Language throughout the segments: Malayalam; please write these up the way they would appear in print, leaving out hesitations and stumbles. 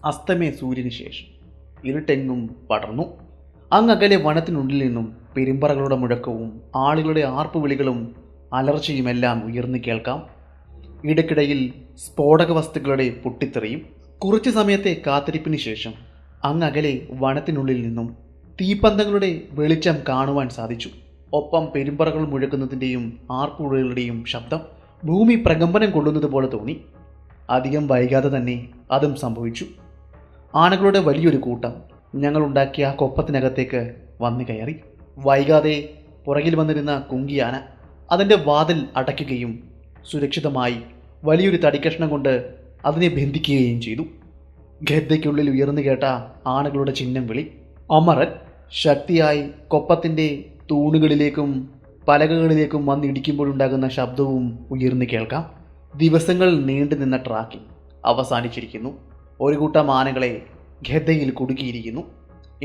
അസ്തമയ സൂര്യന് ശേഷം ഇരുട്ടെങ്ങും പടർന്നു. അങ്ങകലെ വനത്തിനുള്ളിൽ നിന്നും പെരുമ്പറകളുടെ മുഴക്കവും ആളുകളുടെ ആർപ്പുവിളികളും അലർച്ചയുമെല്ലാം ഉയർന്നു കേൾക്കാം. ഇടയ്ക്കിടയിൽ സ്ഫോടക വസ്തുക്കളുടെ പൊട്ടിത്തെറിയും. കുറച്ചു സമയത്തെ കാത്തിരിപ്പിന് ശേഷം അങ്ങകലെ വനത്തിനുള്ളിൽ നിന്നും തീപ്പന്തങ്ങളുടെ വെളിച്ചം കാണുവാൻ സാധിച്ചു. ഒപ്പം പെരുമ്പറകൾ മുഴക്കുന്നതിൻ്റെയും ആർപ്പുവിളികളുടെയും ശബ്ദം ഭൂമി പ്രകമ്പനം കൊള്ളുന്നത് പോലെ തോന്നി. അധികം വൈകാതെ തന്നെ അതും സംഭവിച്ചു. ആനകളുടെ വലിയൊരു കൂട്ടം ഞങ്ങളുണ്ടാക്കിയ ആ കൊപ്പത്തിനകത്തേക്ക് വന്നു കയറി. വൈകാതെ പുറകിൽ വന്നിരുന്ന കുങ്കിയാന അതിൻ്റെ വാതിൽ അടയ്ക്കുകയും സുരക്ഷിതമായി വലിയൊരു തടിക്കഷ്ണം കൊണ്ട് അതിനെ ബന്ധിക്കുകയും ചെയ്തു. ഗദ്ദയ്ക്കുള്ളിൽ ഉയർന്നു കേട്ട ആനകളുടെ ചിഹ്നം വിളി. അമരൻ ശക്തിയായി കൊപ്പത്തിൻ്റെ തൂണുകളിലേക്കും പലകകളിലേക്കും വന്നിടിക്കുമ്പോഴുണ്ടാകുന്ന ശബ്ദവും ഉയർന്നു കേൾക്കാം. ദിവസങ്ങൾ നീണ്ടു നിന്ന ട്രാക്കിംഗ് അവസാനിച്ചിരിക്കുന്നു. ഒരു കൂട്ടം ആനകളെ ഗദ്ദയിൽ കുടുക്കിയിരിക്കുന്നു.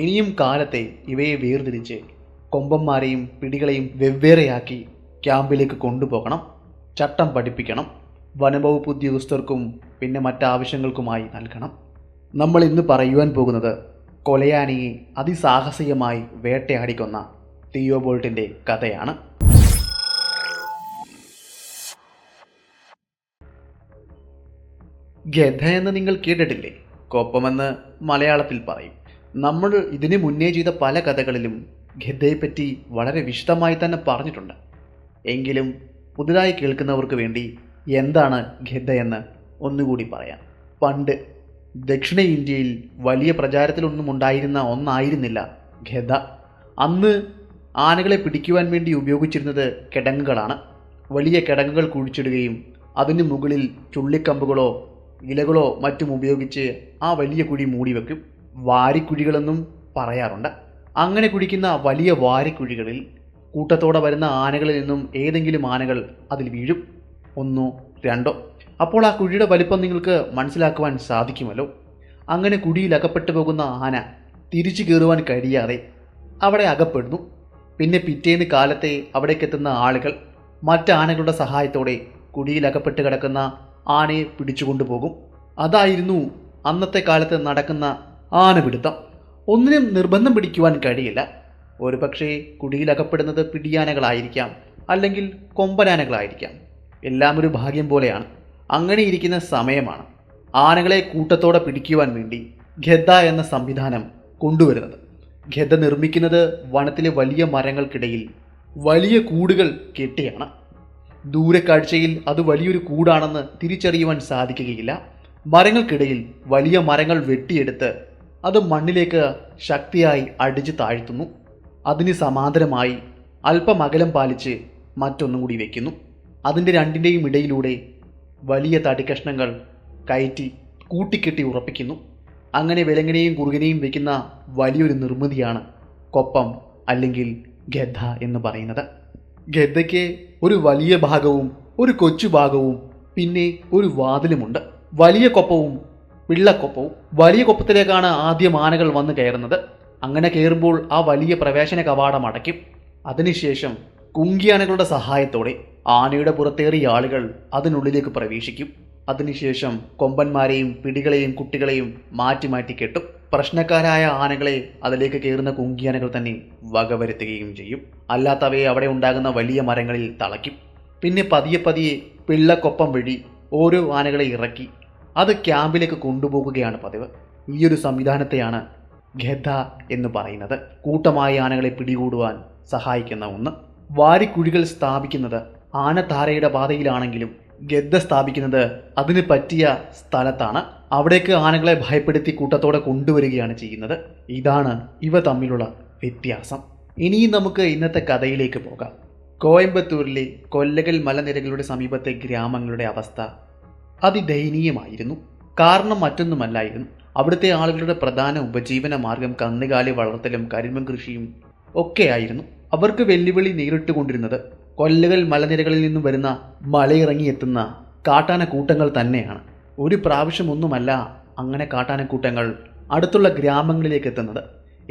ഇനിയും കാലത്തെ ഇവയെ വേർതിരിച്ച് കൊമ്പന്മാരെയും പിടികളെയും വെവ്വേറെയാക്കി ക്യാമ്പിലേക്ക് കൊണ്ടുപോകണം. ചട്ടം പഠിപ്പിക്കണം. വനംവകുപ്പ് ഉദ്യോഗസ്ഥർക്കും പിന്നെ മറ്റാവശ്യങ്ങൾക്കുമായി നൽകണം. നമ്മൾ ഇന്ന് പറയുവാൻ പോകുന്നത് കൊലയാനയെ അതിസാഹസികമായി വേട്ടയാടിക്കൊന്ന തിയോബോൾട്ടിൻ്റെ കഥയാണ്. ഗദ്ദ എന്ന് നിങ്ങൾ കേട്ടിട്ടില്ലേ? കൊപ്പമെന്ന് മലയാളത്തിൽ പറയും. നമ്മൾ ഇതിനു മുന്നേ ചെയ്ത പല കഥകളിലും ഗദ്ദയെപ്പറ്റി വളരെ വിശദമായി തന്നെ പറഞ്ഞിട്ടുണ്ട്. എങ്കിലും പുതുതായി കേൾക്കുന്നവർക്ക് വേണ്ടി എന്താണ് ഗദ്ദ എന്ന് ഒന്നുകൂടി പറയാം. പണ്ട് ദക്ഷിണ ഇന്ത്യയിൽ വലിയ പ്രചാരത്തിലൊന്നും ഉണ്ടായിരുന്ന ഒന്നായിരുന്നില്ല ഗദ്ദ. അന്ന് ആനകളെ പിടിക്കുവാൻ വേണ്ടി ഉപയോഗിച്ചിരുന്നത് കിടങ്ങുകളാണ്. വലിയ കിടങ്ങുകൾ കുഴിച്ചിടുകയും അതിന് മുകളിൽ ചുള്ളിക്കമ്പുകളോ ഇലകളോ മറ്റും ഉപയോഗിച്ച് ആ വലിയ കുഴി മൂടി വയ്ക്കും. വാരിക്കുഴികളെന്നും പറയാറുണ്ട്. അങ്ങനെ കുഴിക്കുന്ന വലിയ വാരിക്കുഴികളിൽ കൂട്ടത്തോടെ വരുന്ന ആനകളിൽ നിന്നും ഏതെങ്കിലും ആനകൾ അതിൽ വീഴും. ഒന്നോ രണ്ടോ. അപ്പോൾ ആ കുഴിയുടെ വലിപ്പം നിങ്ങൾക്ക് മനസ്സിലാക്കുവാൻ സാധിക്കുമല്ലോ. അങ്ങനെ കുഴിയിൽ അകപ്പെട്ടു പോകുന്ന ആന തിരിച്ചു കയറുവാൻ കഴിയാതെ അവിടെ അകപ്പെടുന്നു. പിന്നെ പിറ്റേന്ന് കാലത്തെ അവിടേക്കെത്തുന്ന ആളുകൾ മറ്റാനകളുടെ സഹായത്തോടെ കുഴിയിൽ അകപ്പെട്ട് കിടക്കുന്ന ആനയെ പിടിച്ചുകൊണ്ടുപോകും. അതായിരുന്നു അന്നത്തെ കാലത്ത് നടക്കുന്ന ആനപിടുത്തം. ഒന്നിനും നിർബന്ധം പിടിക്കുവാൻ കഴിയില്ല. ഒരു പക്ഷേ കുഴിയിൽ അകപ്പെടുന്നത് പിടിയാനകളായിരിക്കാം, അല്ലെങ്കിൽ കൊമ്പനാനകളായിരിക്കാം. എല്ലാം ഒരു ഭാഗ്യം പോലെയാണ്. അങ്ങനെ ഇരിക്കുന്ന സമയമാണ് ആനകളെ കൂട്ടത്തോടെ പിടിക്കുവാൻ വേണ്ടി ഗദ്ദ എന്ന സംവിധാനം കൊണ്ടുവരുന്നത്. ഗദ്ദ നിർമ്മിക്കുന്നത് വനത്തിലെ വലിയ മരങ്ങൾക്കിടയിൽ വലിയ കൂടുകൾ കെട്ടിയാണ്. ദൂരക്കാഴ്ചയിൽ അത് വലിയൊരു കൂടാണെന്ന് തിരിച്ചറിയുവാൻ സാധിക്കുകയില്ല. മരങ്ങൾക്കിടയിൽ വലിയ മരങ്ങൾ വെട്ടിയെടുത്ത് അത് മണ്ണിലേക്ക് ശക്തിയായി അടിച്ചു താഴ്ത്തുന്നു. അതിന് സമാന്തരമായി അല്പം അകലം പാലിച്ച് മറ്റൊന്നും കൂടി വയ്ക്കുന്നു. അതിൻ്റെ രണ്ടിൻ്റെയും ഇടയിലൂടെ വലിയ തടിക്കഷ്ണങ്ങൾ കയറ്റി കൂട്ടിക്കെട്ടി ഉറപ്പിക്കുന്നു. അങ്ങനെ വിലങ്ങനെയും കുറുകനെയും വയ്ക്കുന്ന വലിയൊരു നിർമ്മിതിയാണ് കൊപ്പം അല്ലെങ്കിൽ ഗദ്ദ എന്ന് പറയുന്നത്. ഗദ്ദയ്ക്ക് ഒരു വലിയ ഭാഗവും ഒരു കൊച്ചു ഭാഗവും പിന്നെ ഒരു വാതിലുമുണ്ട്. വലിയ കൊപ്പവും പിള്ളക്കൊപ്പവും. വലിയ കൊപ്പത്തിലേക്കാണ് ആദ്യം ആനകൾ വന്ന് കയറുന്നത്. അങ്ങനെ കയറുമ്പോൾ ആ വലിയ പ്രവേശന കവാടം അടയ്ക്കും. അതിനുശേഷം കുങ്കിയാനകളുടെ സഹായത്തോടെ ആനയുടെ പുറത്തേറിയ ആളുകൾ അതിനുള്ളിലേക്ക് പ്രവേശിക്കും. അതിനുശേഷം കൊമ്പന്മാരെയും പിടികളെയും കുട്ടികളെയും മാറ്റി മാറ്റി കെട്ടും. പ്രശ്നക്കാരായ ആനകളെ അതിലേക്ക് കയറുന്ന കുങ്കിയാനകൾ തന്നെ വകവരുത്തുകയും ചെയ്യും. അല്ലാത്തവയെ അവിടെ ഉണ്ടാകുന്ന വലിയ മരങ്ങളിൽ തളയ്ക്കും. പിന്നെ പതിയെ പതിയെ പിള്ളക്കൊപ്പം വഴി ഓരോ ആനകളെ ഇറക്കി അത് ക്യാമ്പിലേക്ക് കൊണ്ടുപോകുകയാണ് പതിവ്. ഈയൊരു സംവിധാനത്തെയാണ് ഗദ്ദ എന്ന് പറയുന്നത്. കൂട്ടമായ ആനകളെ പിടികൂടുവാൻ സഹായിക്കുന്ന ഒന്ന്. വാരിക്കുഴികൾ സ്ഥാപിക്കുന്നത് ആനത്താരയുടെ പാതയിലാണെങ്കിലും ഗദ്ദ സ്ഥാപിക്കുന്നത് അതിന് പറ്റിയ സ്ഥലത്താണ്. അവിടേക്ക് ആനകളെ ഭയപ്പെടുത്തി കൂട്ടത്തോടെ കൊണ്ടുവരികയാണ് ചെയ്യുന്നത്. ഇതാണ് ഇവ തമ്മിലുള്ള വ്യത്യാസം. ഇനിയും നമുക്ക് ഇന്നത്തെ കഥയിലേക്ക് പോകാം. കോയമ്പത്തൂരിലെ കൊല്ലകൽ മലനിരകളുടെ സമീപത്തെ ഗ്രാമങ്ങളുടെ അവസ്ഥ അതിദയനീയമായിരുന്നു. കാരണം മറ്റൊന്നുമല്ലായിരുന്നു. അവിടുത്തെ ആളുകളുടെ പ്രധാന ഉപജീവന മാർഗം കന്നുകാലി വളർത്തലും കരിമ്പും കൃഷിയും ഒക്കെയായിരുന്നു. അവർക്ക് വെല്ലുവിളി നേരിട്ടുകൊണ്ടിരുന്നത് കൊല്ലകൽ മലനിരകളിൽ നിന്നും വരുന്ന മലയിറങ്ങിയെത്തുന്ന കാട്ടാനക്കൂട്ടങ്ങൾ തന്നെയാണ്. ഒരു പ്രാവശ്യമൊന്നുമല്ല അങ്ങനെ കാട്ടാനക്കൂട്ടങ്ങൾ അടുത്തുള്ള ഗ്രാമങ്ങളിലേക്ക് എത്തുന്നത്.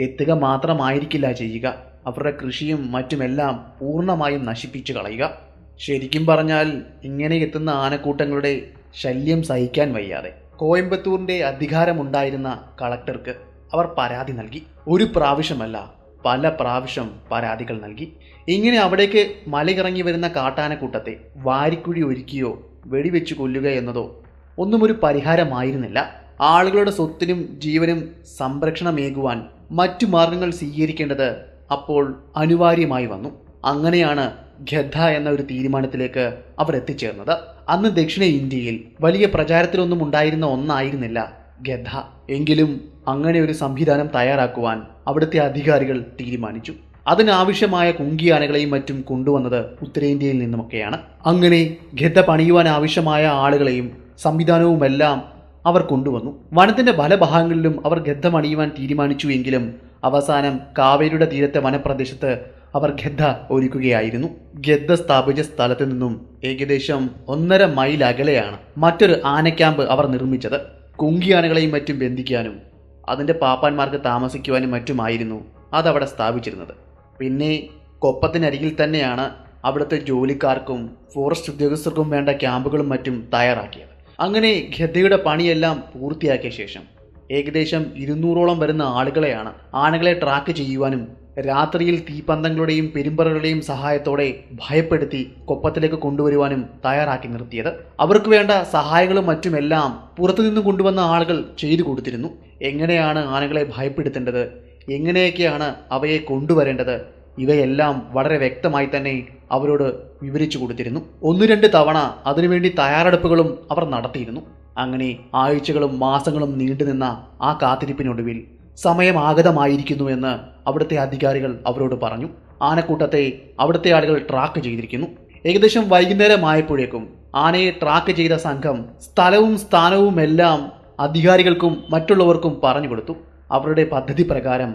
എത്തുക മാത്രമായിരിക്കില്ല ചെയ്യുക, അവരുടെ കൃഷിയും മറ്റുമെല്ലാം പൂർണ്ണമായും നശിപ്പിച്ചു കളയുക. ശരിക്കും പറഞ്ഞാൽ ഇങ്ങനെ എത്തുന്ന ആനക്കൂട്ടങ്ങളുടെ ശല്യം സഹിക്കാൻ വയ്യാതെ കോയമ്പത്തൂരിൻ്റെ അധികാരമുണ്ടായിരുന്ന കളക്ടർക്ക് അവർ പരാതി നൽകി. ഒരു പ്രാവശ്യമല്ല, പല പ്രാവശ്യം പരാതികൾ നൽകി. ഇങ്ങനെ അവിടേക്ക് മലയിറങ്ങി വരുന്ന കാട്ടാനക്കൂട്ടത്തെ വാരിക്കുഴി ഒരുക്കിയോ വെടിവെച്ച് കൊല്ലുക എന്നതോ ഒന്നും ഒരു പരിഹാരമായിരുന്നില്ല. ആളുകളുടെ സ്വത്തിനും ജീവനും സംരക്ഷണമേകുവാൻ മറ്റു മാർഗങ്ങൾ സ്വീകരിക്കേണ്ടത് അപ്പോൾ അനിവാര്യമായി വന്നു. അങ്ങനെയാണ് ഖദ്ദ എന്ന ഒരു തീരുമാനത്തിലേക്ക് അവർ എത്തിച്ചേർന്നത്. അന്ന് ദക്ഷിണ ഇന്ത്യയിൽ വലിയ പ്രചാരത്തിലൊന്നും ഉണ്ടായിരുന്ന ഒന്നായിരുന്നില്ല ഖദ്ദ. എങ്കിലും അങ്ങനെ ഒരു സംവിധാനം തയ്യാറാക്കുവാൻ അവിടുത്തെ അധികാരികൾ തീരുമാനിച്ചു. അതിനാവശ്യമായ കുങ്കിയാനകളെയും മറ്റും കൊണ്ടുവന്നത് ഉത്തരേന്ത്യയിൽ നിന്നുമൊക്കെയാണ്. അങ്ങനെ ഖദ്ദ പണിയുവാൻ ആവശ്യമായ ആളുകളെയും സംവിധാനവുമെല്ലാം അവർ കൊണ്ടുവന്നു. വനത്തിന്റെ പല ഭാഗങ്ങളിലും അവർ ഖദ്ദ പണിയുവാൻ തീരുമാനിച്ചു. എങ്കിലും അവസാനം കാവേരിയുടെ തീരത്തെ വനപ്രദേശത്ത് അവർ ഖദ്ദ ഒരുക്കുകയായിരുന്നു. ഖദ്ദ സ്ഥാപിച്ച സ്ഥലത്ത് നിന്നും ഏകദേശം 1.5 മൈൽ അകലെയാണ് മറ്റൊരു ആന ക്യാമ്പ് അവർ നിർമ്മിച്ചത്. കുങ്കിയാനകളെയും മറ്റും ബന്ധിക്കാനും അതിൻ്റെ പാപ്പാന്മാർക്ക് താമസിക്കുവാനും മറ്റുമായിരുന്നു അതവിടെ സ്ഥാപിച്ചിരുന്നത്. പിന്നെ കൊപ്പത്തിനരികിൽ തന്നെയാണ് അവിടുത്തെ ജോലിക്കാർക്കും ഫോറസ്റ്റ് ഉദ്യോഗസ്ഥർക്കും വേണ്ട ക്യാമ്പുകളും മറ്റും തയ്യാറാക്കിയത്. അങ്ങനെ ഖദ്ദയുടെ പണിയെല്ലാം പൂർത്തിയാക്കിയ ശേഷം ഏകദേശം 200ഓളം വരുന്ന ആളുകളെയാണ് ആനകളെ ട്രാക്ക് ചെയ്യുവാനും രാത്രിയിൽ തീപ്പന്തങ്ങളുടെയും പെരുമ്പറകളുടെയും സഹായത്തോടെ ഭയപ്പെടുത്തി കൊപ്പത്തിലേക്ക് കൊണ്ടുവരുവാനും തയ്യാറാക്കി നിർത്തിയത്. അവർക്ക് വേണ്ട സഹായങ്ങളും മറ്റുമെല്ലാം പുറത്തുനിന്ന് കൊണ്ടുവന്ന ആളുകൾ ചെയ്തു കൊടുത്തിരുന്നു. എങ്ങനെയാണ് ആനകളെ ഭയപ്പെടുത്തേണ്ടത്, എങ്ങനെയൊക്കെയാണ് അവയെ കൊണ്ടുവരേണ്ടത്, ഇവയെല്ലാം വളരെ വ്യക്തമായി തന്നെ അവരോട് വിവരിച്ചു കൊടുത്തിരുന്നു. 1-2 തവണ അതിനുവേണ്ടി തയ്യാറെടുപ്പുകളും അവർ നടത്തിയിരുന്നു. അങ്ങനെ ആഴ്ചകളും മാസങ്ങളും നീണ്ടുനിന്ന ആ കാത്തിരിപ്പിനൊടുവിൽ സമയമാഗതമായിരിക്കുന്നു എന്ന് അവിടുത്തെ അധികാരികൾ അവരോട് പറഞ്ഞു. ആനക്കൂട്ടത്തെ അവിടുത്തെ ആളുകൾ ട്രാക്ക് ചെയ്തിരിക്കുന്നു. ഏകദേശം വൈകുന്നേരമായപ്പോഴേക്കും ആനയെ ട്രാക്ക് ചെയ്ത സംഘം സ്ഥലവും സ്ഥാനവും എല്ലാം അധികാരികൾക്കും മറ്റുള്ളവർക്കും പറഞ്ഞു കൊടുത്തു. അവരുടെ പദ്ധതി പ്രകാരം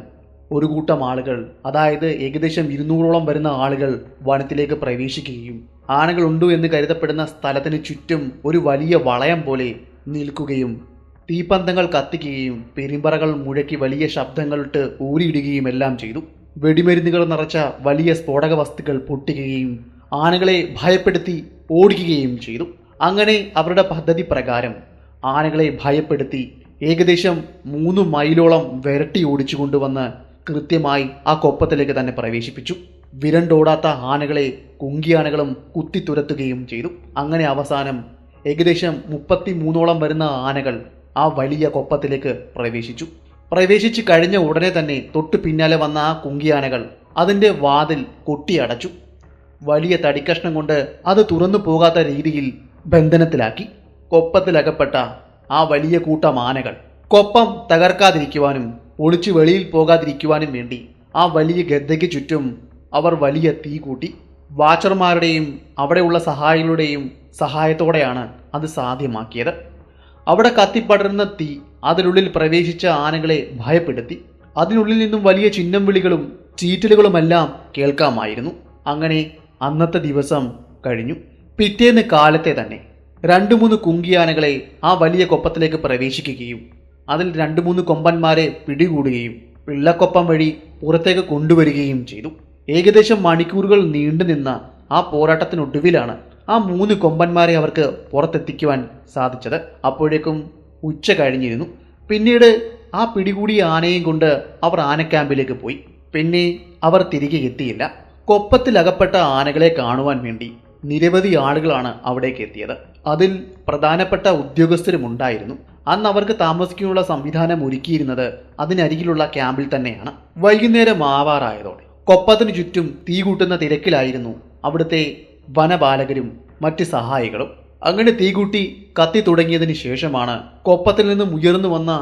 ഒരു കൂട്ടം ആളുകൾ, അതായത് ഏകദേശം 200ഓളം വരുന്ന ആളുകൾ വനത്തിലേക്ക് പ്രവേശിക്കുകയും ആനകളുണ്ടു എന്ന് കരുതപ്പെടുന്ന സ്ഥലത്തിന് ചുറ്റും ഒരു വലിയ വളയം പോലെ നിൽക്കുകയും തീപ്പന്തങ്ങൾ കത്തിക്കുകയും പെരുമ്പറകൾ മുഴക്കി വലിയ ശബ്ദങ്ങളിട്ട് ഊരിയിടുകയും എല്ലാം ചെയ്തു. വെടിമരുന്നുകൾ നിറച്ച വലിയ സ്ഫോടക വസ്തുക്കൾ പൊട്ടിക്കുകയും ആനകളെ ഭയപ്പെടുത്തി ഓടിക്കുകയും ചെയ്തു. അങ്ങനെ അവരുടെ പദ്ധതി പ്രകാരം ആനകളെ ഭയപ്പെടുത്തി ഏകദേശം 3 മൈലോളം വിരട്ടി ഓടിച്ചു കൊണ്ടുവന്ന് കൃത്യമായി ആ കൊപ്പത്തിലേക്ക് തന്നെ പ്രവേശിപ്പിച്ചു. വിരണ്ടോടാത്ത ആനകളെ കുങ്കിയാനകളും കുത്തിത്തുരത്തുകയും ചെയ്തു. അങ്ങനെ അവസാനം ഏകദേശം 33ഓളം വരുന്ന ആനകൾ ആ വലിയ കൊപ്പത്തിലേക്ക് പ്രവേശിച്ചു കഴിഞ്ഞ ഉടനെ തന്നെ തൊട്ടു പിന്നാലെ വന്ന ആ കുങ്കിയാനകൾ അതിൻ്റെ വാതിൽ കൊട്ടിയടച്ചു. വലിയ തടിക്കഷ്ണം കൊണ്ട് അത് തുറന്നു പോകാത്ത രീതിയിൽ ബന്ധനത്തിലാക്കി. കൊപ്പത്തിലകപ്പെട്ട ആ വലിയ കൂട്ടം ആനകൾ കൊപ്പം തകർക്കാതിരിക്കുവാനും ഒളിച്ചു വെളിയിൽ പോകാതിരിക്കുവാനും വേണ്ടി ആ വലിയ ഗദ്ദയ്ക്ക് ചുറ്റും അവർ വലിയ തീ കൂട്ടി. വാച്ചർമാരുടെയും അവിടെയുള്ള സഹായികളുടെയും സഹായത്തോടെയാണ് അത് സാധ്യമാക്കിയത്. അവിടെ കത്തിപ്പടരുന്ന തീ അതിനുള്ളിൽ പ്രവേശിച്ച ആനകളെ ഭയപ്പെടുത്തി. അതിനുള്ളിൽ നിന്നും വലിയ ചിഹ്നം വിളികളും ചീറ്റലുകളുമെല്ലാം കേൾക്കാമായിരുന്നു. അങ്ങനെ അന്നത്തെ ദിവസം കഴിഞ്ഞു. പിറ്റേന്ന് കാലത്തെ തന്നെ 2-3 കുങ്കിയാനകളെ ആ വലിയ കൊപ്പത്തിലേക്ക് പ്രവേശിക്കുകയും അതിൽ 2-3 കൊമ്പന്മാരെ പിടികൂടുകയും പിള്ളക്കൊപ്പം വഴി പുറത്തേക്ക് കൊണ്ടുവരികയും ചെയ്തു. ഏകദേശം മണിക്കൂറുകൾ നീണ്ടുനിന്ന ആ പോരാട്ടത്തിനൊടുവിലാണ് ആ 3 കൊമ്പന്മാരെ അവർക്ക് പുറത്തെത്തിക്കുവാൻ സാധിച്ചത്. അപ്പോഴേക്കും ഉച്ച കഴിഞ്ഞിരുന്നു. പിന്നീട് ആ പിടികൂടിയ ആനയും കൊണ്ട് അവർ ആനക്യാമ്പിലേക്ക് പോയി. പിന്നെ അവർ തിരികെ എത്തിയില്ല. കൊപ്പത്തിലകപ്പെട്ട ആനകളെ കാണുവാൻ വേണ്ടി നിരവധി ആളുകളാണ് അവിടേക്ക് എത്തിയത്. അതിൽ പ്രധാനപ്പെട്ട ഉദ്യോഗസ്ഥരും ഉണ്ടായിരുന്നു. അന്ന് അവർക്ക് താമസിക്കാനുള്ള സംവിധാനം ഒരുക്കിയിരുന്നത് അതിനരികിലുള്ള ക്യാമ്പിൽ തന്നെയാണ്. വൈകുന്നേരം ആവാറായതോടെ കൊപ്പത്തിനു ചുറ്റും തീ കൂട്ടുന്ന തിരക്കിലായിരുന്നു അവിടുത്തെ വനപാലകരും മറ്റ് സഹായികളും. അങ്ങനെ തീകൂട്ടി കത്തി തുടങ്ങിയതിന് ശേഷമാണ് കൊപ്പത്തിൽ നിന്നും ഉയർന്നു വന്ന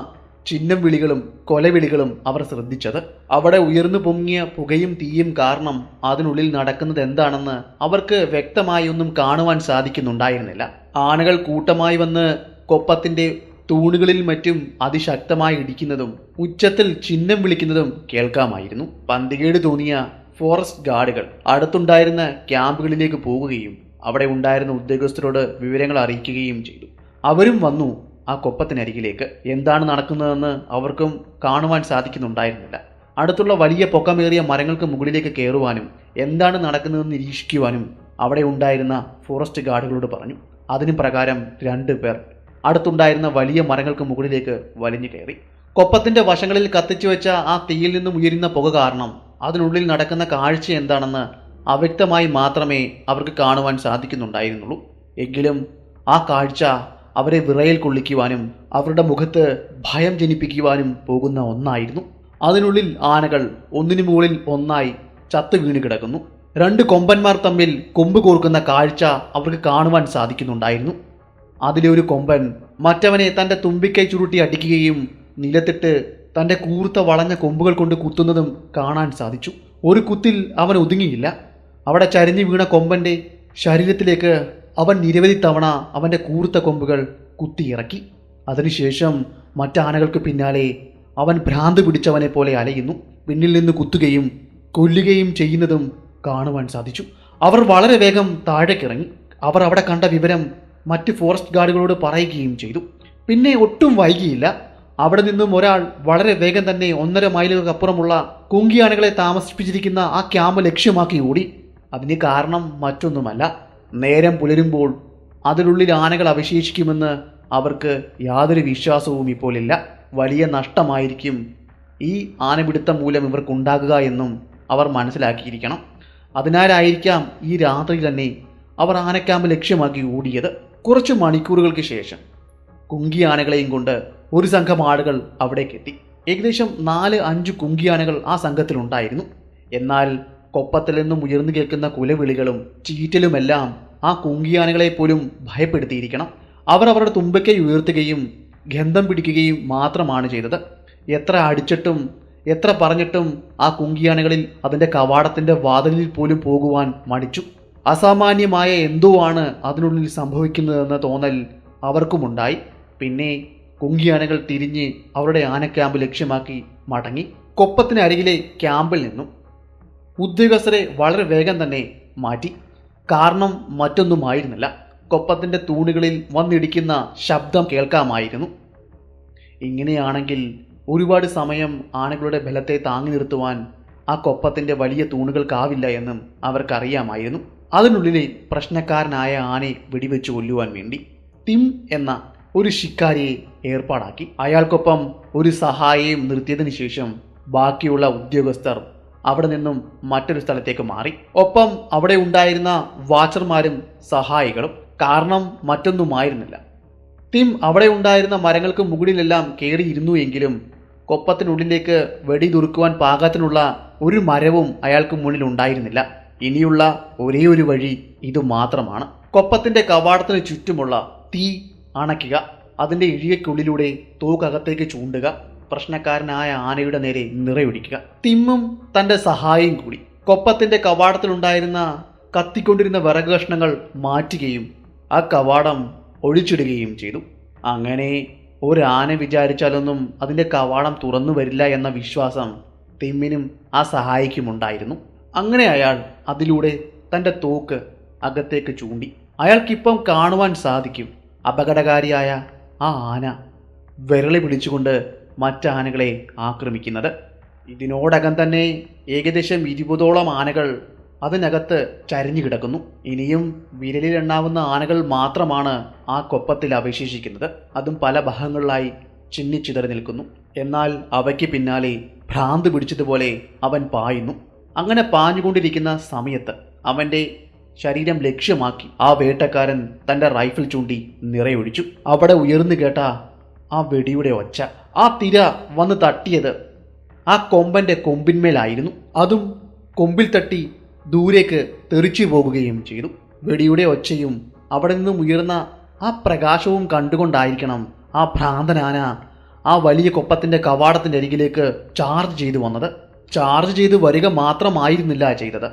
ചിഹ്നം വിളികളും കൊലവിളികളും അവർ ശ്രദ്ധിച്ചത്. അവിടെ ഉയർന്നു പൊങ്ങിയ പുകയും തീയും കാരണം അതിനുള്ളിൽ നടക്കുന്നത് എന്താണെന്ന് അവർക്ക് വ്യക്തമായി ഒന്നും കാണുവാൻ സാധിക്കുന്നുണ്ടായിരുന്നില്ല. ആനകൾ കൂട്ടമായി വന്ന് കൊപ്പത്തിന്റെ തൂണുകളിൽ മറ്റും അതിശക്തമായി ഇടിക്കുന്നതും ഉച്ചത്തിൽ ചിഹ്നം വിളിക്കുന്നതും കേൾക്കാമായിരുന്നു. പന്തികേട് തോന്നിയ ഫോറസ്റ്റ് ഗാർഡുകൾ അടുത്തുണ്ടായിരുന്ന ക്യാമ്പുകളിലേക്ക് പോകുകയും അവിടെ ഉണ്ടായിരുന്ന ഉദ്യോഗസ്ഥരോട് വിവരങ്ങൾ അറിയിക്കുകയും ചെയ്തു. അവരും വന്നു ആ കൊപ്പത്തിനരികിലേക്ക്. എന്താണ് നടക്കുന്നതെന്ന് അവർക്കും കാണുവാൻ സാധിക്കുന്നുണ്ടായിരുന്നില്ല. അടുത്തുള്ള വലിയ പൊക്കമേറിയ മരങ്ങൾക്ക് മുകളിലേക്ക് കയറുവാനും എന്താണ് നടക്കുന്നതെന്ന് നിരീക്ഷിക്കുവാനും അവിടെ ഉണ്ടായിരുന്ന ഫോറസ്റ്റ് ഗാർഡുകളോട് പറഞ്ഞു. അതിനു പ്രകാരം 2 പേർ അടുത്തുണ്ടായിരുന്ന വലിയ മരങ്ങൾക്ക് മുകളിലേക്ക് വലിഞ്ഞു കയറി. കൊപ്പത്തിന്റെ വശങ്ങളിൽ കത്തിച്ചു വെച്ച ആ തീയിൽ നിന്നും ഉയരുന്ന പുക കാരണം അതിനുള്ളിൽ നടക്കുന്ന കാഴ്ച എന്താണെന്ന് അവ്യക്തമായി മാത്രമേ അവർക്ക് കാണുവാൻ സാധിക്കുന്നുണ്ടായിരുന്നുള്ളൂ. എങ്കിലും ആ കാഴ്ച അവരെ വിറയൽ കൊള്ളിക്കുവാനും അവരുടെ മുഖത്ത് ഭയം ജനിപ്പിക്കുവാനും പോകുന്ന ഒന്നായിരുന്നു. അതിനുള്ളിൽ ആനകൾ ഒന്നിനു മുകളിൽ ഒന്നായി ചത്തു വീണ് കിടക്കുന്നു. രണ്ട് കൊമ്പന്മാർ തമ്മിൽ കൊമ്പ് കോർക്കുന്ന കാഴ്ച അവർക്ക് കാണുവാൻ സാധിക്കുന്നുണ്ടായിരുന്നു. അതിലെ ഒരു കൊമ്പൻ മറ്റവനെ തൻ്റെ തുമ്പിക്കൈ ചുരുട്ടി അടിക്കുകയും നിലത്തിട്ട് തൻ്റെ കൂർത്ത വളഞ്ഞ കൊമ്പുകൾ കൊണ്ട് കുത്തുന്നതും കാണാൻ സാധിച്ചു. ഒരു കുത്തിൽ അവൻ ഒതുങ്ങിയില്ല. അവിടെ ചരിഞ്ഞു വീണ കൊമ്പൻ്റെ ശരീരത്തിലേക്ക് അവൻ നിരവധി തവണ അവൻ്റെ കൂർത്ത കൊമ്പുകൾ കുത്തിയിറക്കി. അതിനുശേഷം മറ്റാനകൾക്ക് പിന്നാലെ അവൻ ഭ്രാന്ത് പിടിച്ചവനെ പോലെ അലയുന്നു. പിന്നിൽ നിന്ന് കുത്തുകയും കൊല്ലുകയും ചെയ്യുന്നതും കാണുവാൻ സാധിച്ചു. അവർ വളരെ വേഗം താഴേക്കിറങ്ങി. അവർ അവിടെ കണ്ട വിവരം മറ്റ് ഫോറസ്റ്റ് ഗാർഡുകളോട് പറയുകയും ചെയ്തു. പിന്നെ ഒട്ടും വൈകിയില്ല. അവിടെ നിന്നും ഒരാൾ വളരെ വേഗം തന്നെ 1.5 മൈലുകൾക്കപ്പുറമുള്ള കുങ്കിയാനകളെ താമസിപ്പിച്ചിരിക്കുന്ന ആ ക്യാമ്പ് ലക്ഷ്യമാക്കി ഓടി. അതിന് കാരണം മറ്റൊന്നുമല്ല, നേരം പുലരുമ്പോൾ അതിനുള്ളിൽ ആനകൾ അവശേഷിക്കുമെന്ന് അവർക്ക് യാതൊരു വിശ്വാസവും ഇപ്പോൾ ഇല്ല. വലിയ നഷ്ടമായിരിക്കും ഈ ആനപിടുത്തം മൂലം ഇവർക്കുണ്ടാകുക എന്നും അവർ മനസ്സിലാക്കിയിരിക്കണം. അതിനാലായിരിക്കാം ഈ രാത്രി തന്നെ അവർ ആനക്യാമ്പ് ലക്ഷ്യമാക്കി ഓടിയത്. കുറച്ച് മണിക്കൂറുകൾക്ക് ശേഷം കുങ്കിയാനകളെയും കൊണ്ട് ഒരു സംഘം ആളുകൾ അവിടേക്കെത്തി. ഏകദേശം 4-5 കുങ്കിയാനകൾ ആ സംഘത്തിലുണ്ടായിരുന്നു. എന്നാൽ കൊപ്പത്തിൽ നിന്നും ഉയർന്നു കേൾക്കുന്ന കുലവിളികളും ചീറ്റലുമെല്ലാം ആ കുങ്കിയാനകളെ പോലും ഭയപ്പെടുത്തിയിരിക്കണം. അവർ അവരുടെ തുമ്പക്കൈ ഉയർത്തുകയും ഗന്ധം പിടിക്കുകയും മാത്രമാണ് ചെയ്തത്. എത്ര അടിച്ചിട്ടും എത്ര പറഞ്ഞിട്ടും ആ കുങ്കിയാനകളിൽ അതിൻ്റെ കവാടത്തിൻ്റെ വാതിലിൽ പോലും പോകുവാൻ മടിച്ചു. അസാമാന്യമായ എന്തോ ആണ് അതിനുള്ളിൽ സംഭവിക്കുന്നതെന്ന തോന്നൽ അവർക്കുമുണ്ടായി. പിന്നെ കുങ്കിയാനകൾ തിരിഞ്ഞ് അവരുടെ ആനക്യാമ്പ് ലക്ഷ്യമാക്കി മടങ്ങി. കൊപ്പത്തിന് അരികിലെ ക്യാമ്പിൽ നിന്നും ഉദ്യോഗസ്ഥരെ വളരെ വേഗം തന്നെ മാറ്റി. കാരണം മറ്റൊന്നുമായിരുന്നില്ല, കൊപ്പത്തിൻ്റെ തൂണുകളിൽ വന്നിടിക്കുന്ന ശബ്ദം കേൾക്കാമായിരുന്നു. ഇങ്ങനെയാണെങ്കിൽ ഒരുപാട് സമയം ആനകളുടെ ബലത്തെ താങ്ങി നിർത്തുവാൻ ആ കൊപ്പത്തിൻ്റെ വലിയ തൂണുകൾക്കാവില്ല എന്നും അവർക്കറിയാമായിരുന്നു. അതിനുള്ളിലെ പ്രശ്നക്കാരനായ ആനയെ വെടിവെച്ച് കൊല്ലുവാൻ വേണ്ടി ടിം എന്ന ഒരു ശിക്കാരിയെ ഏർപ്പാടാക്കി. അയാൾക്കൊപ്പം ഒരു സഹായിയും നിർത്തിയതിനു ശേഷം ബാക്കിയുള്ള ഉദ്യോഗസ്ഥർ അവിടെ നിന്നും മറ്റൊരു സ്ഥലത്തേക്ക് മാറി. ഒപ്പം അവിടെ ഉണ്ടായിരുന്ന വാച്ചർമാരും സഹായികളും. കാരണം മറ്റൊന്നുമായിരുന്നില്ല, ടിം അവിടെ ഉണ്ടായിരുന്ന മരങ്ങൾക്ക് മുകളിലെല്ലാം കയറിയിരുന്നു എങ്കിലും കൊപ്പത്തിനുള്ളിലേക്ക് വെടി തുറക്കുവാൻ പാകത്തിനുള്ള ഒരു മരവും അയാൾക്ക് മുന്നിൽ ഉണ്ടായിരുന്നില്ല. ഇനിയുള്ള ഒരേ ഒരു വഴി ഇത് മാത്രമാണ്. കൊപ്പത്തിൻ്റെ കവാടത്തിന് ചുറ്റുമുള്ള തീ അണയ്ക്കുക, അതിൻ്റെ ഇഴികയ്ക്കുള്ളിലൂടെ തോക്കകത്തേക്ക് ചൂണ്ടുക, പ്രശ്നക്കാരനായ ആനയുടെ നേരെ നിറയൊഴിക്കുക. ടിമ്മും തൻ്റെ സഹായിയും കൂടി കൊപ്പത്തിൻ്റെ കവാടത്തിലുണ്ടായിരുന്ന കത്തിക്കൊണ്ടിരുന്ന വിറക് കഷ്ണങ്ങൾ മാറ്റുകയും ആ കവാടം ഒഴിച്ചിടുകയും ചെയ്തു. അങ്ങനെ ഒരാന വിചാരിച്ചാലൊന്നും അതിൻ്റെ കവാടം തുറന്നു വരില്ല എന്ന വിശ്വാസം ടിമ്മിനും ആ സഹായിക്കുമുണ്ടായിരുന്നു. അങ്ങനെ അയാൾ അതിലൂടെ തൻ്റെ തോക്ക് അകത്തേക്ക് ചൂണ്ടി. അയാൾക്കിപ്പം കാണുവാൻ സാധിക്കും അപകടകാരിയായ ആ ആന വിരളി പിടിച്ചുകൊണ്ട് മറ്റാനകളെ ആക്രമിക്കുന്നത്. ഇതിനോടകം തന്നെ ഏകദേശം 20ഓളം ആനകൾ അതിനകത്ത് ചരിഞ്ഞു കിടക്കുന്നു. ഇനിയും വിരലിലെണ്ണാവുന്ന ആനകൾ മാത്രമാണ് ആ കൊപ്പത്തിൽ അവശേഷിക്കുന്നത്. അതും പല ഭാഗങ്ങളിലായി ചിന്നിച്ചിതറി നിൽക്കുന്നു. എന്നാൽ അവയ്ക്ക് പിന്നാലെ ഭ്രാന്ത് പിടിച്ചതുപോലെ അവൻ പായുന്നു. അങ്ങനെ പാഞ്ഞുകൊണ്ടിരിക്കുന്ന സമയത്ത് അവൻ്റെ ശരീരം ലക്ഷ്യമാക്കി ആ വേട്ടക്കാരൻ തൻ്റെ റൈഫിൾ ചൂണ്ടി നിറയൊഴിച്ചു. അവിടെ ഉയർന്നു കേട്ട ആ വെടിയുടെ ഒച്ച, ആ തിര വന്ന് തട്ടിയത് ആ കൊമ്പൻ്റെ കൊമ്പിന്മേലായിരുന്നു. അതും കൊമ്പിൽ തട്ടി ദൂരേക്ക് തെറിച്ചു പോകുകയും ചെയ്തു. വെടിയുടെ ഒച്ചയും അവിടെ നിന്നും ഉയർന്ന ആ പ്രകാശവും കണ്ടുകൊണ്ടായിരിക്കണം ആ ഭ്രാന്തനാന ആ വലിയ കൊപ്പത്തിൻ്റെ കവാടത്തിൻ്റെ അരികിലേക്ക് ചാർജ് ചെയ്തു വന്നത്. ചാർജ് ചെയ്ത് വരിക മാത്രമായിരുന്നില്ല ചെയ്തത്,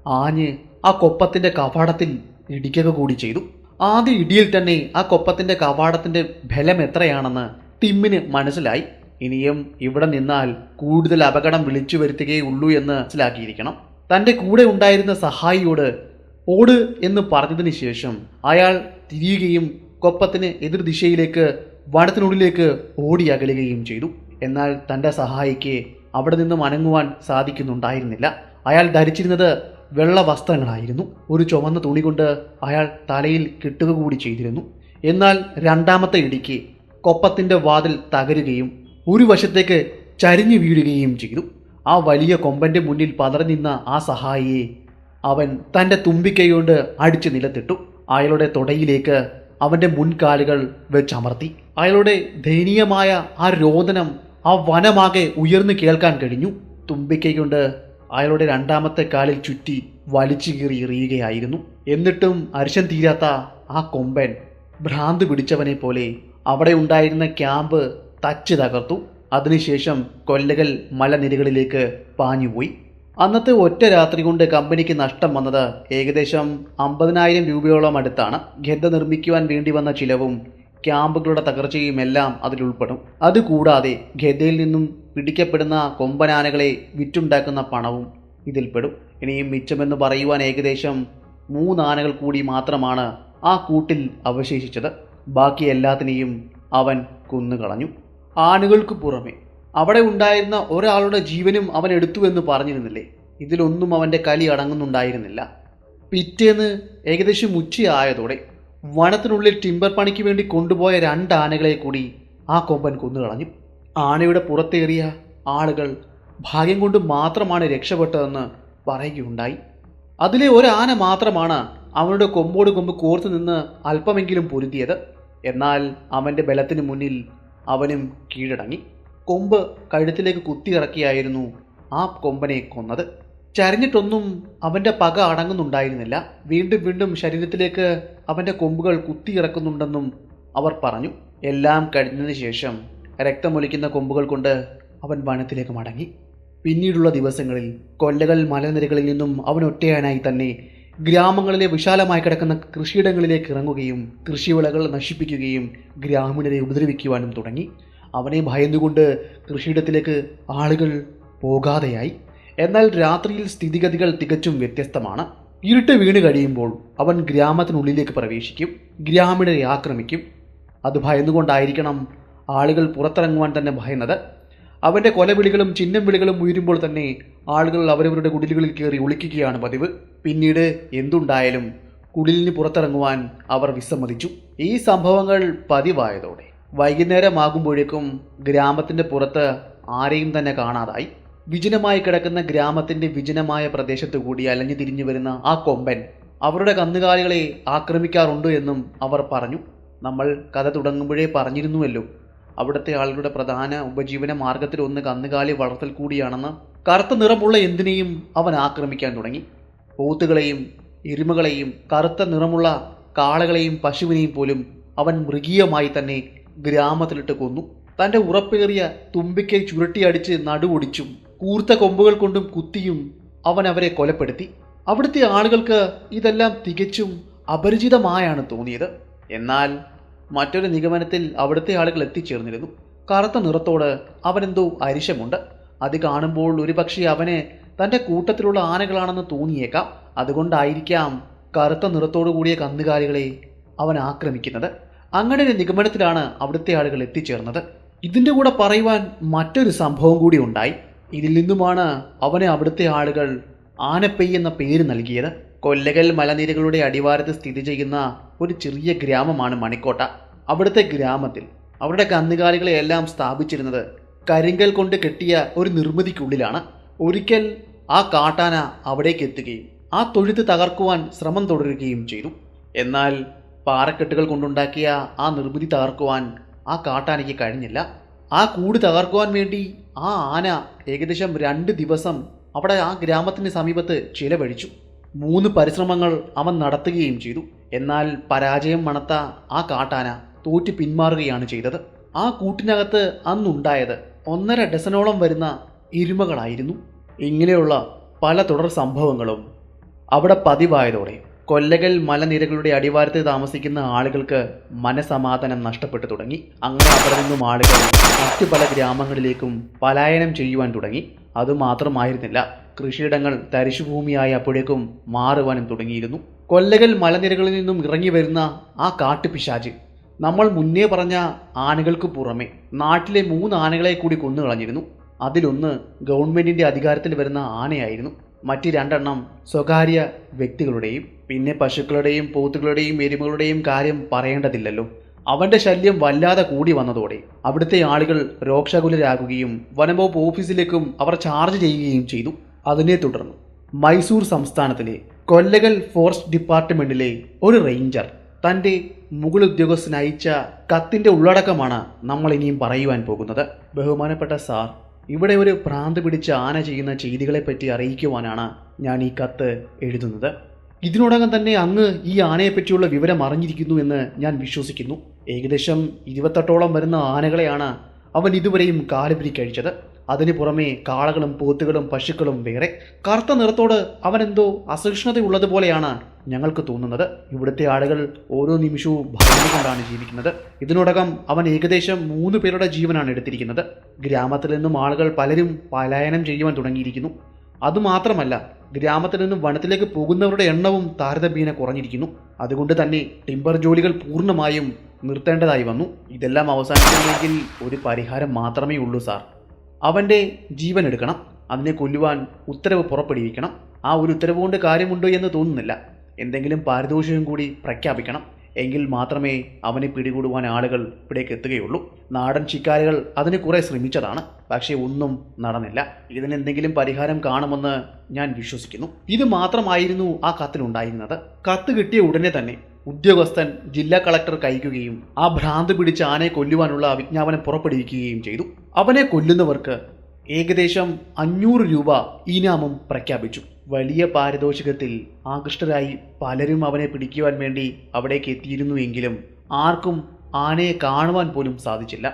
ആഞ്ഞ് ആ കൊപ്പത്തിൻ്റെ കവാടത്തിൽ ഇടിക്കുക കൂടി ചെയ്തു. ആദ്യ ഇടിയിൽ തന്നെ ആ കൊപ്പത്തിൻ്റെ കവാടത്തിൻ്റെ ബലം എത്രയാണെന്ന് ടിമ്മിന് മനസ്സിലായി. ഇനിയും ഇവിടെ നിന്നാൽ കൂടുതൽ അപകടം വിളിച്ചു വരുത്തുകയുള്ളൂ എന്ന് മനസ്സിലാക്കിയിരിക്കണം. തൻ്റെ കൂടെ ഉണ്ടായിരുന്ന സഹായിയോട് ഓട് എന്ന് പറഞ്ഞതിന് ശേഷം അയാൾ തിരിയുകയും കൊപ്പത്തിന് എതിർദിശയിലേക്ക് വനത്തിനുള്ളിലേക്ക് ഓടി അകലുകയും ചെയ്തു. എന്നാൽ തൻ്റെ സഹായിക്ക് അവിടെ നിന്നും അനങ്ങുവാൻ സാധിക്കുന്നുണ്ടായിരുന്നില്ല. അയാൾ ധരിച്ചിരുന്നത് വെള്ള വസ്ത്രങ്ങളായിരുന്നു. ഒരു ചുവന്ന തുണി കൊണ്ട് അയാൾ തലയിൽ കെട്ടുക കൂടി ചെയ്തിരുന്നു. എന്നാൽ രണ്ടാമത്തെ ഇടിക്ക് കൊപ്പത്തിൻ്റെ വാതിൽ തകരുകയും ഒരു വശത്തേക്ക് ചരിഞ്ഞു വീഴുകയും ചെയ്തു. ആ വലിയ കൊമ്പൻ്റെ മുന്നിൽ പതറിനിന്ന ആ സഹായിയെ അവൻ തൻ്റെ തുമ്പിക്കൈകൊണ്ട് അടിച്ചു നിലത്തിട്ടു. അയാളുടെ തുടയിലേക്ക് അവൻ്റെ മുൻകാലുകൾ വെച്ചമർത്തി. അയാളുടെ ദയനീയമായ ആ രോദനം ആ വനമാകെ ഉയർന്നു കേൾക്കാൻ കഴിഞ്ഞു. തുമ്പിക്കൈ കൊണ്ട് അയാളുടെ രണ്ടാമത്തെ കാലിൽ ചുറ്റി വലിച്ചു കീറി എറിയുകയായിരുന്നു. എന്നിട്ടും അരിശം തീരാത്ത ആ കൊമ്പൻ ഭ്രാന്ത് പിടിച്ചവനെ പോലെ അവിടെ ഉണ്ടായിരുന്ന ക്യാമ്പ് തച്ച് തകർത്തു. അതിനുശേഷം കൊല്ലകൽ മലനിരകളിലേക്ക് പാഞ്ഞുപോയി. അന്നത്തെ ഒറ്റ രാത്രി കൊണ്ട് കമ്പനിക്ക് നഷ്ടം വന്നത് ഏകദേശം 50,000 രൂപയോളം അടുത്താണ്. ഗദ്ദ നിർമ്മിക്കുവാൻ വേണ്ടി വന്ന ചിലവും ക്യാമ്പുകളുടെ തകർച്ചയും എല്ലാം അതിലുൾപ്പെടും. അതുകൂടാതെ ഗദ്ദയിൽ നിന്നും പിടിക്കപ്പെടുന്ന കൊമ്പനാനകളെ വിറ്റുണ്ടാക്കുന്ന പണവും ഇതിൽപ്പെടും. ഇനിയും മിച്ചമെന്ന് പറയുവാൻ ഏകദേശം 3 ആനകൾ കൂടി മാത്രമാണ് ആ കൂട്ടിൽ അവശേഷിച്ചത്. ബാക്കി എല്ലാത്തിനെയും അവൻ കൊന്നുകളഞ്ഞു. ആനകൾക്ക് പുറമെ അവിടെ ഉണ്ടായിരുന്ന ഒരാളുടെ ജീവനും അവൻ എടുത്തുവെന്ന് പറഞ്ഞിരുന്നില്ലേ? ഇതിലൊന്നും അവൻ്റെ കലി അടങ്ങുന്നുണ്ടായിരുന്നില്ല. പിറ്റേന്ന് ഏകദേശം ഉച്ചയായതോടെ വനത്തിനുള്ളിൽ ടിമ്പർ പണിക്ക് വേണ്ടി കൊണ്ടുപോയ 2 ആനകളെ കൂടി ആ കൊമ്പൻ കൊന്നുകളഞ്ഞു. ആനയുടെ പുറത്തേറിയ ആളുകൾ ഭാഗ്യം കൊണ്ട് മാത്രമാണ് രക്ഷപ്പെട്ടതെന്ന് പറയുകയുണ്ടായി. അതിലെ ഒരാന മാത്രമാണ് അവനുടെ കൊമ്പോട് കൊമ്പ് കോർത്തു നിന്ന് അല്പമെങ്കിലും പൊരുതിയത്. എന്നാൽ അവൻ്റെ ബലത്തിന് മുന്നിൽ അവനും കീഴടങ്ങി. കൊമ്പ് കഴുത്തിലേക്ക് കുത്തിയിറക്കിയായിരുന്നു ആ കൊമ്പനെ കൊന്നത്. ചരിഞ്ഞിട്ടൊന്നും അവൻ്റെ പക അടങ്ങുന്നുണ്ടായിരുന്നില്ല. വീണ്ടും വീണ്ടും ശരീരത്തിലേക്ക് അവൻ്റെ കൊമ്പുകൾ കുത്തിയിറക്കുന്നുണ്ടെന്നും അവർ പറഞ്ഞു. എല്ലാം കഴിഞ്ഞതിന് ശേഷം രക്തമൊലിക്കുന്ന കൊമ്പുകൾ കൊണ്ട് അവൻ വനത്തിലേക്ക് മടങ്ങി. പിന്നീടുള്ള ദിവസങ്ങളിൽ കൊല്ലകൾ മലനിരകളിൽ നിന്നും അവൻ ഒറ്റയാനായി തന്നെ ഗ്രാമങ്ങളിലെ വിശാലമായി കിടക്കുന്ന കൃഷിയിടങ്ങളിലേക്ക് ഇറങ്ങുകയും കൃഷിവിളകൾ നശിപ്പിക്കുകയും ഗ്രാമീണരെ ഉപദ്രവിക്കുവാനും തുടങ്ങി. അവനെ ഭയന്നുകൊണ്ട് കൃഷിയിടത്തിലേക്ക് ആളുകൾ പോകാതെയായി. എന്നാൽ രാത്രിയിൽ സ്ഥിതിഗതികൾ തികച്ചും വ്യത്യസ്തമാണ്. ഇരുട്ട് വീണ് കഴിയുമ്പോൾ അവൻ ഗ്രാമത്തിനുള്ളിലേക്ക് പ്രവേശിക്കും, ഗ്രാമീണരെ ആക്രമിക്കും. അത് ഭയന്നുകൊണ്ടായിരിക്കണം ആളുകൾ പുറത്തിറങ്ങുവാൻ തന്നെ ഭയന്നത്. അവൻ്റെ കൊലവിളികളും ചിഹ്നം വിളികളും ഉയരുമ്പോൾ തന്നെ ആളുകൾ അവരവരുടെ കുടിലുകളിൽ കയറി ഒളിക്കുകയാണ് പതിവ്. പിന്നീട് എന്തുണ്ടായാലും കുടിലിന് പുറത്തിറങ്ങുവാൻ അവർ വിസമ്മതിച്ചു. ഈ സംഭവങ്ങൾ പതിവായതോടെ വൈകുന്നേരമാകുമ്പോഴേക്കും ഗ്രാമത്തിൻ്റെ പുറത്ത് ആരെയും തന്നെ കാണാതായി. വിജനമായി കിടക്കുന്ന ഗ്രാമത്തിൻ്റെ വിജനമായ പ്രദേശത്തു കൂടി അലഞ്ഞു തിരിഞ്ഞു വരുന്ന ആ കൊമ്പൻ അവരുടെ കന്നുകാലികളെ ആക്രമിക്കാറുണ്ട് എന്നും അവർ പറഞ്ഞു. നമ്മൾ കഥ തുടങ്ങുമ്പോഴേ പറഞ്ഞിരുന്നുവല്ലോ, അവിടുത്തെ ആളുകളുടെ പ്രധാന ഉപജീവന മാർഗത്തിലൊന്ന് കന്നുകാലി വളർത്തൽ കൂടിയാണെന്ന്. കറുത്ത നിറമുള്ള എന്തിനേയും അവൻ ആക്രമിക്കാൻ തുടങ്ങി. പോത്തുകളെയും എരുമകളെയും കറുത്ത നിറമുള്ള കാളകളെയും പശുവിനെയും പോലും അവൻ മൃഗീയമായി തന്നെ ഗ്രാമത്തിലിട്ട് കൊന്നു. തൻ്റെ ഉറപ്പേറിയ തുമ്പിക്കൈ ചുരുട്ടിയടിച്ച് നടുവൊടിച്ചും കൂർത്ത കൊമ്പുകൾ കൊണ്ടും കുത്തിയും അവൻ അവരെ കൊലപ്പെടുത്തി. അവിടുത്തെ ആളുകൾക്ക് ഇതെല്ലാം തികച്ചും അപരിചിതമായാണ് തോന്നിയത്. എന്നാൽ മറ്റൊരു നിഗമനത്തിൽ അവിടുത്തെ ആളുകൾ എത്തിച്ചേർന്നിരുന്നു. കറുത്ത നിറത്തോട് അവനെന്തോ അരിശമുണ്ട്. അത് കാണുമ്പോൾ ഒരുപക്ഷെ അവന് തൻ്റെ കൂട്ടത്തിലുള്ള ആനകളാണെന്ന് തോന്നിയേക്കാം. അതുകൊണ്ടായിരിക്കാം കറുത്ത നിറത്തോടു കൂടിയ കന്നുകാലികളെ അവൻ ആക്രമിക്കുന്നത്. അങ്ങനെ ഒരു നിഗമനത്തിലാണ് അവിടുത്തെ ആളുകൾ എത്തിച്ചേർന്നത്. ഇതിൻ്റെ കൂടെ പറയുവാൻ മറ്റൊരു സംഭവം കൂടി ഉണ്ടായി. ഇതിൽ നിന്നുമാണ് അവനെ അവിടുത്തെ ആളുകൾ ആനപ്പെയ് എന്ന പേര് നൽകിയത്. കൊല്ലകൽ മലനിരകളുടെ അടിവാരത്ത് സ്ഥിതി ചെയ്യുന്ന ഒരു ചെറിയ ഗ്രാമമാണ് മണിക്കോട്ട. അവിടുത്തെ ഗ്രാമത്തിൽ അവരുടെ കന്നുകാലികളെ എല്ലാം സ്ഥാപിച്ചിരുന്നത് കരിങ്കൽ കൊണ്ട് കെട്ടിയ ഒരു നിർമ്മിതിക്കുള്ളിലാണ്. ഒരിക്കൽ ആ കാട്ടാന അവിടേക്ക് എത്തുകയും ആ തൊഴുത്ത് തകർക്കുവാൻ ശ്രമം തുടരുകയും ചെയ്തു. എന്നാൽ പാറക്കെട്ടുകൾ കൊണ്ടുണ്ടാക്കിയ ആ നിർമ്മിതി തകർക്കുവാൻ ആ കാട്ടാനയ്ക്ക് കഴിഞ്ഞില്ല. ആ കൂട് തകർക്കുവാൻ വേണ്ടി ആ ആന ഏകദേശം 2 ദിവസം അവിടെ ആ ഗ്രാമത്തിന് സമീപത്ത് ചിലവഴിച്ചു. 3 പരിശ്രമങ്ങൾ അവൻ നടത്തുകയും ചെയ്തു. എന്നാൽ പരാജയം മണത്ത ആ കാട്ടാന തോറ്റ് പിന്മാറുകയാണ് ചെയ്തത്. ആ കൂട്ടിനകത്ത് അന്നുണ്ടായത് 1.5 ഡസനോളം വരുന്ന എരുമകളായിരുന്നു. ഇങ്ങനെയുള്ള പല തുടർ സംഭവങ്ങളും അവിടെ പതിവായതോടെ കൊല്ലകൽ മലനിരകളുടെ അടിവാരത്ത് താമസിക്കുന്ന ആളുകൾക്ക് മനസമാധാനം നഷ്ടപ്പെട്ടു തുടങ്ങി. അങ്ങനെ അവിടെ നിന്നും ആളുകൾ മറ്റു പല ഗ്രാമങ്ങളിലേക്കും പലായനം ചെയ്യുവാൻ തുടങ്ങി. അതുമാത്രമായിരുന്നില്ല, കൃഷിയിടങ്ങൾ തരിശുഭൂമിയായി അപ്പോഴേക്കും മാറുവാനും തുടങ്ങിയിരുന്നു. കൊല്ലകൽ മലനിരകളിൽ നിന്നും ഇറങ്ങി വരുന്ന ആ കാട്ടുപിശാച് നമ്മൾ മുന്നേ പറഞ്ഞ ആനകൾക്ക് പുറമെ നാട്ടിലെ 3 ആനകളെ കൂടി കൊന്നുകളഞ്ഞിരുന്നു. അതിലൊന്ന് ഗവൺമെൻറ്റിൻ്റെ അധികാരത്തിൽ വരുന്ന ആനയായിരുന്നു. മറ്റ് 2 സ്വകാര്യ വ്യക്തികളുടെയും. പിന്നെ പശുക്കളുടെയും പോത്തുകളുടെയും എരുമകളുടെയും കാര്യം പറയേണ്ടതില്ലല്ലോ. അവൻ്റെ ശല്യം വല്ലാതെ കൂടി വന്നതോടെ അവിടുത്തെ ആളുകൾ രോക്ഷകുലരാകുകയും വനംവകുപ്പ് ഓഫീസിലേക്കും അവർ ചാർജ് ചെയ്യുകയും ചെയ്തു. അതിനെ തുടർന്ന് മൈസൂർ സംസ്ഥാനത്തിലെ കൊല്ലകൽ ഫോറസ്റ്റ് ഡിപ്പാർട്ട്മെന്റിലെ ഒരു റേഞ്ചർ തൻ്റെ മുകൾ ഉദ്യോഗസ്ഥന് അയച്ച കത്തിൻ്റെ ഉള്ളടക്കമാണ് നമ്മൾ ഇനിയും പറയുവാൻ പോകുന്നത്. ബഹുമാനപ്പെട്ട സാർ, ഇവിടെ ഒരു ഭ്രാന്ത് പിടിച്ച ആന ചെയ്യുന്ന ചെയ്തികളെപ്പറ്റി അറിയിക്കുവാനാണ് ഞാൻ ഈ കത്ത് എഴുതുന്നത്. ഇതിനോടകം തന്നെ അങ്ങ് ഈ ആനയെപ്പറ്റിയുള്ള വിവരം അറിഞ്ഞിരിക്കുന്നു എന്ന് ഞാൻ വിശ്വസിക്കുന്നു. ഏകദേശം 28ഓളം വരുന്ന ആനകളെയാണ് അവൻ ഇതുവരെയും കാലുപിരി കഴിച്ചത്. അതിനു പുറമെ കാളകളും പോത്തുകളും പശുക്കളും വേറെ. കറുത്ത നിറത്തോട് അവനെന്തോ അസഹിഷ്ണുതയുള്ളതുപോലെയാണ് ഞങ്ങൾക്ക് തോന്നുന്നത്. ഇവിടുത്തെ ആളുകൾ ഓരോ നിമിഷവും ഭയന്നുകൊണ്ടാണ് ജീവിക്കുന്നത്. ഇതിനോടകം അവൻ ഏകദേശം 3 പേരുടെ ജീവനാണ് എടുത്തിരിക്കുന്നത്. ഗ്രാമത്തിൽ നിന്നും ആളുകൾ പലരും പലായനം ചെയ്യുവാൻ തുടങ്ങിയിരിക്കുന്നു. അതുമാത്രമല്ല, ഗ്രാമത്തിൽ നിന്നും വനത്തിലേക്ക് പോകുന്നവരുടെ എണ്ണവും താരതമ്യേന കുറഞ്ഞിരിക്കുന്നു. അതുകൊണ്ട് തന്നെ ടിമ്പർ ജോലികൾ പൂർണ്ണമായും നിർത്തേണ്ടതായി വന്നു. ഇതെല്ലാം അവസാനിക്കണമെങ്കിൽ ഒരു പരിഹാരം മാത്രമേ ഉള്ളൂ സാർ. അവൻ്റെ ജീവൻ എടുക്കണം. അതിനെ കൊല്ലുവാൻ ഉത്തരവ് പുറപ്പെടുവിക്കണം. ആ ഒരു ഉത്തരവ് കൊണ്ട് കാര്യമുണ്ടോ എന്ന് തോന്നുന്നില്ല. എന്തെങ്കിലും പാരിതോഷികം കൂടി പ്രഖ്യാപിക്കണം. എങ്കിൽ മാത്രമേ അവനെ പിടികൂടുവാൻ ആളുകൾ ഇവിടേക്ക് എത്തുകയുള്ളൂ. നാടൻ ശിക്കാരികൾ അതിന് കുറെ ശ്രമിച്ചതാണ്, പക്ഷേ ഒന്നും നടന്നില്ല. ഇതിനെന്തെങ്കിലും പരിഹാരം കാണുമെന്ന് ഞാൻ വിശ്വസിക്കുന്നു. ഇത് മാത്രമായിരുന്നു ആ കത്തിലുണ്ടായിരുന്നത്. കത്ത് കിട്ടിയ ഉടനെ തന്നെ ഉദ്യോഗസ്ഥൻ ജില്ലാ കളക്ടർ കയക്കുകയും ആ ഭ്രാന്ത് പിടിച്ച ആനയെ കൊല്ലുവാനുള്ള വിജ്ഞാപനം പുറപ്പെടുവിക്കുകയും ചെയ്തു. അവനെ കൊല്ലുന്നവർക്ക് ഏകദേശം 500 രൂപ ഇനാമും പ്രഖ്യാപിച്ചു. വലിയ പാരിതോഷികത്തിൽ ആകൃഷ്ടരായി പലരും അവനെ പിടിക്കുവാൻ വേണ്ടി അവിടേക്ക് എത്തിയിരുന്നുവെങ്കിലും ആർക്കും ആനയെ കാണുവാൻ പോലും സാധിച്ചില്ല.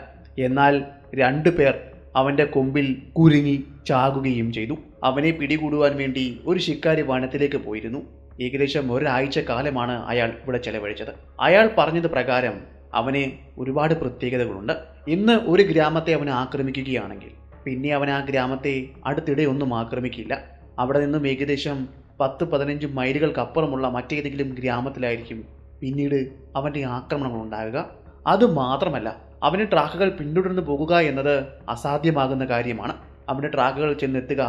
എന്നാൽ 2 പേർ അവൻ്റെ കൊമ്പിൽ കുരുങ്ങി ചാകുകയും ചെയ്തു. അവനെ പിടികൂടുവാൻ വേണ്ടി ഒരു ശിക്കാരി വനത്തിലേക്ക് പോയിരുന്നു. ഏകദേശം 1 ആഴ്ച കാലമാണ് അയാൾ ഇവിടെ ചെലവഴിച്ചത്. അയാൾ പറഞ്ഞത് പ്രകാരം അവന് ഒരുപാട് പ്രത്യേകതകളുണ്ട്. ഇന്ന് ഒരു ഗ്രാമത്തെ അവൻ ആക്രമിക്കുകയാണെങ്കിൽ പിന്നെ അവൻ ആ ഗ്രാമത്തെ അടുത്തിടെ ഒന്നും ആക്രമിക്കില്ല. അവിടെ നിന്നും ഏകദേശം 10-15 മൈലുകൾക്കപ്പുറമുള്ള മറ്റേതെങ്കിലും ഗ്രാമത്തിലായിരിക്കും പിന്നീട് അവൻ്റെ ആക്രമണങ്ങൾ ഉണ്ടാകുക. അതുമാത്രമല്ല, അവന് ട്രാക്കുകൾ പിന്തുടർന്ന് പോകുക എന്നത് അസാധ്യമാകുന്ന കാര്യമാണ്. അവൻ്റെ ട്രാക്കുകൾ ചെന്നെത്തുക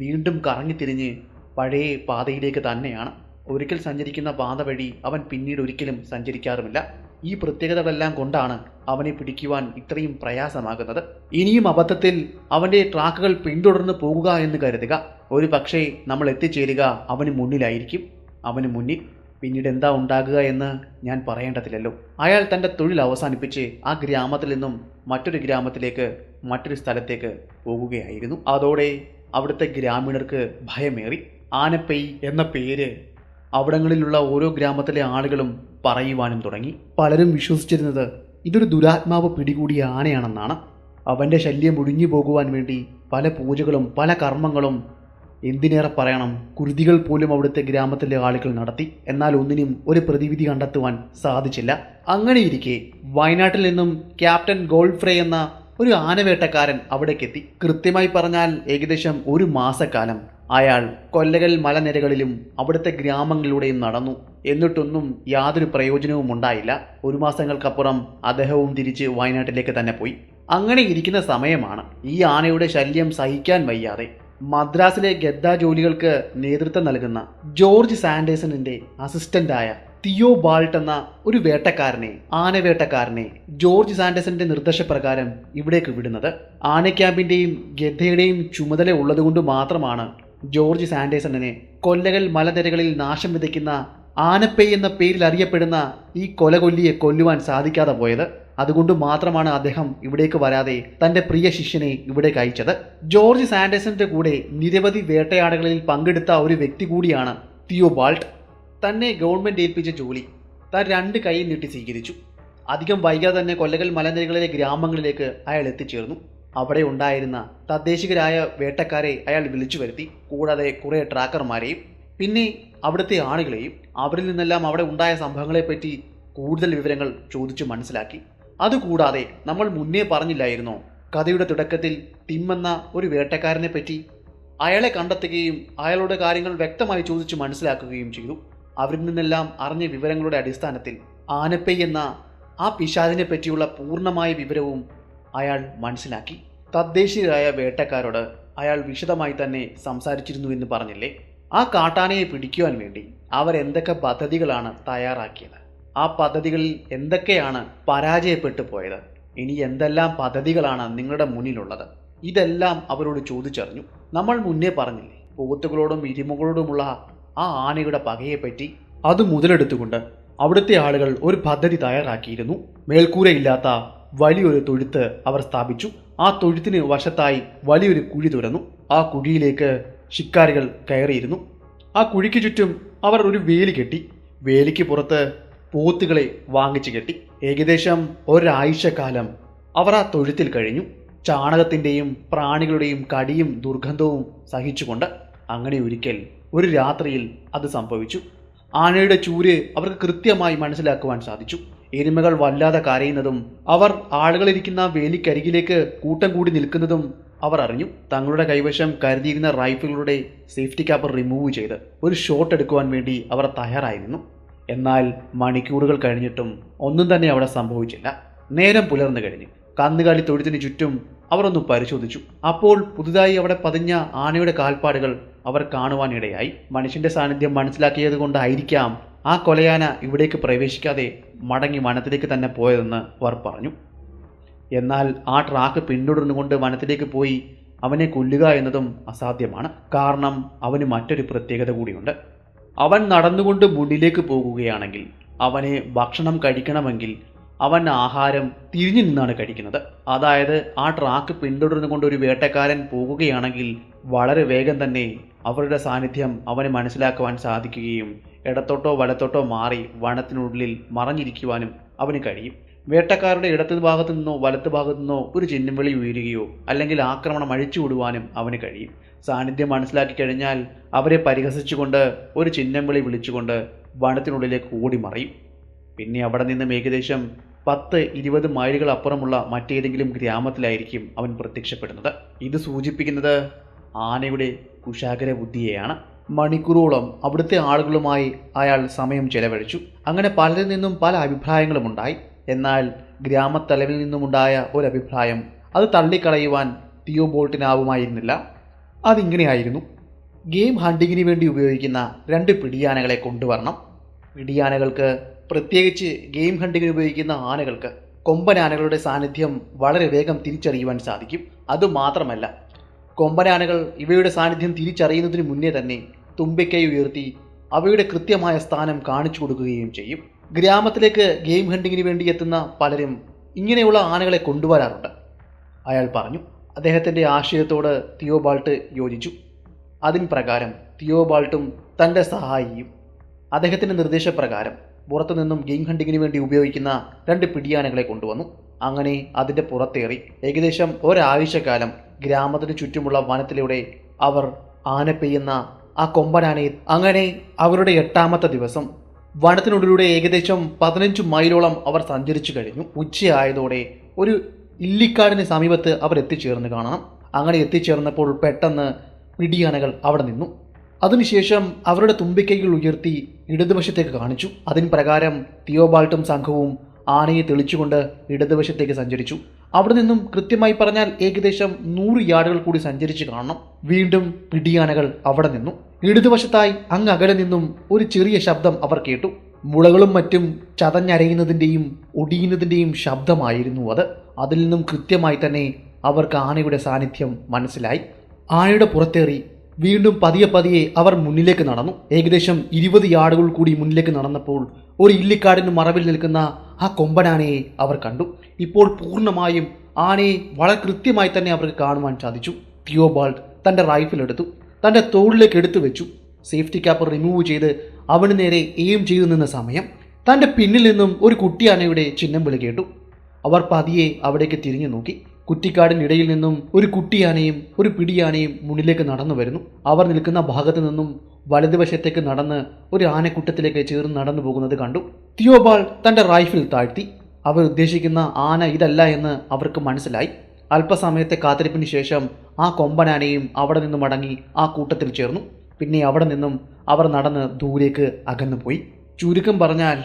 വീണ്ടും കറങ്ങിത്തിരിഞ്ഞ് പഴയ പാതയിലേക്ക് തന്നെയാണ്. ഒരിക്കൽ സഞ്ചരിക്കുന്ന പാത വഴി അവൻ പിന്നീട് ഒരിക്കലും സഞ്ചരിക്കാറുമില്ല. ഈ പ്രത്യേകതകളെല്ലാം കൊണ്ടാണ് അവനെ പിടിക്കുവാൻ ഇത്രയും പ്രയാസമാകുന്നത്. ഇനിയും അബദ്ധത്തിൽ അവൻ്റെ ട്രാക്കുകൾ പിന്തുടർന്ന് പോകുക എന്ന് കരുതുക. ഒരു പക്ഷേ നമ്മൾ എത്തിച്ചേരുക അവന് മുന്നിലായിരിക്കും. അവന് മുന്നിൽ പിന്നീട് എന്താ ഉണ്ടാകുക എന്ന് ഞാൻ പറയേണ്ടതില്ലല്ലോ. അയാൾ തൻ്റെ തൊഴിൽ അവസാനിപ്പിച്ച് ആ ഗ്രാമത്തിൽ നിന്നും മറ്റൊരു ഗ്രാമത്തിലേക്ക്, മറ്റൊരു സ്ഥലത്തേക്ക് പോകുകയായിരുന്നു. അതോടെ അവിടുത്തെ ഗ്രാമീണർക്ക് ഭയമേറി. ആനപ്പൈ എന്ന പേര് അവിടങ്ങളിലുള്ള ഓരോ ഗ്രാമത്തിലെ ആളുകളും പറയുവാനും തുടങ്ങി. പലരും വിശ്വസിച്ചിരുന്നത് ഇതൊരു ദുരാത്മാവ് പിടികൂടിയ ആനയാണെന്നാണ്. അവൻ്റെ ശല്യം ഒഴിഞ്ഞു പോകുവാൻ വേണ്ടി പല പൂജകളും പല കർമ്മങ്ങളും, എന്തിനേറെ പറയണം, കുരുതികൾ പോലും അവിടുത്തെ ഗ്രാമത്തിലെ ആളുകൾ നടത്തി. എന്നാൽ ഒന്നിനും ഒരു പ്രതിവിധി കണ്ടെത്തുവാൻ സാധിച്ചില്ല. അങ്ങനെയിരിക്കെ വയനാട്ടിൽ നിന്നും ക്യാപ്റ്റൻ ഗോൾഫ്രേ എന്ന ഒരു ആനവേട്ടക്കാരൻ അവിടേക്കെത്തി. കൃത്യമായി പറഞ്ഞാൽ ഏകദേശം 1 മാസക്കാലം അയാൾ കൊല്ലകൽ മലനിരകളിലും അവിടുത്തെ ഗ്രാമങ്ങളിലൂടെയും നടന്നു. എന്നിട്ടൊന്നും യാതൊരു പ്രയോജനവും ഉണ്ടായില്ല. 1 മാസങ്ങൾക്കപ്പുറം അദ്ദേഹവും തിരിച്ച് വയനാട്ടിലേക്ക് തന്നെ പോയി. അങ്ങനെ ഇരിക്കുന്ന സമയമാണ് ഈ ആനയുടെ ശല്യം സഹിക്കാൻ വയ്യാതെ മദ്രാസിലെ ഗദ്ദ ജോലികൾക്ക് നേതൃത്വം നൽകുന്ന ജോർജ് സാൻഡേഴ്സണിന്റെ അസിസ്റ്റന്റായ തിയോബാൾട്ട് എന്ന ഒരു ആനവേട്ടക്കാരനെ ജോർജ് സാൻഡേഴ്സന്റെ നിർദ്ദേശപ്രകാരം ഇവിടേക്ക് വിടുന്നത്. ആന ക്യാമ്പിന്റെയും ഗദ്ദയുടെയും ചുമതല ഉള്ളതുകൊണ്ട് മാത്രമാണ് ജോർജ് സാൻഡേഴ്സണിനെ കൊല്ലകൽ മലനിരകളിൽ നാശം വിതയ്ക്കുന്ന ആനപ്പൈ എന്ന പേരിൽ അറിയപ്പെടുന്ന ഈ കൊലകൊല്ലിയെ കൊല്ലുവാൻ സാധിക്കാതെ പോയത്. അതുകൊണ്ട് മാത്രമാണ് അദ്ദേഹം ഇവിടേക്ക് വരാതെ തൻ്റെ പ്രിയ ശിഷ്യനെ ഇവിടേക്ക് അയച്ചത്. ജോർജ് സാൻഡേഴ്സന്റെ കൂടെ നിരവധി വേട്ടയാടകളിൽ പങ്കെടുത്ത ഒരു വ്യക്തി കൂടിയാണ് തിയോബാൾട്ട്. തന്നെ ഗവൺമെൻറ് ഏൽപ്പിച്ച ജോലി താൻ 2 കൈ നീട്ടി സ്വീകരിച്ചു. അധികം വൈകാതെ തന്നെ കൊല്ലകൽ മലനിരകളിലെ ഗ്രാമങ്ങളിലേക്ക് അയാൾ എത്തിച്ചേർന്നു. അവിടെ ഉണ്ടായിരുന്ന തദ്ദേശികരായ വേട്ടക്കാരെ അയാൾ വിളിച്ചു വരുത്തി. കൂടാതെ കുറേ ട്രാക്കർമാരെയും പിന്നെ അവിടുത്തെ ആളുകളെയും. അവരിൽ നിന്നെല്ലാം അവിടെ ഉണ്ടായ സംഭവങ്ങളെപ്പറ്റി കൂടുതൽ വിവരങ്ങൾ ചോദിച്ചു മനസ്സിലാക്കി. അതുകൂടാതെ നമ്മൾ മുന്നേ പറഞ്ഞില്ലായിരുന്നോ കഥയുടെ തുടക്കത്തിൽ ടിം എന്ന ഒരു വേട്ടക്കാരനെ പറ്റി? അയാളെ കണ്ടെത്തുകയും അയാളുടെ കാര്യങ്ങൾ വ്യക്തമായി ചോദിച്ചു മനസ്സിലാക്കുകയും ചെയ്തു. അവരിൽ നിന്നെല്ലാം അറിഞ്ഞ വിവരങ്ങളുടെ അടിസ്ഥാനത്തിൽ ആനപ്പൈ എന്ന ആ പിശാചിനെ പറ്റിയുള്ള പൂർണ്ണമായ വിവരവും അയാൾ മനസ്സിലാക്കി. തദ്ദേശീയരായ വേട്ടക്കാരോട് അയാൾ വിശദമായി തന്നെ സംസാരിച്ചിരുന്നു എന്ന് പറഞ്ഞില്ലേ? ആ കാട്ടാനയെ പിടിക്കുവാൻ വേണ്ടി അവരെന്തൊക്കെ പദ്ധതികളാണ് തയ്യാറാക്കിയത്, ആ പദ്ധതികളിൽ എന്തൊക്കെയാണ് പരാജയപ്പെട്ടു പോയത്, ഇനി എന്തെല്ലാം പദ്ധതികളാണ് നിങ്ങളുടെ മുന്നിലുള്ളത്, ഇതെല്ലാം അവരോട് ചോദിച്ചറിഞ്ഞു. നമ്മൾ മുന്നേ പറഞ്ഞില്ലേ പോത്തുകളോടും ഇരുമുകളോടുമുള്ള ആ ആനയുടെ പകയെപ്പറ്റി. അത് മുതലെടുത്തുകൊണ്ട് അവിടുത്തെ ആളുകൾ ഒരു പദ്ധതി തയ്യാറാക്കിയിരുന്നു. മേൽക്കൂരയില്ലാത്ത വലിയൊരു തൊഴുത്ത് അവർ സ്ഥാപിച്ചു. ആ തൊഴുത്തിന് വശത്തായി വലിയൊരു കുഴി തുറന്നു. ആ കുഴിയിലേക്ക് ശിക്കാരികൾ കയറിയിരുന്നു. ആ കുഴിക്ക് ചുറ്റും അവർ ഒരു വേലി കെട്ടി. വേലിക്ക് പുറത്ത് പോത്തുകളെ വാങ്ങിച്ചു കെട്ടി. ഏകദേശം ഒരാഴ്ചക്കാലം അവർ ആ തൊഴുത്തിൽ കഴിഞ്ഞു, ചാണകത്തിൻ്റെയും പ്രാണികളുടെയും കടിയും ദുർഗന്ധവും സഹിച്ചുകൊണ്ട്. അങ്ങനെ ഒരിക്കൽ ഒരു രാത്രിയിൽ അത് സംഭവിച്ചു. ആനയുടെ ചൂര് അവർക്ക് കൃത്യമായി മനസ്സിലാക്കുവാൻ സാധിച്ചു. എരുമകൾ വല്ലാതെ കരയുന്നതും അവർ ആളുകളിരിക്കുന്ന വേലിക്കരികിലേക്ക് കൂട്ടം കൂടി നിൽക്കുന്നതും അവർ അറിഞ്ഞു. തങ്ങളുടെ കൈവശം കരുതിയിരുന്ന റൈഫിളുകളുടെ സേഫ്റ്റി ക്യാപ്പ് റിമൂവ് ചെയ്ത് ഒരു ഷോട്ട് എടുക്കുവാൻ വേണ്ടി അവർ തയ്യാറായിരുന്നു. എന്നാൽ മണിക്കൂറുകൾ കഴിഞ്ഞിട്ടും ഒന്നും തന്നെ അവിടെ സംഭവിച്ചില്ല. നേരം പുലർന്നു കഴിഞ്ഞു. കന്നുകാലി തൊഴുത്തിന് ചുറ്റും അവർ ഒന്ന് പരിശോധിച്ചു. അപ്പോൾ പുതുതായി അവിടെ പതിഞ്ഞ ആനയുടെ കാൽപ്പാടുകൾ അവർ കാണുവാനിടയായി. മനുഷ്യന്റെ സാന്നിധ്യം മനസ്സിലാക്കിയത് കൊണ്ടായിരിക്കാം ആ കൊലയാന ഇവിടേക്ക് പ്രവേശിക്കാതെ മടങ്ങി വനത്തിലേക്ക് തന്നെ പോയതെന്ന് അവർ പറഞ്ഞു. എന്നാൽ ആ ട്രാക്ക് പിന്തുടർന്നുകൊണ്ട് വനത്തിലേക്ക് പോയി അവനെ കൊല്ലുക എന്നതും അസാധ്യമാണ്. കാരണം അവന് മറ്റൊരു പ്രത്യേകത കൂടിയുണ്ട്. അവൻ നടന്നുകൊണ്ട് മുന്നിലേക്ക് പോകുകയാണെങ്കിൽ അവന് ഭക്ഷണം കഴിക്കണമെങ്കിൽ അവൻ ആഹാരം തിരിഞ്ഞു നിന്നാണ് കഴിക്കുന്നത്. അതായത് ആ ട്രാക്ക് പിന്തുടർന്നുകൊണ്ട് ഒരു വേട്ടക്കാരൻ പോകുകയാണെങ്കിൽ വളരെ വേഗം തന്നെ അവരുടെ സാന്നിധ്യം അവന് മനസ്സിലാക്കുവാൻ സാധിക്കുകയും ഇടത്തോട്ടോ വലത്തോട്ടോ മാറി വനത്തിനുള്ളിൽ മറഞ്ഞിരിക്കുവാനും അവന് കഴിയും. വേട്ടക്കാരുടെ ഇടത്ത് ഭാഗത്തു നിന്നോ വലത്ത് ഭാഗത്തു നിന്നോ ഒരു ചിഹ്നവിളി ഉയരുകയോ അല്ലെങ്കിൽ ആക്രമണം അഴിച്ചുവിടുവാനും അവന് കഴിയും. സാന്നിധ്യം മനസ്സിലാക്കി കഴിഞ്ഞാൽ അവരെ പരിഹസിച്ചുകൊണ്ട് ഒരു ചിഹ്നം വിളി വിളിച്ചുകൊണ്ട് വനത്തിനുള്ളിലേക്ക് ഓടി മറയും. പിന്നെ അവിടെ നിന്നും ഏകദേശം 10-20 മൈലുകൾ അപ്പുറമുള്ള മറ്റേതെങ്കിലും ഗ്രാമത്തിലായിരിക്കും അവൻ പ്രത്യക്ഷപ്പെടുന്നത്. ഇത് സൂചിപ്പിക്കുന്നത് ആനയുടെ കുശാഗ്ര ബുദ്ധിയെയാണ്. മണിക്കൂറോളം അവിടുത്തെ ആളുകളുമായി അയാൾ സമയം ചെലവഴിച്ചു. അങ്ങനെ പലരിൽ നിന്നും പല അഭിപ്രായങ്ങളും ഉണ്ടായി. എന്നാൽ ഗ്രാമത്തലവിൽ നിന്നുമുണ്ടായ ഒരു അഭിപ്രായം അത് തള്ളിക്കളയുവാൻ തിയോബോൾട്ടിനാവുമായിരുന്നില്ല. അതിങ്ങനെയായിരുന്നു: ഗെയിം ഹണ്ടിങ്ങിന് വേണ്ടി ഉപയോഗിക്കുന്ന 2 പിടിയാനകളെ കൊണ്ടുവരണം. പിടിയാനകൾക്ക്, പ്രത്യേകിച്ച് ഗെയിം ഹണ്ടിങ്ങിന് ഉപയോഗിക്കുന്ന ആനകൾക്ക്, കൊമ്പനാനകളുടെ സാന്നിധ്യം വളരെ വേഗം തിരിച്ചറിയുവാൻ സാധിക്കും. അതുമാത്രമല്ല, കൊമ്പനാനകൾ ഇവയുടെ സാന്നിധ്യം തിരിച്ചറിയുന്നതിന് മുന്നേ തന്നെ തുമ്പിക്കൈ ഉയർത്തി അവയുടെ കൃത്യമായ സ്ഥാനം കാണിച്ചു കൊടുക്കുകയും ചെയ്യും. ഗ്രാമത്തിലേക്ക് ഗെയിം ഹണ്ടിങ്ങിന് വേണ്ടി എത്തുന്ന പലരും ഇങ്ങനെയുള്ള ആനകളെ കൊണ്ടുവരാറുണ്ട്, അയാൾ പറഞ്ഞു. അദ്ദേഹത്തിൻ്റെ ആശയത്തോട് തിയോബാൾട്ട് യോജിച്ചു. അതിൻ പ്രകാരം തിയോബാൾട്ടും തൻ്റെ സഹായിയും അദ്ദേഹത്തിൻ്റെ നിർദ്ദേശപ്രകാരം പുറത്തുനിന്നും ഗെയിം ഹണ്ടിങ്ങിന് വേണ്ടി ഉപയോഗിക്കുന്ന 2 പിടിയാനകളെ കൊണ്ടുവന്നു. അങ്ങനെ അതിൻ്റെ പുറത്തേറി ഏകദേശം ഒരാഴ്ചക്കാലം ഗ്രാമത്തിന് ചുറ്റുമുള്ള വനത്തിലൂടെ അവർ ആന പെയ്യുന്ന ആ കൊമ്പനാനയെ. അങ്ങനെ അവരുടെ 8ാമത്തെ ദിവസം വനത്തിനുള്ളിലൂടെ ഏകദേശം 15 മൈലോളം അവർ സഞ്ചരിച്ചു കഴിഞ്ഞു. ഉച്ചയായതോടെ ഒരു ഇല്ലിക്കാടിന് സമീപത്ത് അവർ എത്തിച്ചേർന്ന് കാണണം. അങ്ങനെ എത്തിച്ചേർന്നപ്പോൾ പെട്ടെന്ന് പിടിയാനകൾ അവിടെ നിന്നു. അതിനുശേഷം അവരുടെ തുമ്പിക്കൈകൾ ഉയർത്തി ഇടതുവശത്തേക്ക് കാണിച്ചു. അതിന് പ്രകാരം തിയോബാൾട്ടും സംഘവും ആനയെ തെളിച്ചുകൊണ്ട് ഇടതുവശത്തേക്ക് സഞ്ചരിച്ചു. അവിടെ നിന്നും കൃത്യമായി പറഞ്ഞാൽ ഏകദേശം 100 യാർഡുകൾ കൂടി സഞ്ചരിച്ച് കാണണം. വീണ്ടും പിടിയാനകൾ അവിടെ നിന്നു. ഇടതുവശത്തായി അങ്ങ് അകലെ നിന്നും ഒരു ചെറിയ ശബ്ദം അവർ കേട്ടു. മുളകളും മറ്റും ചതഞ്ഞരയുന്നതിൻ്റെയും ഒടിയുന്നതിൻ്റെയും ശബ്ദമായിരുന്നു അത്. അതിൽ നിന്നും കൃത്യമായി തന്നെ അവർക്ക് ആനയുടെ സാന്നിധ്യം മനസ്സിലായി. ആനയുടെ പുറത്തേറി വീണ്ടും പതിയെ അവർ മുന്നിലേക്ക് നടന്നു. ഏകദേശം 20 യാർഡുകൾ കൂടി മുന്നിലേക്ക് നടന്നപ്പോൾ ഒരു ഇല്ലിക്കാടിന് മറവിൽ നിൽക്കുന്ന ആ കൊമ്പനാനയെ അവർ കണ്ടു. ഇപ്പോൾ പൂർണ്ണമായും ആനയെ വളരെ കൃത്യമായി തന്നെ അവർക്ക് കാണുവാൻ സാധിച്ചു. തിയോബാൾട്ട് തൻ്റെ റൈഫിൾ എടുത്തു, തൻ്റെ തോളിലേക്ക് എടുത്തു വെച്ചു. സേഫ്റ്റി ക്യാപ്പ് റിമൂവ് ചെയ്ത് അവന് നേരെ എയിം ചെയ്തു നിന്ന സമയം തൻ്റെ പിന്നിൽ നിന്നും ഒരു കുട്ടിയാനയുടെ ചിഹ്നം വിളി കേട്ടു. അവർ പതിയെ അവിടേക്ക് തിരിഞ്ഞു നോക്കി. കുറ്റിക്കാടിനിടയിൽ നിന്നും ഒരു കുട്ടിയാനയും ഒരു പിടിയാനയും മുന്നിലേക്ക് നടന്നു വരുന്നു. അവർ നിൽക്കുന്ന ഭാഗത്തു നിന്നും വലതുവശത്തേക്ക് നടന്ന് ഒരു ആനക്കൂട്ടത്തിലേക്ക് ചേർന്ന് നടന്നു പോകുന്നത് കണ്ടു. തിയോബാൾ തൻ്റെ റൈഫിൾ താഴ്ത്തി. അവർ ഉദ്ദേശിക്കുന്ന ആന ഇതല്ല എന്ന് അവർക്ക് മനസ്സിലായി. അല്പസമയത്തെ കാത്തിരിപ്പിന് ശേഷം ആ കൊമ്പനാനയും അവിടെ നിന്നും മടങ്ങി ആ കൂട്ടത്തിൽ ചേർന്നു. പിന്നെ അവിടെ നിന്നും അവർ നടന്ന് ദൂരേക്ക് അകന്നുപോയി. ചുരുക്കം പറഞ്ഞാൽ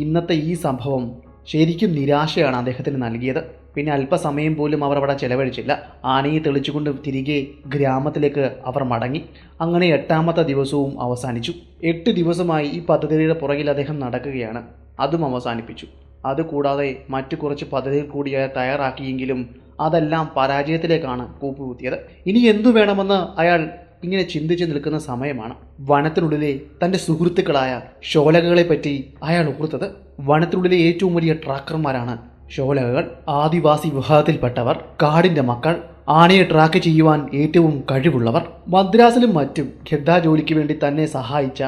ഇന്നത്തെ ഈ സംഭവം ശരിക്കും നിരാശയാണ് അദ്ദേഹത്തിന് നൽകിയത്. പിന്നെ അല്പസമയം പോലും അവർ അവിടെ ചെലവഴിച്ചില്ല. ആനയെ തെളിച്ചുകൊണ്ട് തിരികെ ഗ്രാമത്തിലേക്ക് അവർ മടങ്ങി. അങ്ങനെ 8ാമത്തെ ദിവസവും അവസാനിച്ചു. 8 ദിവസമായി ഈ പദ്ധതിയുടെ പുറകിൽ അദ്ദേഹം നടക്കുകയാണ്. അതും അവസാനിപ്പിച്ചു. അതുകൂടാതെ മറ്റു കുറച്ച് പദ്ധതികൾ കൂടി തയ്യാറാക്കിയെങ്കിലും അതെല്ലാം പരാജയത്തിലേക്കാണ് കൂപ്പുകുത്തിയത്. ഇനി എന്തു വേണമെന്ന് അയാൾ ഇങ്ങനെ ചിന്തിച്ച് നിൽക്കുന്ന സമയമാണ് വനത്തിനുള്ളിലെ തൻ്റെ സുഹൃത്തുക്കളായ ഷോലകകളെ പറ്റി അയാൾ ഓർത്തത്. വനത്തിനുള്ളിലെ ഏറ്റവും വലിയ ട്രാക്കർമാരാണ് ഷോലകകൾ. ആദിവാസി വിഭാഗത്തിൽപ്പെട്ടവർ, കാടിൻ്റെ മക്കൾ, ആനയെ ട്രാക്ക് ചെയ്യുവാൻ ഏറ്റവും കഴിവുള്ളവർ. മദ്രാസിലും മറ്റും ഖെദ്ദ ജോലിക്ക് വേണ്ടി തന്നെ സഹായിച്ച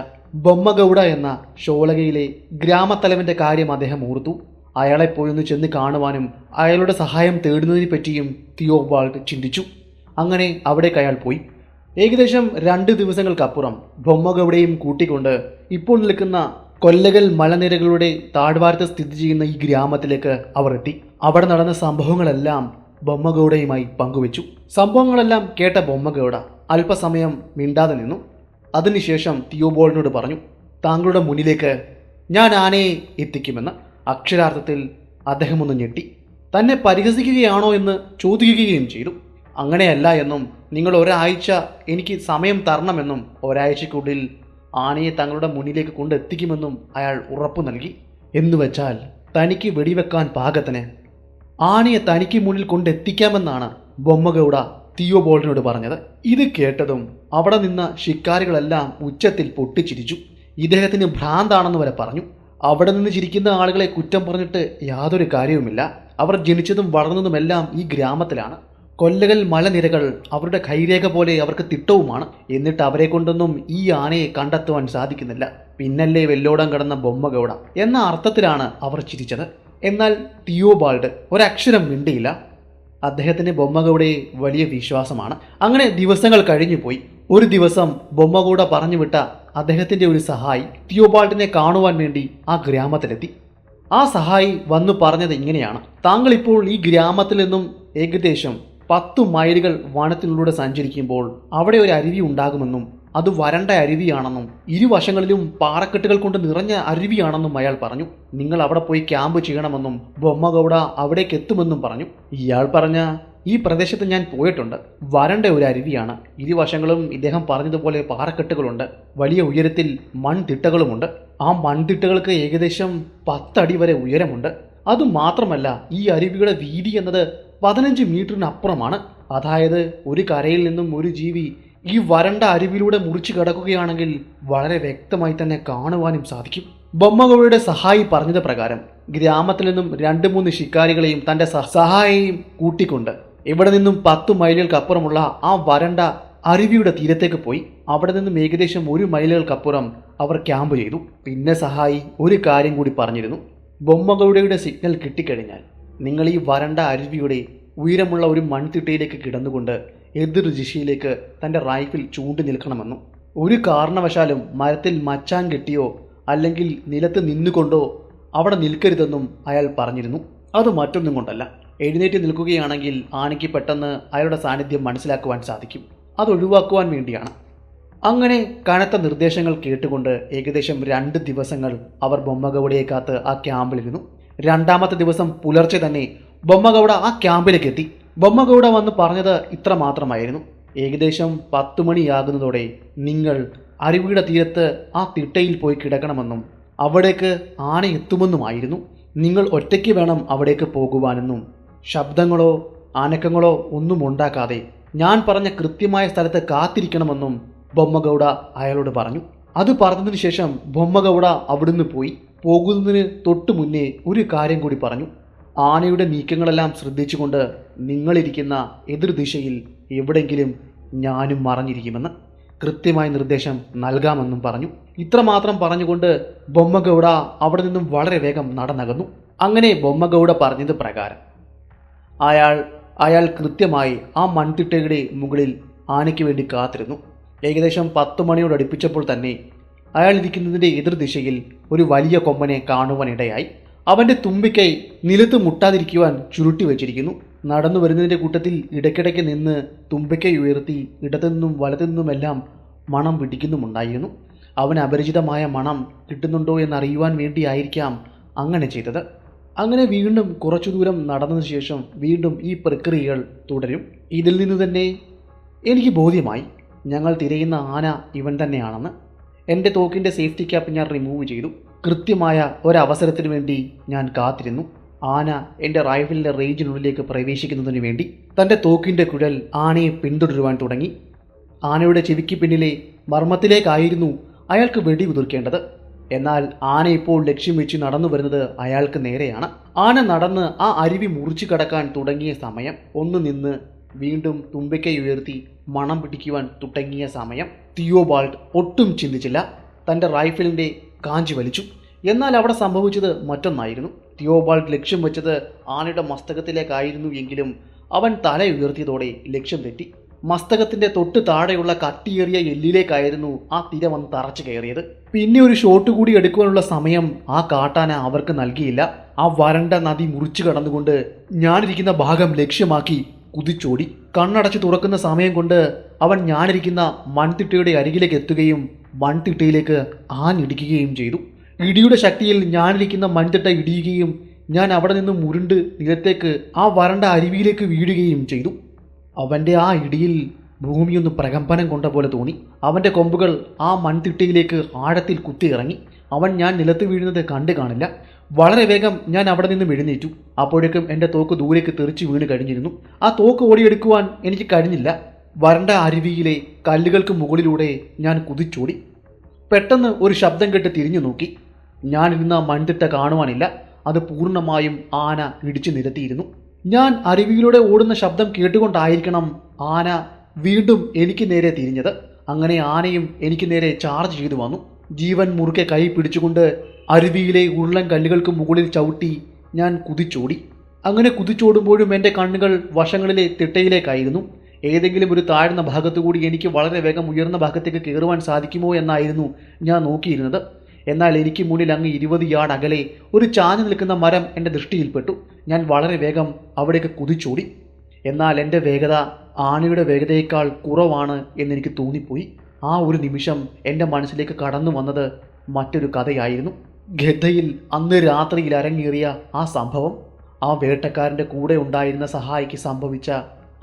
ബൊമ്മഗൗഡ എന്ന ഷോലകയിലെ ഗ്രാമത്തലവൻ്റെ കാര്യം അദ്ദേഹം ഓർത്തു. അയാളെപ്പോയൊന്ന് ചെന്ന് കാണുവാനും അയാളുടെ സഹായം തേടുന്നതിനെ പറ്റിയും തിയോബാൾഡ് ചിന്തിച്ചു. അങ്ങനെ അവിടേക്ക് അയാൾ പോയി. ഏകദേശം 2 ദിവസങ്ങൾക്കപ്പുറം ബൊമ്മഗൗഡയും കൂട്ടിക്കൊണ്ട് ഇപ്പോൾ നിൽക്കുന്ന കൊല്ലകൽ മലനിരകളുടെ താഴ്വാരത്ത് സ്ഥിതി ചെയ്യുന്ന ഈ ഗ്രാമത്തിലേക്ക് അവർ എത്തി. അവിടെ നടന്ന സംഭവങ്ങളെല്ലാം ബൊമ്മഗൗഡയുമായി പങ്കുവച്ചു. സംഭവങ്ങളെല്ലാം കേട്ട ബൊമ്മഗൗഡ അല്പസമയം മിണ്ടാതെ നിന്നു. അതിനുശേഷം തിയോബോൾഡിനോട് പറഞ്ഞു, താങ്കളുടെ മുന്നിലേക്ക് ഞാൻ ആനയെ എത്തിക്കുമെന്ന്. അക്ഷരാർത്ഥത്തിൽ അദ്ദേഹം ഒന്ന് ഞെട്ടി. തന്നെ പരിഹസിക്കുകയാണോ എന്ന് ചോദിക്കുകയും ചെയ്തു. അങ്ങനെയല്ല എന്നും നിങ്ങൾ ഒരാഴ്ച എനിക്ക് സമയം തരണമെന്നും ഒരാഴ്ചക്കുള്ളിൽ ആനയെ തങ്ങളുടെ മുന്നിലേക്ക് കൊണ്ടെത്തിക്കുമെന്നും അയാൾ ഉറപ്പു നൽകി. എന്നുവെച്ചാൽ തനിക്ക് വെടിവെക്കാൻ പാകത്തിന് ആനയെ തനിക്ക് മുന്നിൽ കൊണ്ടെത്തിക്കാമെന്നാണ് ബൊമ്മഗൗഡ തിയോബോൾഡിനോട് പറഞ്ഞത്. ഇത് കേട്ടതും അവിടെ നിന്ന ശിക്കാരികളെല്ലാം ഉച്ചത്തിൽ പൊട്ടിച്ചിരിച്ചു. ഇദ്ദേഹത്തിന് ഭ്രാന്താണെന്ന് വരെ പറഞ്ഞു. അവിടെ നിന്ന് ചിരിക്കുന്ന ആളുകളെ കുറ്റം പറഞ്ഞിട്ട് യാതൊരു കാര്യവുമില്ല. അവർ ജനിച്ചതും വളർന്നതുമെല്ലാം ഈ ഗ്രാമത്തിലാണ്. കൊല്ലകൽ മലനിരകൾ അവരുടെ കൈരേഖ പോലെ അവർക്ക് തിട്ടവുമാണ്. എന്നിട്ട് അവരെ കൊണ്ടൊന്നും ഈ ആനയെ കണ്ടെത്തുവാൻ സാധിക്കുന്നില്ല. പിന്നല്ലേ വെല്ലോടം കടന്ന ബൊമ്മഗൗഡ എന്ന അർത്ഥത്തിലാണ് അവർ ചിരിച്ചത്. എന്നാൽ തിയോബാൾഡ് ഒരക്ഷരം മിണ്ടിയില്ല. അദ്ദേഹത്തിന് ബൊമ്മഗൗഡയെ വലിയ വിശ്വാസമാണ്. അങ്ങനെ ദിവസങ്ങൾ കഴിഞ്ഞു പോയി. ഒരു ദിവസം ബൊമ്മഗൗഡ പറഞ്ഞു വിട്ട അദ്ദേഹത്തിൻ്റെ ഒരു സഹായി തിയോബാൾഡിനെ കാണുവാൻ വേണ്ടി ആ ഗ്രാമത്തിലെത്തി. ആ സഹായി വന്നു പറഞ്ഞത് ഇങ്ങനെയാണ്: താങ്കൾ ഇപ്പോൾ ഈ ഗ്രാമത്തിൽ നിന്നും ഏകദേശം 10 മൈലുകൾ വനത്തിലൂടെ സഞ്ചരിക്കുമ്പോൾ അവിടെ ഒരു അരുവി ഉണ്ടാകുമെന്നും അത് വരണ്ട അരുവിയാണെന്നും ഇരുവശങ്ങളിലും പാറക്കെട്ടുകൾ കൊണ്ട് നിറഞ്ഞ അരുവിയാണെന്നും അയാൾ പറഞ്ഞു. നിങ്ങൾ അവിടെ പോയി ക്യാമ്പ് ചെയ്യണമെന്നും ബൊമ്മഗൗഡ അവിടേക്ക് എത്തുമെന്നും പറഞ്ഞു. ഇയാൾ പറഞ്ഞ ഈ പ്രദേശത്ത് ഞാൻ പോയിട്ടുണ്ട്. വരണ്ട ഒരു അരുവിയാണ്. ഇരുവശങ്ങളും ഇദ്ദേഹം പറഞ്ഞതുപോലെ പാറക്കെട്ടുകളുണ്ട്. വലിയ ഉയരത്തിൽ മൺതിട്ടകളുമുണ്ട്. ആ മൺതിട്ടകൾക്ക് ഏകദേശം 10 അടി വരെ ഉയരമുണ്ട്. അതുമാത്രമല്ല, ഈ അരുവിയുടെ വീതി എന്നത് 15 മീറ്ററിനപ്പുറമാണ്. അതായത് ഒരു കരയിൽ നിന്നും ഒരു ജീവി ഈ വരണ്ട അരുവിലൂടെ മുറിച്ചു കടക്കുകയാണെങ്കിൽ വളരെ വ്യക്തമായി തന്നെ കാണുവാനും സാധിക്കും. ബൊമ്മഗൗഡയുടെ സഹായി പറഞ്ഞത് പ്രകാരം ഗ്രാമത്തിൽ നിന്നും 2-3 ശിക്കാരികളെയും തൻ്റെ സഹായിയെയും കൂട്ടിക്കൊണ്ട് ഇവിടെ നിന്നും 10 മൈലുകൾക്കപ്പുറമുള്ള ആ വരണ്ട അരുവിയുടെ തീരത്തേക്ക് പോയി. അവിടെ നിന്നും ഏകദേശം 1 മൈലുകൾക്കപ്പുറം അവർ ക്യാമ്പ് ചെയ്തു. പിന്നെ സഹായി ഒരു കാര്യം കൂടി പറഞ്ഞിരുന്നു: ബൊമ്മഗൗഡയുടെ സിഗ്നൽ കിട്ടിക്കഴിഞ്ഞാൽ നിങ്ങൾ ഈ വരണ്ട അരുവിയുടെ ഉയരമുള്ള ഒരു മൺതിട്ടയിലേക്ക് കിടന്നുകൊണ്ട് എതിർ ദിശയിലേക്ക് തൻ്റെ റൈഫിൽ ചൂണ്ടി നിൽക്കണമെന്നും ഒരു കാരണവശാലും മരത്തിൽ മച്ചാൻ കെട്ടിയോ അല്ലെങ്കിൽ നിലത്ത് നിന്നുകൊണ്ടോ അവിടെ നിൽക്കരുതെന്നും അയാൾ പറഞ്ഞിരുന്നു. അത് മറ്റൊന്നും കൊണ്ടല്ല, എഴുന്നേറ്റ് നിൽക്കുകയാണെങ്കിൽ ആനയ്ക്ക് പെട്ടെന്ന് അയാളുടെ സാന്നിധ്യം മനസ്സിലാക്കുവാൻ സാധിക്കും. അതൊഴിവാക്കുവാൻ വേണ്ടിയാണ്. അങ്ങനെ കനത്ത നിർദ്ദേശങ്ങൾ കേട്ടുകൊണ്ട് ഏകദേശം 2 ദിവസങ്ങൾ അവർ ബൊമ്മഗൗഡയെ കാത്ത് ആ ക്യാമ്പിലിരുന്നു. 2ാമത്തെ ദിവസം പുലർച്ചെ തന്നെ ബൊമ്മഗൗഡ ആ ക്യാമ്പിലേക്ക് എത്തി. ബൊമ്മഗൗഡ വന്ന് പറഞ്ഞത് ഇത്ര മാത്രമായിരുന്നു: ഏകദേശം 10 മണിയാകുന്നതോടെ നിങ്ങൾ അരുവിയുടെ തീരത്ത് ആ തിട്ടയിൽ പോയി കിടക്കണമെന്നും അവിടേക്ക് ആന എത്തുമെന്നുമായിരുന്നു. നിങ്ങൾ ഒറ്റയ്ക്ക് വേണം അവിടേക്ക് പോകുവാനെന്നും ശബ്ദങ്ങളോ അനക്കങ്ങളോ ഒന്നും ഉണ്ടാക്കാതെ ഞാൻ പറഞ്ഞ കൃത്യമായ സ്ഥലത്ത് കാത്തിരിക്കണമെന്നും ബൊമ്മഗൗഡ അയാളോട് പറഞ്ഞു. അത് പറഞ്ഞതിന് ശേഷം ബൊമ്മഗൗഡ അവിടുന്ന് പോയി. പോകുന്നതിന് തൊട്ടു മുന്നേ ഒരു കാര്യം കൂടി പറഞ്ഞു: ആനയുടെ നീക്കങ്ങളെല്ലാം ശ്രദ്ധിച്ചുകൊണ്ട് നിങ്ങളിരിക്കുന്ന എതിർദിശയിൽ എവിടെയെങ്കിലും ഞാനും മറഞ്ഞിരിക്കുമെന്ന് കൃത്യമായ നിർദ്ദേശം നൽകാമെന്നും പറഞ്ഞു. ഇത്രമാത്രം പറഞ്ഞുകൊണ്ട് ബൊമ്മഗൗഡ അവിടെ നിന്നും വളരെ വേഗം നടന്നകന്നു. അങ്ങനെ ബൊമ്മഗൗഡ പറഞ്ഞത് പ്രകാരം അയാൾ കൃത്യമായി ആ മൺതിട്ടയുടെ മുകളിൽ ആനയ്ക്ക് വേണ്ടി കാത്തിരുന്നു. ഏകദേശം 10 മണിയോട് അടുപ്പിച്ചപ്പോൾ തന്നെ അയാൾ ഇരിക്കുന്നതിൻ്റെ എതിർദിശയിൽ ഒരു വലിയ കൊമ്പനെ കാണുവാനിടയായി. അവൻ്റെ തുമ്പിക്കൈ നിലത്ത് മുട്ടാതിരിക്കുവാൻ ചുരുട്ടി വെച്ചിരിക്കുന്നു. നടന്നു വരുന്നതിൻ്റെ കൂട്ടത്തിൽ ഇടയ്ക്കിടയ്ക്ക് നിന്ന് തുമ്പിക്കൈ ഉയർത്തി ഇടത്തുനിന്നും വലത്തുനിന്നുമെല്ലാം മണം പിടിക്കുന്നുമുണ്ടായിരുന്നു. അവന് അപരിചിതമായ മണം കിട്ടുന്നുണ്ടോ എന്നറിയുവാൻ വേണ്ടിയായിരിക്കാം അങ്ങനെ ചെയ്തത്. അങ്ങനെ വീണ്ടും കുറച്ചു ദൂരം നടന്നതിന് ശേഷം വീണ്ടും ഈ പ്രക്രിയകൾ തുടരും. ഇതിൽ നിന്ന് തന്നെ എനിക്ക് ബോധ്യമായി ഞങ്ങൾ തിരയുന്ന ആന ഇവൻ തന്നെയാണെന്ന്. എൻ്റെ തോക്കിൻ്റെ സേഫ്റ്റി ക്യാപ്പ് ഞാൻ റിമൂവ് ചെയ്തു. കൃത്യമായ ഒരവസരത്തിന് വേണ്ടി ഞാൻ കാത്തിരുന്നു. ആന എൻ്റെ റൈഫിലിൻ്റെ റേഞ്ചിനുള്ളിലേക്ക് പ്രവേശിക്കുന്നതിന് വേണ്ടി തൻ്റെ തോക്കിൻ്റെ കുഴൽ ആനയെ പിന്തുടരുവാൻ തുടങ്ങി. ആനയുടെ ചെവിക്ക് പിന്നിലെ മർമ്മത്തിലേക്കായിരുന്നു അയാൾക്ക് വെടിയുതിർക്കേണ്ടത്. എന്നാൽ ആന ഇപ്പോൾ ലക്ഷ്യം വെച്ച് നടന്നു വരുന്നത് അയാൾക്ക് നേരെയാണ്. ആന നടന്ന് ആ അരുവി മുറിച്ചു കടക്കാൻ തുടങ്ങിയ സമയം, ഒന്ന് നിന്ന് വീണ്ടും തുമ്പിക്കൈ ഉയർത്തി മണം പിടിക്കുവാൻ തുടങ്ങിയ സമയം തിയോബാൾട്ട് ഒട്ടും ചിന്തിച്ചില്ല. തൻ്റെ റൈഫിലിൻ്റെ കാഞ്ചി വലിച്ചു. എന്നാൽ അവിടെ സംഭവിച്ചത് മറ്റൊന്നായിരുന്നു. തിയോബാൾട്ട് ലക്ഷ്യം വെച്ചത് ആനയുടെ മസ്തകത്തിലേക്കായിരുന്നു എങ്കിലും അവൻ തല ഉയർത്തിയതോടെ ലക്ഷ്യം തെറ്റി. മസ്തകത്തിൻ്റെ തൊട്ട് താഴെയുള്ള കട്ടിയേറിയ എല്ലിലേക്കായിരുന്നു ആ തിര വന്ന് തറച്ചു കയറിയത്. പിന്നെ ഒരു ഷോട്ട് കൂടി എടുക്കുവാനുള്ള സമയം ആ കാട്ടാന അവർക്ക് നൽകിയില്ല. ആ വരണ്ട നദി മുറിച്ചു കടന്നുകൊണ്ട് ഞാനിരിക്കുന്ന ഭാഗം ലക്ഷ്യമാക്കി കുതിച്ചോടി. കണ്ണടച്ച് തുറക്കുന്ന സമയം കൊണ്ട് അവൻ ഞാനിരിക്കുന്ന മൺതിട്ടയുടെ അരികിലേക്ക് എത്തുകയും മൺതിട്ടയിലേക്ക് ആഞ്ഞിടിക്കുകയും ചെയ്തു. ഇടിയുടെ ശക്തിയിൽ ഞാനിരിക്കുന്ന മൺതിട്ട ഇടിയുകയും ഞാൻ അവിടെ നിന്ന് മുരുണ്ട് നിലത്തേക്ക് ആ വരണ്ട അരുവിയിലേക്ക് വീഴുകയും ചെയ്തു. അവൻ്റെ ആ ഇടിയിൽ ഭൂമിയൊന്ന് പ്രകമ്പനം കൊണ്ട പോലെ തോന്നി. അവൻ്റെ കൊമ്പുകൾ ആ മൺതിട്ടയിലേക്ക് ആഴത്തിൽ കുത്തിയിറങ്ങി. അവൻ ഞാൻ നിലത്ത് വീഴുന്നത് കണ്ടു കാണില്ല. വളരെ വേഗം ഞാൻ അവിടെ നിന്നും എഴുന്നേറ്റു. അപ്പോഴേക്കും എൻ്റെ തോക്ക് ദൂരേക്ക് തെറിച്ച് വീണ് കഴിഞ്ഞിരുന്നു. ആ തോക്ക് ഓടിയെടുക്കുവാൻ എനിക്ക് കഴിഞ്ഞില്ല. വരണ്ട അരുവിയിലെ കല്ലുകൾക്ക് മുകളിലൂടെ ഞാൻ കുതിച്ചോടി. പെട്ടെന്ന് ഒരു ശബ്ദം കേട്ട് തിരിഞ്ഞു നോക്കി. ഞാനിരുന്ന മൺതിട്ട കാണുവാനില്ല. അത് പൂർണ്ണമായും ആന ഇടിച്ചു നിരത്തിയിരുന്നു. ഞാൻ അരുവിയിലൂടെ ഓടുന്ന ശബ്ദം കേട്ടുകൊണ്ടായിരിക്കണം ആന വീണ്ടും എനിക്ക് നേരെ തിരിഞ്ഞത്. അങ്ങനെ ആനയും എനിക്ക് നേരെ ചാർജ് ചെയ്തു വന്നു. ജീവൻ മുറുക്കെ കൈ പിടിച്ചുകൊണ്ട് അരുവിയിലെ ഉരുളൻ കല്ലുകൾക്ക് മുകളിൽ ചവിട്ടി ഞാൻ കുതിച്ചോടി. അങ്ങനെ കുതിച്ചോടുമ്പോഴും എൻ്റെ കണ്ണുകൾ വശങ്ങളിലെ തിട്ടയിലേക്കായിരുന്നു. ഏതെങ്കിലും ഒരു താഴ്ന്ന ഭാഗത്തുകൂടി എനിക്ക് വളരെ വേഗം ഉയർന്ന ഭാഗത്തേക്ക് കയറുവാൻ സാധിക്കുമോ എന്നായിരുന്നു ഞാൻ നോക്കിയിരുന്നത്. എന്നാൽ എനിക്ക് മുന്നിൽ അങ്ങ് 20 യാർഡ് അകലെ ഒരു ചാഞ്ഞു നിൽക്കുന്ന മരം എൻ്റെ ദൃഷ്ടിയിൽപ്പെട്ടു. ഞാൻ വളരെ വേഗം അവിടേക്ക് കുതിച്ചോടി. എന്നാൽ എൻ്റെ വേഗത ആനയുടെ വേഗതയേക്കാൾ കുറവാണ് എന്നെനിക്ക് തോന്നിപ്പോയി. ആ ഒരു നിമിഷം എൻ്റെ മനസ്സിലേക്ക് കടന്നു വന്നത് മറ്റൊരു കഥയായിരുന്നു. ഗദ്ദയിൽ അന്ന് രാത്രിയിൽ അരങ്ങേറിയ ആ സംഭവം, ആ വേട്ടക്കാരൻ്റെ കൂടെ ഉണ്ടായിരുന്ന സഹായിക്ക് സംഭവിച്ച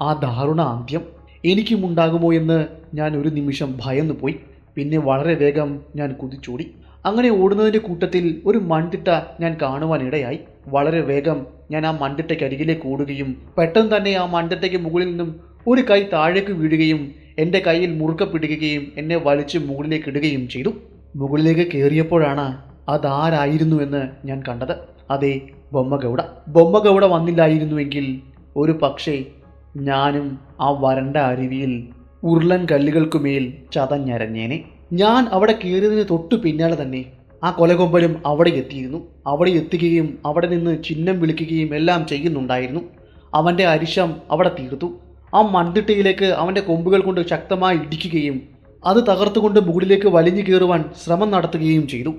ആ ദാരുണ അന്ത്യം എനിക്കും ഉണ്ടാകുമോ എന്ന് ഞാൻ ഒരു നിമിഷം ഭയന്നു പോയി. പിന്നെ വളരെ വേഗം ഞാൻ കുതിച്ചോടി. അങ്ങനെ ഓടുന്നതിൻ്റെ കൂട്ടത്തിൽ ഒരു മൺതിട്ട ഞാൻ കാണുവാനിടയായി. വളരെ വേഗം ഞാൻ ആ മൺതിട്ടയ്ക്കരികിലേക്ക് ഓടുകയും പെട്ടെന്ന് തന്നെ ആ മൺതിട്ടയ്ക്ക് മുകളിൽ നിന്നും ഒരു കൈ താഴേക്ക് വീഴുകയും എൻ്റെ കയ്യിൽ മുറുക്ക പിടിക്കുകയും എന്നെ വലിച്ച് മുകളിലേക്ക് ഇടുകയും ചെയ്തു. മുകളിലേക്ക് കയറിയപ്പോഴാണ് അതാരായിരുന്നുവെന്ന് ഞാൻ കണ്ടത്. അതെ, ബൊമ്മഗൗഡ. ബൊമ്മഗൗഡ വന്നില്ലായിരുന്നുവെങ്കിൽ ഒരു പക്ഷേ ഞാനും ആ വരണ്ട അരുവിയിൽ ഉരുളൻ കല്ലുകൾക്കുമേൽ ചതഞ്ഞരഞ്ഞേനെ. ഞാൻ അവിടെ കയറിയതിന് തൊട്ടു പിന്നാലെ തന്നെ ആ കൊലകൊമ്പനും അവിടെ എത്തിയിരുന്നു. അവിടെ എത്തുകയും അവിടെ നിന്ന് ചിഹ്നം വിളിക്കുകയും എല്ലാം ചെയ്യുന്നുണ്ടായിരുന്നു. അവൻ്റെ അരിശം അവിടെ തീർത്തു. ആ മൺതിട്ടയിലേക്ക് അവൻ്റെ കൊമ്പുകൾ കൊണ്ട് ശക്തമായി ഇടിക്കുകയും അത് തകർത്തുകൊണ്ട് മുകളിലേക്ക് വലിഞ്ഞു കയറുവാൻ ശ്രമം നടത്തുകയും ചെയ്തു.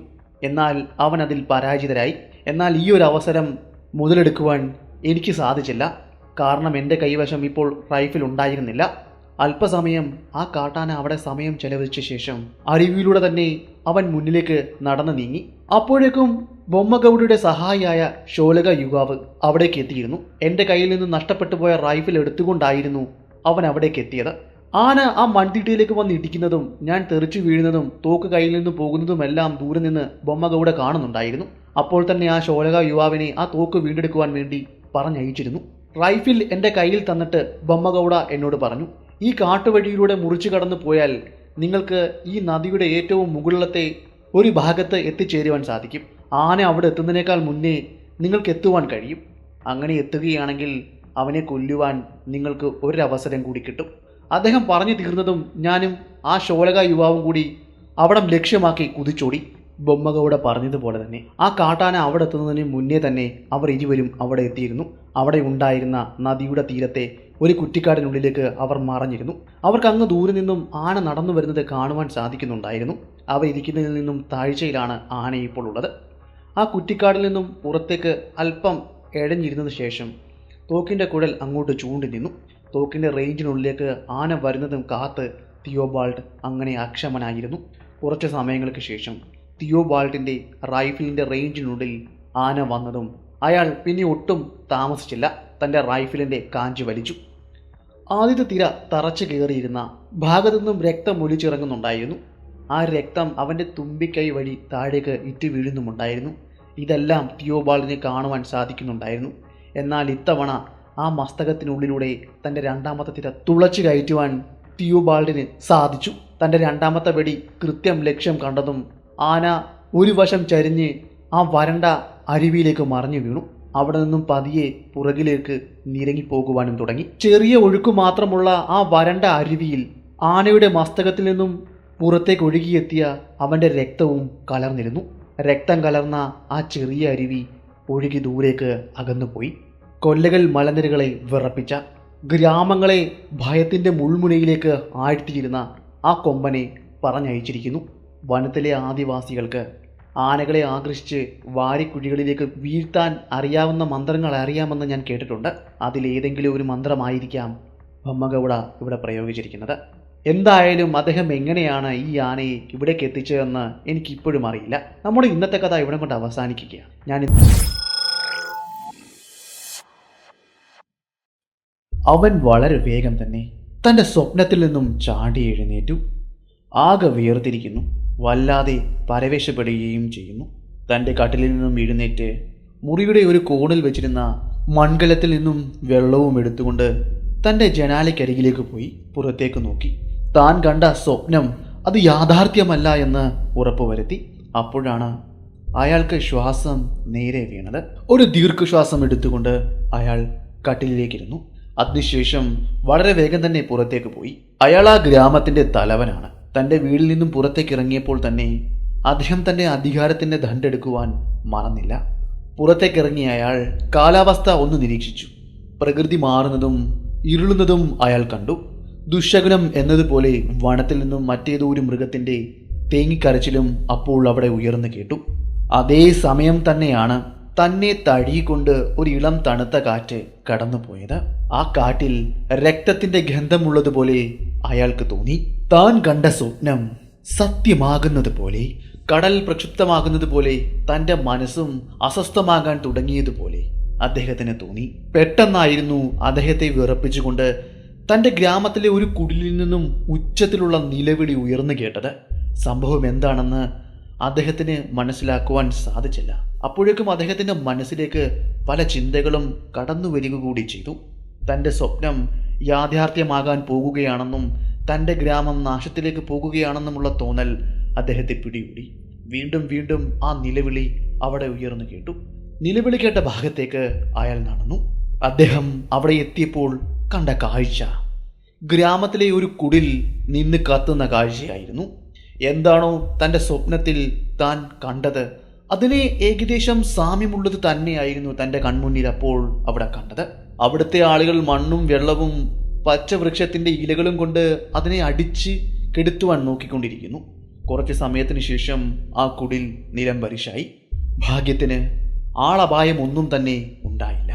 എന്നാൽ അവൻ അതിൽ പരാജിതരായി. എന്നാൽ ഈ ഒരു അവസരം മുതലെടുക്കുവാൻ എനിക്ക് സാധിച്ചില്ല. കാരണം എൻ്റെ കൈവശം ഇപ്പോൾ റൈഫിൾ ഉണ്ടായിരുന്നില്ല. അല്പസമയം ആ കാട്ടാന അവിടെ സമയം ചെലവഴിച്ച ശേഷം അരുവിയിലൂടെ തന്നെ അവൻ മുന്നിലേക്ക് നടന്നു നീങ്ങി. അപ്പോഴേക്കും ബൊമ്മഗൗഡയുടെ സഹായിയായ ഷോലക യുവാവ് അവിടേക്ക് എത്തിയിരുന്നു. എൻ്റെ കയ്യിൽ നിന്ന് നഷ്ടപ്പെട്ടു പോയ റൈഫിൾ എടുത്തുകൊണ്ടായിരുന്നു അവൻ അവിടേക്ക് എത്തിയത്. ആന ആ മൺതിട്ടയിലേക്ക് വന്ന് ഇടിക്കുന്നതും ഞാൻ തെറിച്ചു വീഴുന്നതും തോക്ക് കയ്യിൽ നിന്ന് പോകുന്നതുമെല്ലാം ദൂരെ നിന്ന് ബൊമ്മഗൗഡ കാണുന്നുണ്ടായിരുന്നു. അപ്പോൾ തന്നെ ആ ഷോലക യുവാവിനെ ആ തോക്ക് വീണ്ടെടുക്കുവാൻ വേണ്ടി പറഞ്ഞയച്ചിരുന്നു. റൈഫിൾ എൻ്റെ കയ്യിൽ തന്നിട്ട് ബൊമ്മഗൗഡ എന്നോട് പറഞ്ഞു, ഈ കാട്ടുവഴിയിലൂടെ മുറിച്ചു കടന്നു പോയാൽ നിങ്ങൾക്ക് ഈ നദിയുടെ ഏറ്റവും മുകളിലത്തെ ഒരു ഭാഗത്ത് എത്തിച്ചേരുവാൻ സാധിക്കും. ആന അവിടെ എത്തുന്നതിനേക്കാൾ മുന്നേ നിങ്ങൾക്ക് എത്തുവാൻ കഴിയും. അങ്ങനെ എത്തുകയാണെങ്കിൽ അവനെ കൊല്ലുവാൻ നിങ്ങൾക്ക് ഒരവസരം കൂടി കിട്ടും. അദ്ദേഹം പറഞ്ഞു തീർന്നതും ഞാനും ആ ഷോലക യുവാവും കൂടി അവിടം ലക്ഷ്യമാക്കി കുതിച്ചോടി. ബൊമ്മഗൗഡ പറഞ്ഞതുപോലെ തന്നെ ആ കാട്ടാന അവിടെ എത്തുന്നതിന് മുന്നേ തന്നെ അവർ ഇരുവരും അവിടെ എത്തിയിരുന്നു. അവിടെ ഉണ്ടായിരുന്ന നദിയുടെ തീരത്തെ ഒരു കുറ്റിക്കാടിനുള്ളിലേക്ക് അവർ മറഞ്ഞിരുന്നു. അവർക്ക് അങ്ങ് ദൂരെ നിന്നും ആന നടന്നു വരുന്നത് കാണുവാൻ സാധിക്കുന്നുണ്ടായിരുന്നു. അവർ ഇരിക്കുന്നതിൽ നിന്നും താഴ്ചയിലാണ് ആന ഇപ്പോൾ ഉള്ളത്. ആ കുറ്റിക്കാടിൽ നിന്നും പുറത്തേക്ക് അല്പം എഴഞ്ഞിരുന്നതിന് ശേഷം തോക്കിൻ്റെ കുഴൽ അങ്ങോട്ട് ചൂണ്ടി നിന്നു. തോക്കിൻ്റെ റേഞ്ചിനുള്ളിലേക്ക് ആന വരുന്നതും കാത്ത് തിയോബാൾട്ട് അങ്ങനെ അക്ഷമനായിരുന്നു. കുറച്ച് സമയങ്ങൾക്ക് ശേഷം തിയോബാൾട്ടിൻ്റെ റൈഫിലിൻ്റെ റേഞ്ചിനുള്ളിൽ ആന വന്നതും അയാൾ പിന്നെ ഒട്ടും താമസിച്ചില്ല. തൻ്റെ റൈഫിലിൻ്റെ കാഞ്ചി വലിച്ചു. ആദ്യത്തെ തിര തറച്ചു കയറിയിരുന്ന ഭാഗത്തു നിന്നും രക്തം ഒലിച്ചിറങ്ങുന്നുണ്ടായിരുന്നു. ആ രക്തം അവൻ്റെ തുമ്പിക്കൈ വഴി താഴേക്ക് ഇറ്റ് വീഴുന്നുമുണ്ടായിരുന്നു. ഇതെല്ലാം തിയോബാൾഡിന് കാണുവാൻ സാധിക്കുന്നുണ്ടായിരുന്നു. എന്നാൽ ഇത്തവണ ആ മസ്തകത്തിനുള്ളിലൂടെ തൻ്റെ രണ്ടാമത്തെ തിര തുളച്ചു കയറ്റുവാൻ തിയോബാൾഡിന് സാധിച്ചു. തൻ്റെ രണ്ടാമത്തെ വെടി കൃത്യം ലക്ഷ്യം കണ്ടതും ആന ഒരു വശം ചരിഞ്ഞ് ആ വരണ്ട അരുവിയിലേക്ക് മറിഞ്ഞു വീണു. അവിടെ നിന്നും പതിയെ പുറകിലേക്ക് നിരങ്ങിപ്പോകുവാനും തുടങ്ങി. ചെറിയ ഒഴുക്ക് മാത്രമുള്ള ആ വരണ്ട അരുവിയിൽ ആനയുടെ മസ്തകത്തിൽ നിന്നും പുറത്തേക്ക് ഒഴുകിയെത്തിയ അവൻ്റെ രക്തവും കലർന്നിരുന്നു. രക്തം കലർന്ന ആ ചെറിയ അരുവി ഒഴുകി ദൂരേക്ക് അകന്നുപോയി. കൊല്ലകൾ മലനിരകളെ വിറപ്പിച്ച, ഗ്രാമങ്ങളെ ഭയത്തിൻ്റെ മുൾമുനയിലേക്ക് ആഴ്ത്തിയിരുന്ന ആ കൊമ്പനെ പറഞ്ഞയച്ചിരിക്കുന്നു. വനത്തിലെ ആദിവാസികൾക്ക് ആനകളെ ആകർഷിച്ച് വാരിക്കുഴികളിലേക്ക് വീഴ്ത്താൻ അറിയാവുന്ന മന്ത്രങ്ങൾ അറിയാമെന്ന് ഞാൻ കേട്ടിട്ടുണ്ട്. അതിലേതെങ്കിലും ഒരു മന്ത്രമായിരിക്കാം ബമ്മഗൗഡ ഇവിടെ പ്രയോഗിച്ചിരിക്കുന്നത്. എന്തായാലും അദ്ദേഹം എങ്ങനെയാണ് ഈ ആനയെ ഇവിടേക്ക് എത്തിച്ചതെന്ന് എനിക്കിപ്പോഴും അറിയില്ല. നമ്മുടെ ഇന്നത്തെ കഥ ഇവിടെ കൊണ്ട് അവസാനിക്കുകയാണ്. അവൻ വളരെ വേഗം തന്നെ തൻ്റെ സ്വപ്നത്തിൽ നിന്നും ചാടി എഴുന്നേറ്റു. ആകെ വിയർത്തിരിക്കുന്നു. വല്ലാതെ പരവേശപ്പെടുകയും ചെയ്യുന്നു. തൻ്റെ കട്ടിലിൽ നിന്നും എഴുന്നേറ്റ് മുറിയുടെ ഒരു കോണിൽ വെച്ചിരുന്ന മൺകലത്തിൽ നിന്നും വെള്ളവും എടുത്തുകൊണ്ട് തൻ്റെ ജനാലയ്ക്കരികിലേക്ക് പോയി പുറത്തേക്ക് നോക്കി. താൻ കണ്ട സ്വപ്നം അത് യാഥാർത്ഥ്യമല്ല എന്ന് ഉറപ്പുവരുത്തി. അപ്പോഴാണ് അയാൾക്ക് ശ്വാസം നേരെ വീണത്. ഒരു ദീർഘശ്വാസം എടുത്തുകൊണ്ട് അയാൾ കട്ടിലിലേക്കിരുന്നു. അതിനുശേഷം വളരെ വേഗം തന്നെ പുറത്തേക്ക് പോയി. അയാൾ ആ ഗ്രാമത്തിൻ്റെ തലവനാണ്. തൻ്റെ വീട്ടിൽ നിന്നും പുറത്തേക്ക് ഇറങ്ങിയപ്പോൾ തന്നെ അദ്ദേഹം തൻ്റെ അധികാരത്തിൻ്റെ ദണ്ഡെടുക്കുവാൻ മറന്നില്ല. പുറത്തേക്കിറങ്ങിയ അയാൾ കാലാവസ്ഥ ഒന്ന് നിരീക്ഷിച്ചു. പ്രകൃതി മാറുന്നതും ഇരുളുന്നതും അയാൾ കണ്ടു. ദുശകുനം എന്നതുപോലെ വനത്തിൽ നിന്നും മറ്റേതോ ഒരു മൃഗത്തിൻ്റെ തേങ്ങിക്കരച്ചിലും അപ്പോൾ അവിടെ ഉയർന്നു കേട്ടു. അതേ സമയം തന്നെയാണ് തന്നെ തഴികൊണ്ട് ഒരു ഇളം തണുത്ത കാറ്റ് കടന്നുപോയത്. ആ കാറ്റിൽ രക്തത്തിൻ്റെ ഗന്ധമുള്ളതുപോലെ അയാൾക്ക് തോന്നി. താൻ കണ്ട സ്വപ്നം സത്യമാകുന്നത് പോലെ, കടൽ പ്രക്ഷുബ്ധമാകുന്നത് പോലെ, തൻ്റെ മനസ്സും അസ്വസ്ഥമാകാൻ തുടങ്ങിയതുപോലെ അദ്ദേഹത്തിന് തോന്നി. പെട്ടെന്നായിരുന്നു അദ്ദേഹത്തെ വിറപ്പിച്ചുകൊണ്ട് തൻ്റെ ഗ്രാമത്തിലെ ഒരു കുടിലിൽ നിന്നും ഉച്ചത്തിലുള്ള നിലവിളി ഉയർന്നു കേട്ടത്. സംഭവം എന്താണെന്ന് അദ്ദേഹത്തിന് മനസ്സിലാക്കുവാൻ സാധിച്ചില്ല. അപ്പോഴേക്കും അദ്ദേഹത്തിൻ്റെ മനസ്സിലേക്ക് പല ചിന്തകളും കടന്നു വരിക കൂടി ചെയ്തു. തൻ്റെ സ്വപ്നം യാഥാർത്ഥ്യമാകാൻ പോകുകയാണെന്നും തൻ്റെ ഗ്രാമം നാശത്തിലേക്ക് പോകുകയാണെന്നുമുള്ള തോന്നൽ അദ്ദേഹത്തെ പിടികൂടി. വീണ്ടും വീണ്ടും ആ നിലവിളി അവിടെ ഉയർന്നു കേട്ടു. നിലവിളി കേട്ട ഭാഗത്തേക്ക് അയാൾ നടന്നു. അദ്ദേഹം അവിടെ എത്തിയപ്പോൾ കണ്ട കാഴ്ച ഗ്രാമത്തിലെ ഒരു കുടിൽ നിന്ന് കത്തുന്ന കാഴ്ചയായിരുന്നു. എന്താണോ തൻ്റെ സ്വപ്നത്തിൽ താൻ കണ്ടത് അതിനെ ഏകദേശം സാമ്യമുള്ളത് തന്നെയായിരുന്നു തൻ്റെ കൺമുന്നിൽ അപ്പോൾ അവിടെ കണ്ടത്. അവിടുത്തെ ആളുകൾ മണ്ണും വെള്ളവും പച്ചവൃക്ഷത്തിൻ്റെ ഇലകളും കൊണ്ട് അതിനെ അടിച്ച് കെടുത്തുവാൻ നോക്കിക്കൊണ്ടിരിക്കുന്നു. കുറച്ച് സമയത്തിന് ശേഷം ആ കുടിൽ നിലംപരിശായി. ഭാഗ്യത്തിന് ആളപായം ഒന്നും തന്നെ ഉണ്ടായില്ല.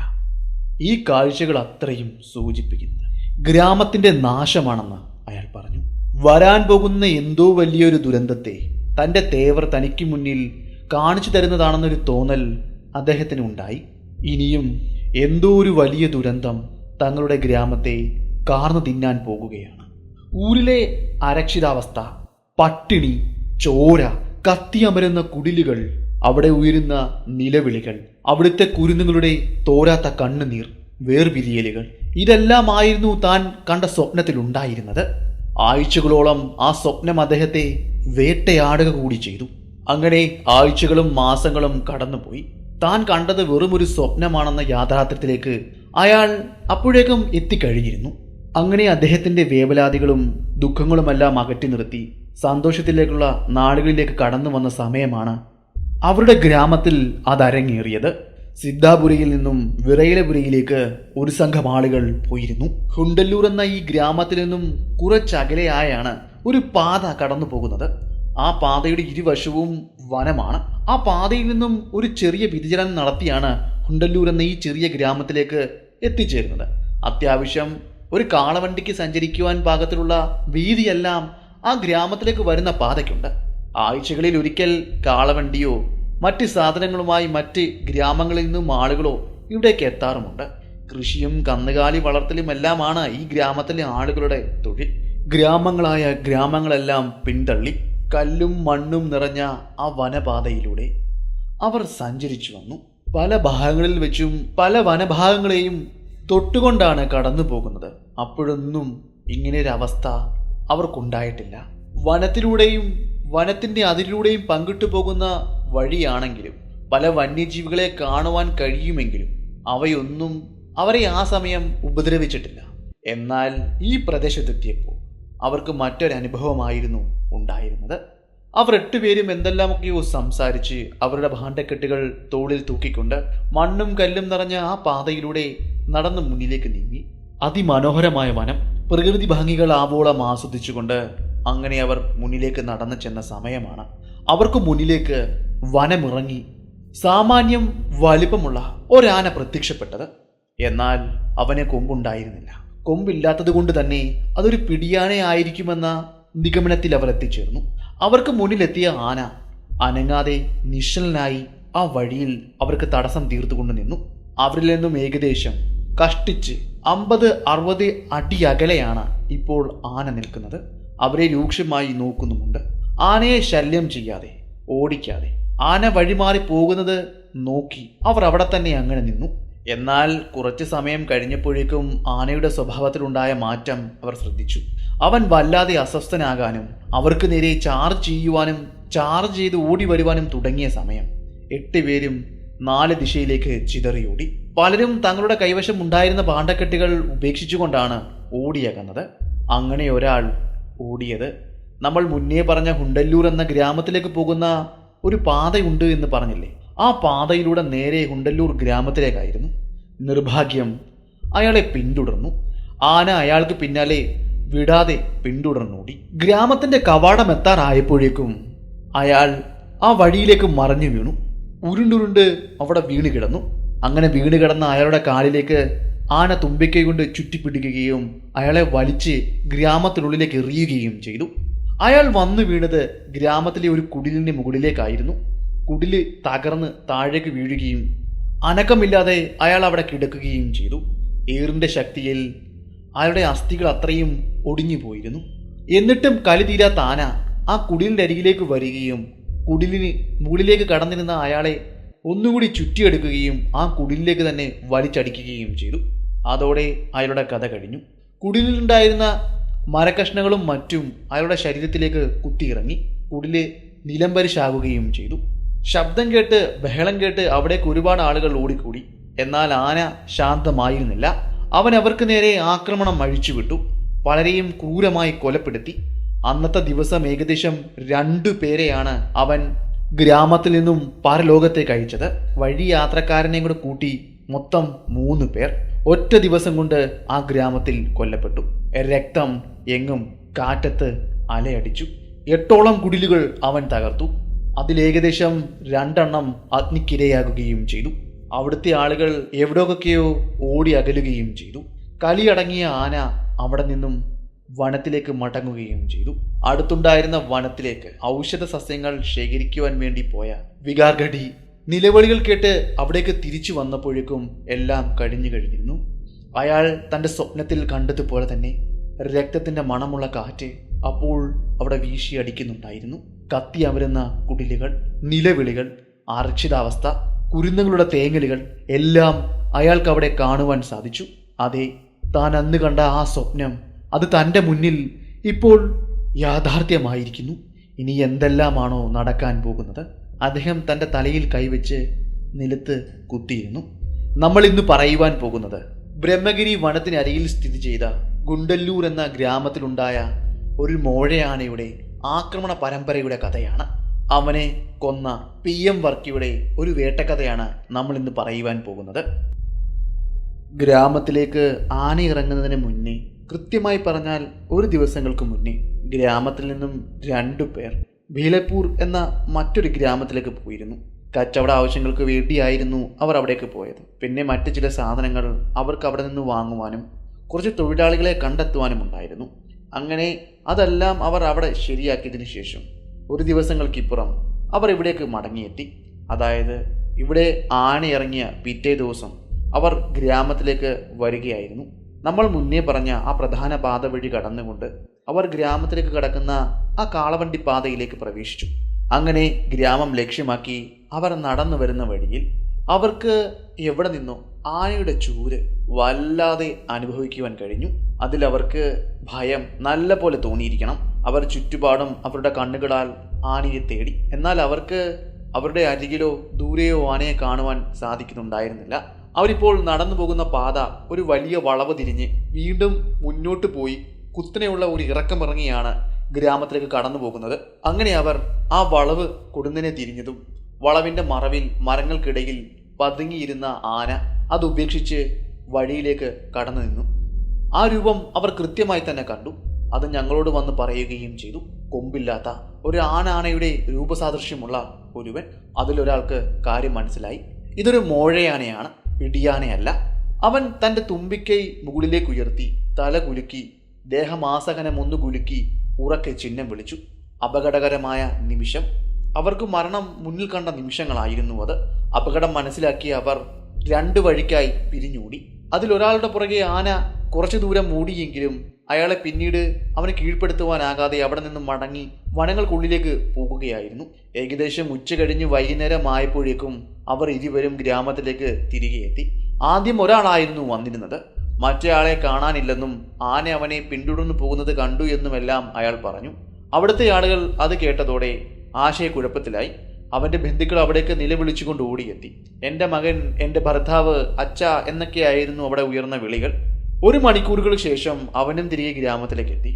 ഈ കാഴ്ചകൾ അത്രയും സൂചിപ്പിക്കുന്നത് ഗ്രാമത്തിൻ്റെ നാശമാണെന്ന് അയാൾ പറഞ്ഞു. വരാൻ പോകുന്ന എന്തോ വലിയൊരു ദുരന്തത്തെ തൻ്റെ തേവർ തനിക്ക് മുന്നിൽ കാണിച്ചു തരുന്നതാണെന്നൊരു തോന്നൽ അദ്ദേഹത്തിന് ഉണ്ടായി. ഇനിയും എന്തോ ഒരു വലിയ ദുരന്തം തങ്ങളുടെ ഗ്രാമത്തെ കാർന്നു തിന്നാൻ പോകുകയാണ്. ഊരിലെ അരക്ഷിതാവസ്ഥ, പട്ടിണി, ചോര, കത്തിയമരുന്ന കുടിലുകൾ, അവിടെ ഉയരുന്ന നിലവിളികൾ, അവിടുത്തെ കുരുന്നുകളുടെ തോരാത്ത കണ്ണുനീർ, വേർപിരിയലുകൾ, ഇതെല്ലാമായിരുന്നു താൻ കണ്ട സ്വപ്നത്തിലുണ്ടായിരുന്നത്. ആഴ്ചകളോളം ആ സ്വപ്നം അദ്ദേഹത്തെ വേട്ടയാടുക കൂടി ചെയ്തു. അങ്ങനെ ആഴ്ചകളും മാസങ്ങളും കടന്നുപോയി. താൻ കണ്ടത് വെറുമൊരു സ്വപ്നമാണെന്ന യാഥാർത്ഥ്യത്തിലേക്ക് അയാൾ അപ്പോഴേക്കും എത്തിക്കഴിഞ്ഞിരുന്നു. അങ്ങനെ അദ്ദേഹത്തിൻ്റെ വേവലാതികളും ദുഃഖങ്ങളുമെല്ലാം അകറ്റി നിർത്തി സന്തോഷത്തിലേക്കുള്ള നാളുകളിലേക്ക് കടന്നു വന്ന സമയമാണ് അവരുടെ ഗ്രാമത്തിൽ അതരങ്ങേറിയത്. സിദ്ധാപുരയിൽ നിന്നും വിറയിലപുരയിലേക്ക് ഒരു സംഘം ആളുകൾ പോയിരുന്നു. ഹുണ്ടല്ലൂർ എന്ന ഈ ഗ്രാമത്തിൽ നിന്നും കുറച്ചകലെയായാണ് ഒരു പാത കടന്നു പോകുന്നത്. ആ പാതയുടെ ഇരുവശവും വനമാണ്. ആ പാതയിൽ നിന്നും ഒരു ചെറിയ വ്യതിചലനം നടത്തിയാണ് ഹുണ്ടല്ലൂർ എന്ന ഈ ചെറിയ ഗ്രാമത്തിലേക്ക് എത്തിച്ചേരുന്നത്. അത്യാവശ്യം ഒരു കാളവണ്ടിക്ക് സഞ്ചരിക്കുവാൻ പാകത്തിലുള്ള വീതിയെല്ലാം ആ ഗ്രാമത്തിലേക്ക് വരുന്ന പാതയ്ക്കുണ്ട്. ആഴ്ചകളിൽ ഒരിക്കൽ കാളവണ്ടിയോ മറ്റ് സാധനങ്ങളുമായി മറ്റ് ഗ്രാമങ്ങളിൽ നിന്നും ആളുകളോ ഇവിടേക്ക് എത്താറുമുണ്ട്. കൃഷിയും കന്നുകാലി വളർത്തലുമെല്ലാമാണ് ഈ ഗ്രാമത്തിലെ ആളുകളുടെ തൊഴിൽ. ഗ്രാമങ്ങളെല്ലാം പിന്തള്ളി കല്ലും മണ്ണും നിറഞ്ഞ ആ വനപാതയിലൂടെ അവർ സഞ്ചരിച്ചു വന്നു. പല ഭാഗങ്ങളിൽ വെച്ചും പല വനഭാഗങ്ങളെയും തൊട്ടുകൊണ്ടാണ് കടന്നു പോകുന്നത്. അപ്പോഴൊന്നും ഇങ്ങനെയൊരവസ്ഥ അവർക്കുണ്ടായിട്ടില്ല. വനത്തിലൂടെയും വനത്തിൻ്റെ അതിലൂടെയും പങ്കിട്ടു പോകുന്ന വഴിയാണെങ്കിലും പല വന്യജീവികളെ കാണുവാൻ കഴിയുമെങ്കിലും അവയൊന്നും അവരെ ആ സമയം ഉപദ്രവിച്ചിട്ടില്ല. എന്നാൽ ഈ പ്രദേശത്തെത്തിയപ്പോൾ അവർക്ക് മറ്റൊരനുഭവമായിരുന്നു ഉണ്ടായിരുന്നത്. അവർ 8 പേരും എന്തെല്ലാമൊക്കെയോ സംസാരിച്ച് അവരുടെ ഭാണ്ഡക്കെട്ടുകൾ തോളിൽ തൂക്കിക്കൊണ്ട് മണ്ണും കല്ലും നിറഞ്ഞ ആ പാതയിലൂടെ നടന്ന് മുന്നിലേക്ക് നീങ്ങി. അതിമനോഹരമായ വനം, പ്രകൃതി ഭംഗികൾ ആവോളം ആസ്വദിച്ചുകൊണ്ട് അങ്ങനെ അവർ മുന്നിലേക്ക് നടന്നു ചെന്ന സമയമാണ് അവർക്ക് മുന്നിലേക്ക് വനമിറങ്ങി സാമാന്യം വലിപ്പമുള്ള ഒരാന പ്രത്യക്ഷപ്പെട്ടത്. എന്നാൽ അവന് കൊമ്പുണ്ടായിരുന്നില്ല. കൊമ്പില്ലാത്തത് കൊണ്ട് തന്നെ അതൊരു പിടിയാനയായിരിക്കുമെന്ന നിഗമനത്തിൽ അവർ എത്തിച്ചേർന്നു. അവർക്ക് മുന്നിലെത്തിയ ആന അനങ്ങാതെ നിശ്ചലനായി ആ വഴിയിൽ അവർക്ക് തടസ്സം തീർത്തുകൊണ്ട് നിന്നു. അവരിൽ നിന്നും ഏകദേശം കഷ്ടിച്ച് 50-60 അടി അകലെയാണ് ഇപ്പോൾ ആന നിൽക്കുന്നത്. അവരെ രൂക്ഷമായി നോക്കുന്നുമുണ്ട്. ആനയെ ശല്യം ചെയ്യാതെ ഓടിക്കാതെ ആന വഴിമാറി പോകുന്നത് നോക്കി അവർ അവിടെ തന്നെ അങ്ങനെ നിന്നു. എന്നാൽ കുറച്ച് സമയം കഴിഞ്ഞപ്പോഴേക്കും ആനയുടെ സ്വഭാവത്തിലുണ്ടായ മാറ്റം അവർ ശ്രദ്ധിച്ചു. അവൻ വല്ലാതെ അസ്വസ്ഥനാകാനും അവർക്ക് നേരെ ചാർജ് ചെയ്ത് ഓടി വരുവാനും തുടങ്ങിയ സമയം 8 പേരും 4 ദിശയിലേക്ക് ചിതറിയോടി. പലരും തങ്ങളുടെ കൈവശം ഉണ്ടായിരുന്ന പാണ്ടക്കെട്ടുകൾ ഉപേക്ഷിച്ചുകൊണ്ടാണ് ഓടിയകന്നത്. അങ്ങനെ ഒരാൾ ഓടിയത് നമ്മൾ മുന്നേ പറഞ്ഞ ഹുണ്ടല്ലൂർ എന്ന ഗ്രാമത്തിലേക്ക് പോകുന്ന ഒരു പാതയുണ്ട് എന്ന് പറഞ്ഞില്ലേ, ആ പാതയിലൂടെ നേരെ ഹുണ്ടല്ലൂർ ഗ്രാമത്തിലേക്കായിരുന്നു. നിർഭാഗ്യം അയാളെ പിന്തുടർന്നു. ആന അയാൾക്ക് പിന്നാലെ വിടാതെ പിന്തുടർന്നോടി. ഗ്രാമത്തിന്റെ കവാടം എത്താറായപ്പോഴേക്കും അയാൾ ആ വഴിയിലേക്ക് മറിഞ്ഞു വീണു. ഉരുണ്ടുരുണ്ട് അവിടെ വീണ് കിടന്നു. അങ്ങനെ വീണ് കിടന്ന അയാളുടെ കാലിലേക്ക് ആന തുമ്പിക്കൈ കൊണ്ട് ചുറ്റിപ്പിടിക്കുകയും അയാളെ വലിച്ച് ഗ്രാമത്തിനുള്ളിലേക്ക് എറിയുകയും ചെയ്തു. അയാൾ വന്നു വീണത് ഗ്രാമത്തിലെ ഒരു കുടിലിന്റെ മുകളിലേക്കായിരുന്നു. കുടില് തകർന്ന് താഴേക്ക് വീഴുകയും അനക്കമില്ലാതെ അയാൾ അവിടെ കിടക്കുകയും ചെയ്തു. ഏറിന്റെ ശക്തിയിൽ അയാളുടെ അസ്ഥികൾ അത്രയും ഒടിഞ്ഞു പോയിരുന്നു. എന്നിട്ടും കലി തീരാത്ത ആന ആ കുടിലിന്റെ അരികിലേക്ക് വരികയും കുടിലിന് മുകളിലേക്ക് കടന്നിരുന്ന അയാളെ ഒന്നുകൂടി ചുറ്റിയെടുക്കുകയും ആ കുടിലിലേക്ക് തന്നെ വലിച്ചടിക്കുകയും ചെയ്തു. അതോടെ അയാളുടെ കഥ കഴിഞ്ഞു. കുടിലുണ്ടായിരുന്ന മരക്കഷ്ണങ്ങളും മറ്റും അയാളുടെ ശരീരത്തിലേക്ക് കുത്തിയിറങ്ങി. കുടില് നിലംപരിശാകുകയും ചെയ്തു. ശബ്ദം കേട്ട് ബഹളം കേട്ട് അവിടേക്ക് ഒരുപാട് ആളുകൾ ഓടിക്കൂടി. എന്നാൽ ആന ശാന്തമായിരുന്നില്ല. അവൻ അവർക്ക് നേരെ ആക്രമണം അഴിച്ചുവിട്ടു. പലരെയും ക്രൂരമായി കൊലപ്പെടുത്തി. അന്നത്തെ ദിവസം ഏകദേശം 2 പേരെയാണ് അവൻ ഗ്രാമത്തിൽ നിന്നും പരലോകത്തേക്ക് അയച്ചത്. വഴി യാത്രക്കാരനെയും കൂടെ കൂട്ടി മൊത്തം 3 പേർ ഒറ്റ ദിവസം കൊണ്ട് ആ ഗ്രാമത്തിൽ കൊല്ലപ്പെട്ടു. രക്തം എങ്ങും കാറ്റത്ത് അലയടിച്ചു. 8ഓളം കുടിലുകൾ അവൻ തകർത്തു. അതിലേകദേശം 2 എണ്ണം അഗ്നിക്കിരയാകുകയും ചെയ്തു. അവിടുത്തെ ആളുകൾ എവിടെയൊക്കെയോ ഓടി അകലുകയും ചെയ്തു. കലിയടങ്ങിയ ആന അവിടെ നിന്നും വനത്തിലേക്ക് മടങ്ങുകയും ചെയ്തു. അടുത്തുണ്ടായിരുന്ന വനത്തിലേക്ക് ഔഷധ സസ്യങ്ങൾ ശേഖരിക്കുവാൻ വേണ്ടി പോയ വികാർഗഡി നിലവിളികൾ കേട്ട് അവിടേക്ക് തിരിച്ചു വന്നപ്പോഴേക്കും എല്ലാം കഴിഞ്ഞിരുന്നു. അയാൾ തൻ്റെ സ്വപ്നത്തിൽ കണ്ടതുപോലെ തന്നെ രക്തത്തിൻ്റെ മണമുള്ള കാറ്റ് അപ്പോൾ അവിടെ വീശിയടിക്കുന്നുണ്ടായിരുന്നു. കത്തി അമരുന്ന കുടിലുകൾ, നിലവിളികൾ, അരക്ഷിതാവസ്ഥ, കുരുന്നുകളുടെ തേങ്ങലുകൾ എല്ലാം അയാൾക്ക് അവിടെ കാണുവാൻ സാധിച്ചു. അതെ, താൻ അന്ന് കണ്ട ആ സ്വപ്നം അത് തൻ്റെ മുന്നിൽ ഇപ്പോൾ യാഥാർത്ഥ്യമായിരിക്കുന്നു. ഇനി എന്തെല്ലാമാണോ നടക്കാൻ പോകുന്നത്? അദ്ദേഹം തൻ്റെ തലയിൽ കൈവച്ച് നിലത്ത് കുത്തിയിരുന്നു. നമ്മൾ ഇന്ന് പറയുവാൻ പോകുന്നത് ബ്രഹ്മഗിരി വനത്തിനരികിൽ സ്ഥിതി ചെയ്ത ഗുണ്ടല്ലൂർ എന്ന ഗ്രാമത്തിലുണ്ടായ ഒരു മോഴയാനയുടെ ആക്രമണ പരമ്പരയുടെ കഥയാണ്. അവനെ കൊന്ന PM വർക്കിയുടെ ഒരു വേട്ടക്കഥയാണ് നമ്മൾ ഇന്ന് പറയുവാൻ പോകുന്നത്. ഗ്രാമത്തിലേക്ക് ആന ഇറങ്ങുന്നതിന് മുന്നേ, കൃത്യമായി പറഞ്ഞാൽ ഒരു ദിവസങ്ങൾക്ക് മുന്നേ, ഗ്രാമത്തിൽ നിന്നും 2 പേർ ഭീലപൂർ എന്ന മറ്റൊരു ഗ്രാമത്തിലേക്ക് പോയിരുന്നു. കച്ചവട ആവശ്യങ്ങൾക്ക് വേണ്ടിയായിരുന്നു അവർ അവിടേക്ക് പോയത്. പിന്നെ മറ്റു ചില സാധനങ്ങൾ അവർക്ക് അവിടെ നിന്ന് വാങ്ങുവാനും കുറച്ച് തൊഴിലാളികളെ കണ്ടെത്തുവാനും ഉണ്ടായിരുന്നു. അങ്ങനെ അതെല്ലാം അവർ അവിടെ ശരിയാക്കിയതിനു ശേഷം ഒരു ദിവസങ്ങൾക്കിപ്പുറം അവർ ഇവിടേക്ക് മടങ്ങിയെത്തി. അതായത് ഇവിടെ ആന ഇറങ്ങിയ പിറ്റേ ദിവസം അവർ ഗ്രാമത്തിലേക്ക് വരികയായിരുന്നു. നമ്മൾ മുന്നേ പറഞ്ഞ ആ പ്രധാന പാത വഴി കടന്നുകൊണ്ട് അവർ ഗ്രാമത്തിലേക്ക് കടക്കുന്ന ആ കാളവണ്ടി പാതയിലേക്ക് പ്രവേശിച്ചു. അങ്ങനെ ഗ്രാമം ലക്ഷ്യമാക്കി അവർ നടന്നു വരുന്ന വഴിയിൽ അവർക്ക് എവിടെ നിന്നോ ആനയുടെ ചൂര് വല്ലാതെ അനുഭവിക്കുവാൻ കഴിഞ്ഞു. അതിലവർക്ക് ഭയം നല്ല പോലെ തോന്നിയിരിക്കണം. അവർ ചുറ്റുപാടും അവരുടെ കണ്ണുകളാൽ ആനയെ തേടി. എന്നാൽ അവർക്ക് അവരുടെ അരികിലോ ദൂരെയോ ആനയെ കാണുവാൻ സാധിക്കുന്നുണ്ടായിരുന്നില്ല. അവരിപ്പോൾ നടന്നു പോകുന്ന പാത ഒരു വലിയ വളവ് തിരിഞ്ഞ് വീണ്ടും മുന്നോട്ട് പോയി കുത്തനെയുള്ള ഒരു ഇറക്കമിറങ്ങിയാണ് ഗ്രാമത്തിലേക്ക് കടന്നു പോകുന്നത്. അങ്ങനെ അവർ ആ വളവ് കൊടുന്നതിനെ തിരിഞ്ഞതും വളവിന്റെ മറവിൽ മരങ്ങൾക്കിടയിൽ പതുങ്ങിയിരുന്ന ആന അത് ഉപേക്ഷിച്ച് വഴിയിലേക്ക് കടന്നു നിന്നു. ആ രൂപം അവർ കൃത്യമായി തന്നെ കണ്ടു. അത് ഞങ്ങളോട് വന്ന് പറയുകയും ചെയ്തു. കൊമ്പില്ലാത്ത ഒരു ആനയുടെ രൂപസാദൃശ്യമുള്ള ഒരുവൻ. അതിലൊരാൾക്ക് കാര്യം മനസ്സിലായി. ഇതൊരു മോഴയാനയാണ്, പിടിയാനയല്ല. അവൻ തൻ്റെ തുമ്പിക്കൈ മുകളിലേക്ക് ഉയർത്തി തല കുലുക്കി ദേഹമാസകനം ഒന്ന് കുലുക്കി ഉറക്കെ ചിഹ്നം വിളിച്ചു. അപകടകരമായ നിമിഷം. അവർക്ക് മരണം മുന്നിൽ കണ്ട നിമിഷങ്ങളായിരുന്നു അത്. അപകടം മനസ്സിലാക്കിയ അവർ രണ്ടു വഴിക്കായി പിരിഞ്ഞൂടി. അതിലൊരാളുടെ പുറകെ ആന കുറച്ചു ദൂരം മൂടിയെങ്കിലും അയാളെ പിന്നീട് അവനെ കീഴ്പ്പെടുത്തുവാനാകാതെ അവിടെ നിന്നും മടങ്ങി വനങ്ങൾക്കുള്ളിലേക്ക് പോകുകയായിരുന്നു. ഏകദേശം ഉച്ച കഴിഞ്ഞ് വൈകുന്നേരമായപ്പോഴേക്കും അവർ ഇരുവരും ഗ്രാമത്തിലേക്ക് തിരികെ എത്തി. ആദ്യം ഒരാളായിരുന്നു വന്നിരുന്നത്. മറ്റേയാളെ കാണാനില്ലെന്നും ആന അവനെ പിന്തുടർന്നു പോകുന്നത് കണ്ടു എന്നുമെല്ലാം അയാൾ പറഞ്ഞു. അവിടുത്തെ ആളുകൾ അത് കേട്ടതോടെ ആശയക്കുഴപ്പത്തിലായി. അവന്റെ ബന്ധുക്കൾ അവിടേക്ക് നിലവിളിച്ചുകൊണ്ട് ഓടിയെത്തി. എൻ്റെ മകൻ, എൻ്റെ ഭർത്താവ്, അച്ഛ എന്നൊക്കെയായിരുന്നു അവിടെ ഉയർന്ന വിളികൾ. 1 മണിക്കൂറുകൾക്ക് ശേഷം അവനും തിരികെ ഗ്രാമത്തിലേക്ക് എത്തി.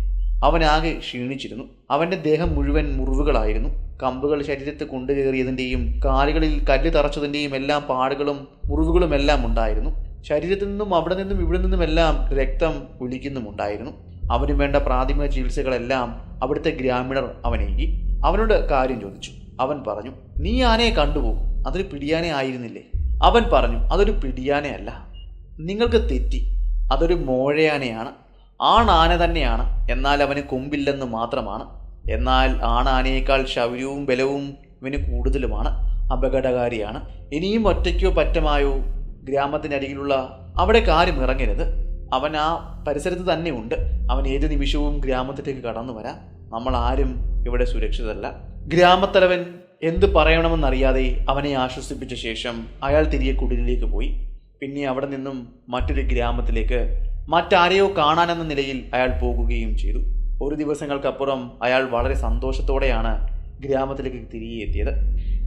അവനാകെ ക്ഷീണിച്ചിരുന്നു. അവന്റെ ദേഹം മുഴുവൻ മുറിവുകളായിരുന്നു. കമ്പുകൾ ശരീരത്തിൽ കൊണ്ടുകയറിയതിൻ്റെയും കാലുകളിൽ കല്ല് തറച്ചതിൻ്റെയും എല്ലാം പാടുകളും മുറിവുകളും എല്ലാം ഉണ്ടായിരുന്നു. ശരീരത്തിൽ നിന്നും അവിടെ നിന്നും ഇവിടെ നിന്നുമെല്ലാം രക്തം ഒലിക്കുന്നുമുണ്ടായിരുന്നു. അവന് വേണ്ട പ്രാഥമിക ചികിത്സകളെല്ലാം അവിടുത്തെ ഗ്രാമീണർ അവനേകി. അവനോട് കാര്യം ചോദിച്ചു. അവൻ പറഞ്ഞു, നീ ആനയെ കണ്ടുപോകും, അതൊരു പിടിയാനെ ആയിരുന്നില്ലേ? അവൻ പറഞ്ഞു, അതൊരു പിടിയാനയല്ല, നിങ്ങൾക്ക് തെറ്റി, അതൊരു മോഴയാനയാണ്. ആണാന തന്നെയാണ്, എന്നാൽ അവന് കൊമ്പില്ലെന്ന് മാത്രമാണ്. എന്നാൽ ആണാനയേക്കാൾ ശൗര്യവും ബലവും ഇവന് കൂടുതലുമാണ്. അപകടകാരിയാണ്. ഇനിയും ഒറ്റയ്ക്കോ പറ്റമായോ ഗ്രാമത്തിനരികിലുള്ള അവിടെ കാര്യം ഇറങ്ങരുത്. അവൻ ആ പരിസരത്ത് തന്നെ ഉണ്ട്. അവൻ ഏത് നിമിഷവും ഗ്രാമത്തിലേക്ക് കടന്നു വരാം. നമ്മൾ ആരും ഇവിടെ സുരക്ഷിതരല്ല. ഗ്രാമത്തലവൻ എന്ത് പറയണമെന്നറിയാതെ അവനെ ആശ്വസിപ്പിച്ച ശേഷം അയാൾ തിരികെ കുടിലിലേക്ക് പോയി. പിന്നെ അവിടെ നിന്നും മറ്റൊരു ഗ്രാമത്തിലേക്ക് മറ്റാരെയോ കാണാനെന്ന നിലയിൽ അയാൾ പോകുകയും ചെയ്തു. 1 ദിവസങ്ങൾക്കപ്പുറം അയാൾ വളരെ സന്തോഷത്തോടെയാണ് ഗ്രാമത്തിലേക്ക് തിരികെ എത്തിയത്.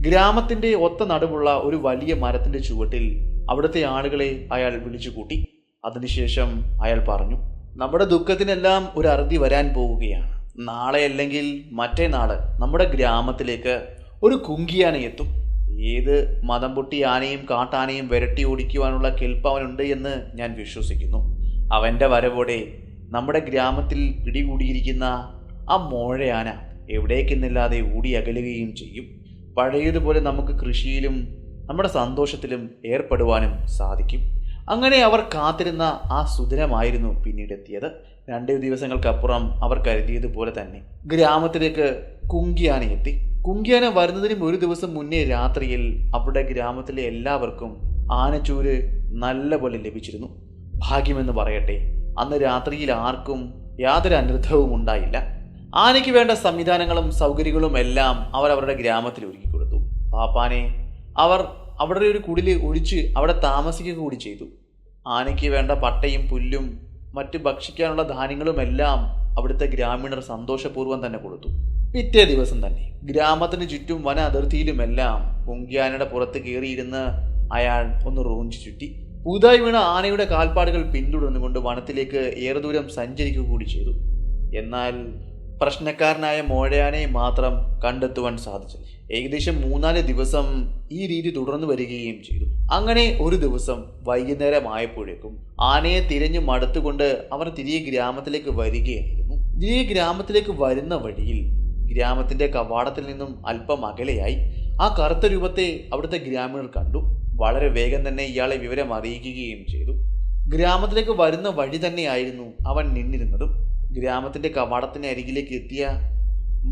ഗ്രാമത്തിന്റെ ഒത്ത നടുവുള്ള ഒരു വലിയ മരത്തിന്റെ ചുവട്ടിൽ അവിടുത്തെ ആളുകളെ അയാൾ വിളിച്ചു കൂട്ടി. അതിനുശേഷം അയാൾ പറഞ്ഞു, നമ്മുടെ ദുഃഖത്തിനെല്ലാം ഒരു അറുതി വരാൻ പോവുകയാണ്. നാളെ അല്ലെങ്കിൽ മറ്റേനാള് നമ്മുടെ ഗ്രാമത്തിലേക്ക് ഒരു കുങ്കിയാന എത്തും. ഏത് മതം പൊട്ടി ആനയും കാട്ടാനയും വിരട്ടി ഓടിക്കുവാനുള്ള കെൽപ്പ് അവനുണ്ട് എന്ന് ഞാൻ വിശ്വസിക്കുന്നു. അവൻ്റെ വരവോടെ നമ്മുടെ ഗ്രാമത്തിൽ പിടികൂടിയിരിക്കുന്ന ആ മോഴയാന എവിടേക്കെന്നില്ലാതെ ഓടി അകലുകയും ചെയ്യും. പഴയതുപോലെ നമുക്ക് കൃഷിയിലും നമ്മുടെ സന്തോഷത്തിലും ഏർപ്പെടുവാനും സാധിക്കും. അങ്ങനെ അവർ കാത്തിരുന്ന ആ സുദിനമായിരുന്നു പിന്നീടെത്തിയത്. 2 ദിവസങ്ങൾക്കപ്പുറം അവർ കരുതിയതുപോലെ തന്നെ ഗ്രാമത്തിലേക്ക് കുങ്കിയാന എത്തി. കുങ്കിയാന വരുന്നതിനും 1 ദിവസം മുന്നേ രാത്രിയിൽ അവരുടെ ഗ്രാമത്തിലെ എല്ലാവർക്കും ആനച്ചൂര് നല്ലപോലെ ലഭിച്ചിരുന്നു. ഭാഗ്യമെന്ന് പറയട്ടെ, അന്ന് രാത്രിയിൽ ആർക്കും യാതൊരു അനർത്ഥവും ഉണ്ടായില്ല. ആനയ്ക്ക് വേണ്ട സംവിധാനങ്ങളും സൗകര്യങ്ങളും എല്ലാം അവർ അവരുടെ ഗ്രാമത്തിൽ ഒരുക്കി കൊടുത്തു. പാപ്പാനെ അവർ അവിടെ ഒരു കുടില് ഒഴിച്ച് അവിടെ താമസിക്കുക കൂടി ചെയ്തു. ആനയ്ക്ക് വേണ്ട പട്ടയും പുല്ലും മറ്റ് ഭക്ഷിക്കാനുള്ള ധാന്യങ്ങളും എല്ലാം അവിടുത്തെ ഗ്രാമീണർ സന്തോഷപൂർവ്വം തന്നെ കൊടുത്തു. പിറ്റേ ദിവസം തന്നെ ഗ്രാമത്തിന് ചുറ്റും വന അതിർത്തിയിലുമെല്ലാം കുങ്കിയാനയുടെ പുറത്ത് കയറിയിരുന്ന് അയാൾ ഒന്ന് റോഞ്ചി ചുറ്റി. പുതുതായി വീണ ആനയുടെ കാൽപ്പാടുകൾ പിന്തുടർന്നുകൊണ്ട് വനത്തിലേക്ക് ഏറെ ദൂരം സഞ്ചരിക്കുക കൂടി ചെയ്തു. എന്നാൽ പ്രശ്നക്കാരനായ മോഴയാനയെ മാത്രം കണ്ടെത്തുവാൻ സാധിച്ചു. ഏകദേശം 3-4 ദിവസം ഈ രീതി തുടർന്നു വരികയും ചെയ്തു. അങ്ങനെ ഒരു ദിവസം വൈകുന്നേരമായപ്പോഴേക്കും ആനയെ തിരഞ്ഞു മടുത്തുകൊണ്ട് അവർ തിരികെ ഗ്രാമത്തിലേക്ക് വരികയായിരുന്നു. തിരികെ ഗ്രാമത്തിലേക്ക് വരുന്ന വഴിയിൽ ഗ്രാമത്തിന്റെ കവാടത്തിൽ നിന്നും അല്പം അകലെയായി ആ കറുത്ത രൂപത്തെ അവിടുത്തെ ഗ്രാമീണർ കണ്ടു. വളരെ വേഗം തന്നെ ഇയാളെ വിവരം അറിയിക്കുകയും ചെയ്തു. ഗ്രാമത്തിലേക്ക് വരുന്ന വഴി തന്നെയായിരുന്നു അവൻ നിന്നിരുന്നതും. ഗ്രാമത്തിന്റെ കവാടത്തിന് അരികിലേക്ക് എത്തിയ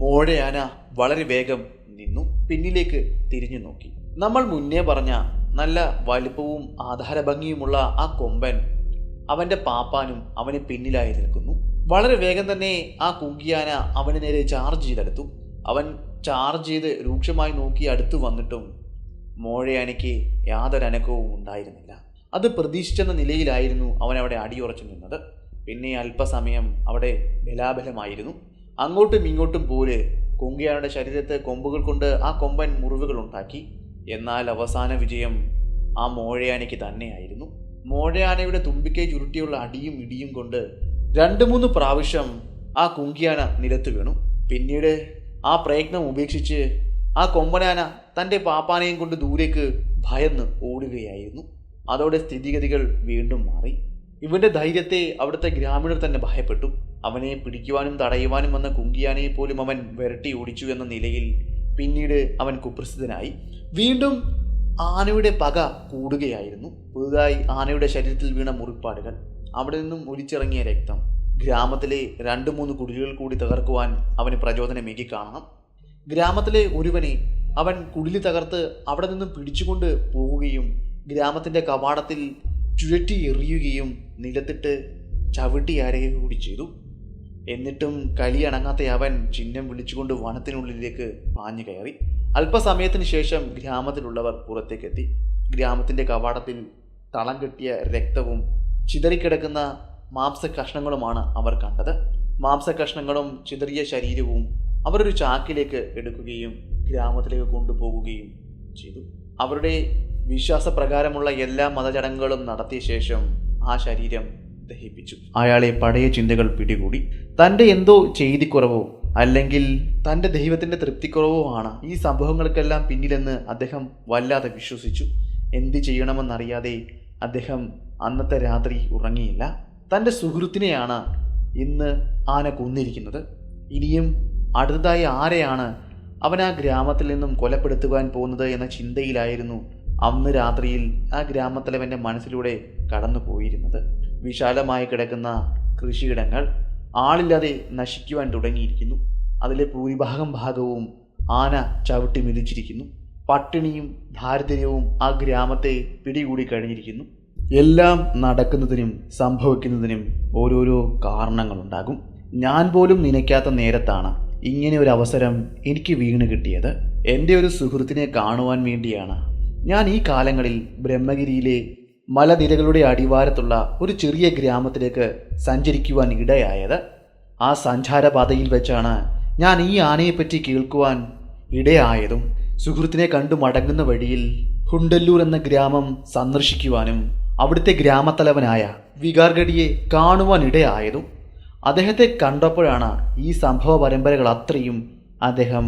മോഴയാന വളരെ വേഗം നിന്നു. പിന്നിലേക്ക് തിരിഞ്ഞു നോക്കി. നമ്മൾ മുന്നേ പറഞ്ഞ നല്ല വലിപ്പവും ആധാരഭംഗിയുമുള്ള ആ കൊമ്പൻ അവൻ്റെ പാപ്പാനും അവന് പിന്നിലായി നിൽക്കുന്നു. വളരെ വേഗം തന്നെ ആ കുങ്കിയാന അവന് നേരെ ചാർജ് ചെയ്തെടുത്തു. അവൻ ചാർജ് ചെയ്ത് രൂക്ഷമായി നോക്കി അടുത്തു വന്നിട്ടും മോഴയാനയ്ക്ക് യാതൊരു അനക്കവും ഉണ്ടായിരുന്നില്ല. അത് പ്രതീക്ഷിച്ചെന്ന നിലയിലായിരുന്നു അവൻ അവിടെ അടിയുറച്ചു നിന്നത്. പിന്നെ അല്പസമയം അവിടെ ബലാബലമായിരുന്നു. അങ്ങോട്ടും ഇങ്ങോട്ടും പോലെ കുങ്കിയാനയുടെ ശരീരത്തെ കൊമ്പുകൾ കൊണ്ട് ആ കൊമ്പൻ മുറിവുകൾ ഉണ്ടാക്കി. എന്നാൽ അവസാന വിജയം ആ മോഴയാനയ്ക്ക് തന്നെയായിരുന്നു. മോഴയാനയുടെ തുമ്പിക്കൈ ചുരുട്ടിയുള്ള അടിയും ഇടിയും കൊണ്ട് 2-3 പ്രാവശ്യം ആ കുങ്കിയാന നിലത്ത് വീണു. പിന്നീട് ആ പ്രയത്നം ഉപേക്ഷിച്ച് ആ കൊമ്പനാന തൻ്റെ പാപ്പാനയും കൊണ്ട് ദൂരേക്ക് ഭയന്ന് ഓടുകയായിരുന്നു. അതോടെ സ്ഥിതിഗതികൾ വീണ്ടും മാറി. ഇവന്റെ ധൈര്യത്തെ അവിടുത്തെ ഗ്രാമീണർ തന്നെ ഭയപ്പെട്ടു. അവനെ പിടിക്കുവാനും തടയുവാനും വന്ന കുങ്കിയാനയെ പോലും അവൻ വിരട്ടി ഓടിച്ചു എന്ന നിലയിൽ പിന്നീട് അവൻ കുപ്രസിദ്ധനായി. വീണ്ടും ആനയുടെ പക കൂടുകയായിരുന്നു. പുതുതായി ആനയുടെ ശരീരത്തിൽ വീണ മുറിപ്പാടുകൾ, അവിടെ നിന്നും ഒലിച്ചിറങ്ങിയ രക്തം, ഗ്രാമത്തിലെ 2-3 കുടിലുകൾ കൂടി തകർക്കുവാൻ അവന് പ്രചോദനമേകി കാണണം. ഗ്രാമത്തിലെ ഒരുവനെ അവൻ കുടില് തകർത്ത് അവിടെ നിന്നും പിടിച്ചുകൊണ്ട് പോവുകയും ഗ്രാമത്തിൻ്റെ കവാടത്തിൽ ചുഴറ്റി എറിയുകയും നിലത്തിട്ട് ചവിട്ടി അരയുക കൂടി ചെയ്തു. എന്നിട്ടും കലിയണങ്ങാത്ത അവൻ ചിഹ്നം വിളിച്ചുകൊണ്ട് വനത്തിനുള്ളിലേക്ക് പാഞ്ഞു കയറി. അല്പസമയത്തിന് ശേഷം ഗ്രാമത്തിലുള്ളവർ പുറത്തേക്കെത്തി. ഗ്രാമത്തിൻ്റെ കവാടത്തിൽ തളം കെട്ടിയ രക്തവും ചിതറിക്കിടക്കുന്ന മാംസകഷ്ണങ്ങളുമാണ് അവർ കണ്ടത്. മാംസകഷ്ണങ്ങളും ചിതറിയ ശരീരവും അവരൊരു ചാക്കിലേക്ക് എടുക്കുകയും ഗ്രാമത്തിലേക്ക് കൊണ്ടുപോകുകയും ചെയ്തു. അവരുടെ വിശ്വാസപ്രകാരമുള്ള എല്ലാ മതചടങ്ങുകളും നടത്തിയ ശേഷം ആ ശരീരം ദഹിപ്പിച്ചു. അയാളെ പഴയ ചിന്തകൾ പിടികൂടി. തൻ്റെ എന്തോ ചെയ്തിക്കുറവോ അല്ലെങ്കിൽ തൻ്റെ ദൈവത്തിൻ്റെ തൃപ്തിക്കുറവോ ആണ് ഈ സംഭവങ്ങൾക്കെല്ലാം പിന്നിലെന്ന് അദ്ദേഹം വല്ലാതെ വിശ്വസിച്ചു. എന്ത് ചെയ്യണമെന്നറിയാതെ അദ്ദേഹം അന്നത്തെ രാത്രി ഉറങ്ങിയില്ല. തൻ്റെ സുഹൃത്തിനെയാണ് ഇന്ന് ആന കൊന്നിരിക്കുന്നത്. ഇനിയും അടുത്തതായി ആരെയാണ് അവൻ ആ ഗ്രാമത്തിൽ നിന്നും കൊലപ്പെടുത്തുവാൻ പോകുന്നത് എന്ന ചിന്തയിലായിരുന്നു അന്ന് രാത്രിയിൽ ആ ഗ്രാമത്തലവൻ്റെ മനസ്സിലൂടെ കടന്നു പോയിരുന്നത്. വിശാലമായി കിടക്കുന്ന കൃഷിയിടങ്ങൾ ആളില്ലാതെ നശിക്കുവാൻ തുടങ്ങിയിരിക്കുന്നു. അതിലെ ഭാഗവും ആന ചവിട്ടി മെതിച്ചിരിക്കുന്നു. പട്ടിണിയും ദാരിദ്ര്യവും ആ ഗ്രാമത്തെ പിടികൂടി കഴിഞ്ഞിരിക്കുന്നു. എല്ലാം നടക്കുന്നതിനും സംഭവിക്കുന്നതിനും ഓരോരോ കാരണങ്ങളുണ്ടാകും. ഞാൻ പോലും നനയ്ക്കാത്ത നേരത്താണ് ഇങ്ങനെ ഒരു അവസരം എനിക്ക് വീണ് കിട്ടിയത്. എൻ്റെ ഒരു സുഹൃത്തിനെ കാണുവാൻ വേണ്ടിയാണ് ഞാൻ ഈ കാലങ്ങളിൽ ബ്രഹ്മഗിരിയിലെ മലനിരകളുടെ അടിവാരത്തുള്ള ഒരു ചെറിയ ഗ്രാമത്തിലേക്ക് സഞ്ചരിക്കുവാൻ ഇടയായത്. ആ സഞ്ചാരപാതയിൽ വെച്ചാണ് ഞാൻ ഈ ആനയെപ്പറ്റി കേൾക്കുവാൻ ഇടയായതും സുഹൃത്തിനെ കണ്ടു മടങ്ങുന്ന വഴിയിൽ ഹുണ്ടല്ലൂർ എന്ന ഗ്രാമം സന്ദർശിക്കുവാനും അവിടുത്തെ ഗ്രാമത്തലവനായ വികാർഗഡിയെ കാണുവാൻ ഇടയായതും. അദ്ദേഹത്തെ കണ്ടപ്പോഴാണ് ഈ സംഭവ പരമ്പരകൾ അത്രയും അദ്ദേഹം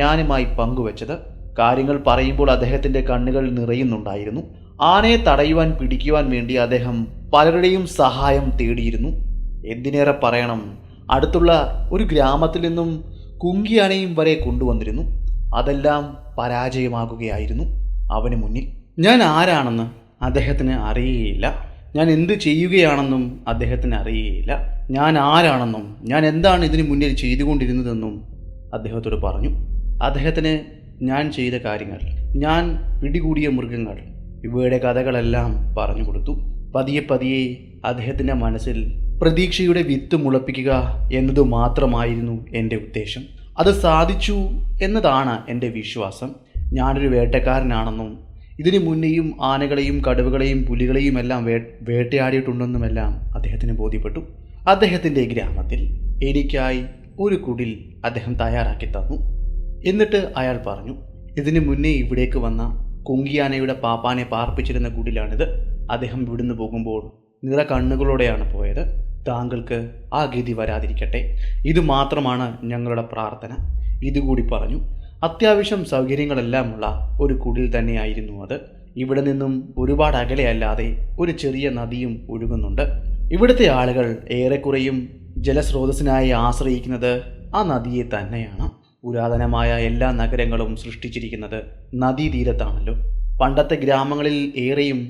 ഞാനുമായി പങ്കുവച്ചത്. കാര്യങ്ങൾ പറയുമ്പോൾ അദ്ദേഹത്തിൻ്റെ കണ്ണുകൾ നിറയുന്നുണ്ടായിരുന്നു. ആനയെ തടയുവാൻ പിടിക്കുവാൻ വേണ്ടി അദ്ദേഹം പലരുടെയും സഹായം തേടിയിരുന്നു. എന്തിനേറെ പറയണം, അടുത്തുള്ള ഒരു ഗ്രാമത്തിൽ നിന്നും കുങ്കിയാനയും വരെ കൊണ്ടുവന്നിരുന്നു. അതെല്ലാം പരാജയമാകുകയായിരുന്നു അവന് മുന്നിൽ. ഞാൻ ആരാണെന്ന് അദ്ദേഹത്തിന് അറിയുകയില്ല. ഞാൻ എന്ത് ചെയ്യുകയാണെന്നും അദ്ദേഹത്തിന് അറിയുകയില്ല. ഞാൻ ആരാണെന്നും ഞാൻ എന്താണ് ഇതിനു മുന്നിൽ ചെയ്തുകൊണ്ടിരുന്നതെന്നും അദ്ദേഹത്തോട് പറഞ്ഞു. അദ്ദേഹത്തിന് ഞാൻ ചെയ്ത കാര്യങ്ങൾ, ഞാൻ പിടികൂടിയ മൃഗങ്ങൾ, ഇവയുടെ കഥകളെല്ലാം പറഞ്ഞു കൊടുത്തു. പതിയെ പതിയെ അദ്ദേഹത്തിൻ്റെ മനസ്സിൽ പ്രതീക്ഷയുടെ വിത്ത് മുളപ്പിക്കുക എന്നതു മാത്രമായിരുന്നു എൻ്റെ ഉദ്ദേശം. അത് സാധിച്ചു എന്നതാണ് എൻ്റെ വിശ്വാസം. ഞാനൊരു വേട്ടക്കാരനാണെന്നും ഇതിനു മുന്നേയും ആനകളെയും കടുവകളെയും പുലികളെയും എല്ലാം വേട്ടയാടിയിട്ടുണ്ടെന്നുമെല്ലാം അദ്ദേഹത്തിന് ബോധ്യപ്പെട്ടു. അദ്ദേഹത്തിൻ്റെ ഗ്രാമത്തിൽ എനിക്കായി ഒരു കുടിൽ അദ്ദേഹം തയ്യാറാക്കി തന്നു. എന്നിട്ട് അയാൾ പറഞ്ഞു, ഇതിനു മുന്നേ ഇവിടേക്ക് വന്ന കുങ്കിയാനയുടെ പാപ്പാനെ പാർപ്പിച്ചിരുന്ന കുടിലാണിത്. അദ്ദേഹം ഇവിടുന്ന് പോകുമ്പോൾ നിറ കണ്ണുകളോടെയാണ് പോയത്. താങ്കൾക്ക് ആ ഗതി വരാതിരിക്കട്ടെ, ഇത് മാത്രമാണ് ഞങ്ങളുടെ പ്രാർത്ഥന. ഇതുകൂടി പറഞ്ഞു. അത്യാവശ്യം സൗകര്യങ്ങളെല്ലാമുള്ള ഒരു കുടിൽ തന്നെയായിരുന്നു അത്. ഇവിടെ നിന്നും ഒരുപാട് അകലെയല്ലാതെ ഒരു ചെറിയ നദിയും ഒഴുകുന്നുണ്ട്. ഇവിടുത്തെ ആളുകൾ ഏറെക്കുറെയും ജലസ്രോതസ്സിനായി ആശ്രയിക്കുന്നത് ആ നദിയെ തന്നെയാണ്. പുരാതനമായ എല്ലാ നഗരങ്ങളും സൃഷ്ടിച്ചിരിക്കുന്നത് നദീതീരത്താണല്ലോ. പണ്ടത്തെ ഗ്രാമങ്ങളിൽ ഏറെയും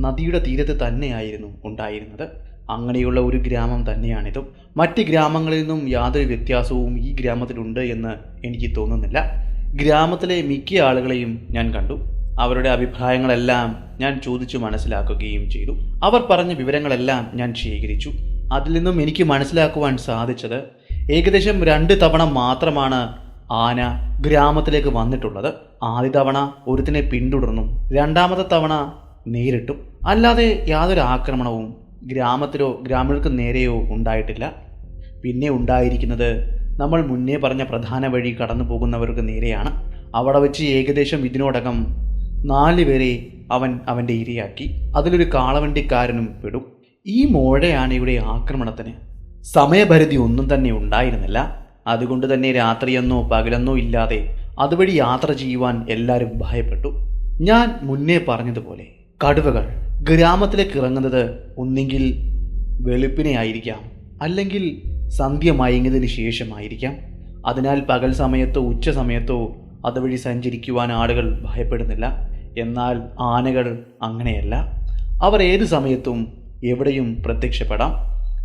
നദിയുടെ തീരത്ത് തന്നെയായിരുന്നു ഉണ്ടായിരുന്നത്. അങ്ങനെയുള്ള ഒരു ഗ്രാമം തന്നെയാണിതും. മറ്റ് ഗ്രാമങ്ങളിൽ നിന്നും യാതൊരു വ്യത്യാസവും ഈ ഗ്രാമത്തിലുണ്ട് എന്ന് എനിക്ക് തോന്നുന്നില്ല. ഗ്രാമത്തിലെ മിക്ക ആളുകളെയും ഞാൻ കണ്ടു. അവരുടെ അഭിപ്രായങ്ങളെല്ലാം ഞാൻ ചോദിച്ചു മനസ്സിലാക്കുകയും ചെയ്തു. അവർ പറഞ്ഞ വിവരങ്ങളെല്ലാം ഞാൻ ശേഖരിച്ചു. അതിൽ നിന്നും എനിക്ക് മനസ്സിലാക്കുവാൻ സാധിച്ചത് ഏകദേശം 2 തവണ മാത്രമാണ് ആന ഗ്രാമത്തിലേക്ക് വന്നിട്ടുള്ളത്. ആദ്യ തവണ ഒരുത്തിനെ പിന്തുടർന്നും, രണ്ടാമത്തെ തവണ നേരിട്ടും. അല്ലാതെ യാതൊരു ആക്രമണവും ഗ്രാമത്തിലോ ഗ്രാമീണർക്ക് നേരെയോ ഉണ്ടായിട്ടില്ല. പിന്നെ ഉണ്ടായിരിക്കുന്നത് നമ്മൾ മുന്നേ പറഞ്ഞ പ്രധാന വഴി കടന്നു പോകുന്നവർക്ക് നേരെയാണ്. അവിടെ വെച്ച് ഏകദേശം ഇതിനോടകം 4 പേരെ അവൻ്റെ ഇരയാക്കി. അതിലൊരു കാളവണ്ടിക്കാരനും പെടും. ഈ മോഴയാനയുടെ ആക്രമണത്തിന് സമയപരിധി ഒന്നും തന്നെ ഉണ്ടായിരുന്നില്ല. അതുകൊണ്ട് തന്നെ രാത്രിയെന്നോ പകലെന്നോ ഇല്ലാതെ അതുവഴി യാത്ര ചെയ്യുവാൻ എല്ലാവരും ഭയപ്പെട്ടു. ഞാൻ മുന്നേ പറഞ്ഞതുപോലെ കടുവകൾ ഗ്രാമത്തിലേക്ക് ഇറങ്ങുന്നത് ഒന്നെങ്കിൽ വെളുപ്പിനെ ആയിരിക്കാം, അല്ലെങ്കിൽ സന്ധ്യ മയങ്ങിയതിന് ശേഷമായിരിക്കാം. അതിനാൽ പകൽ സമയത്തോ ഉച്ച സമയത്തോ അതുവഴി സഞ്ചരിക്കുവാൻ ആളുകൾ ഭയപ്പെടുന്നില്ല. എന്നാൽ ആനകൾ അങ്ങനെയല്ല. അവർ ഏത് സമയത്തും എവിടെയും പ്രത്യക്ഷപ്പെടാം.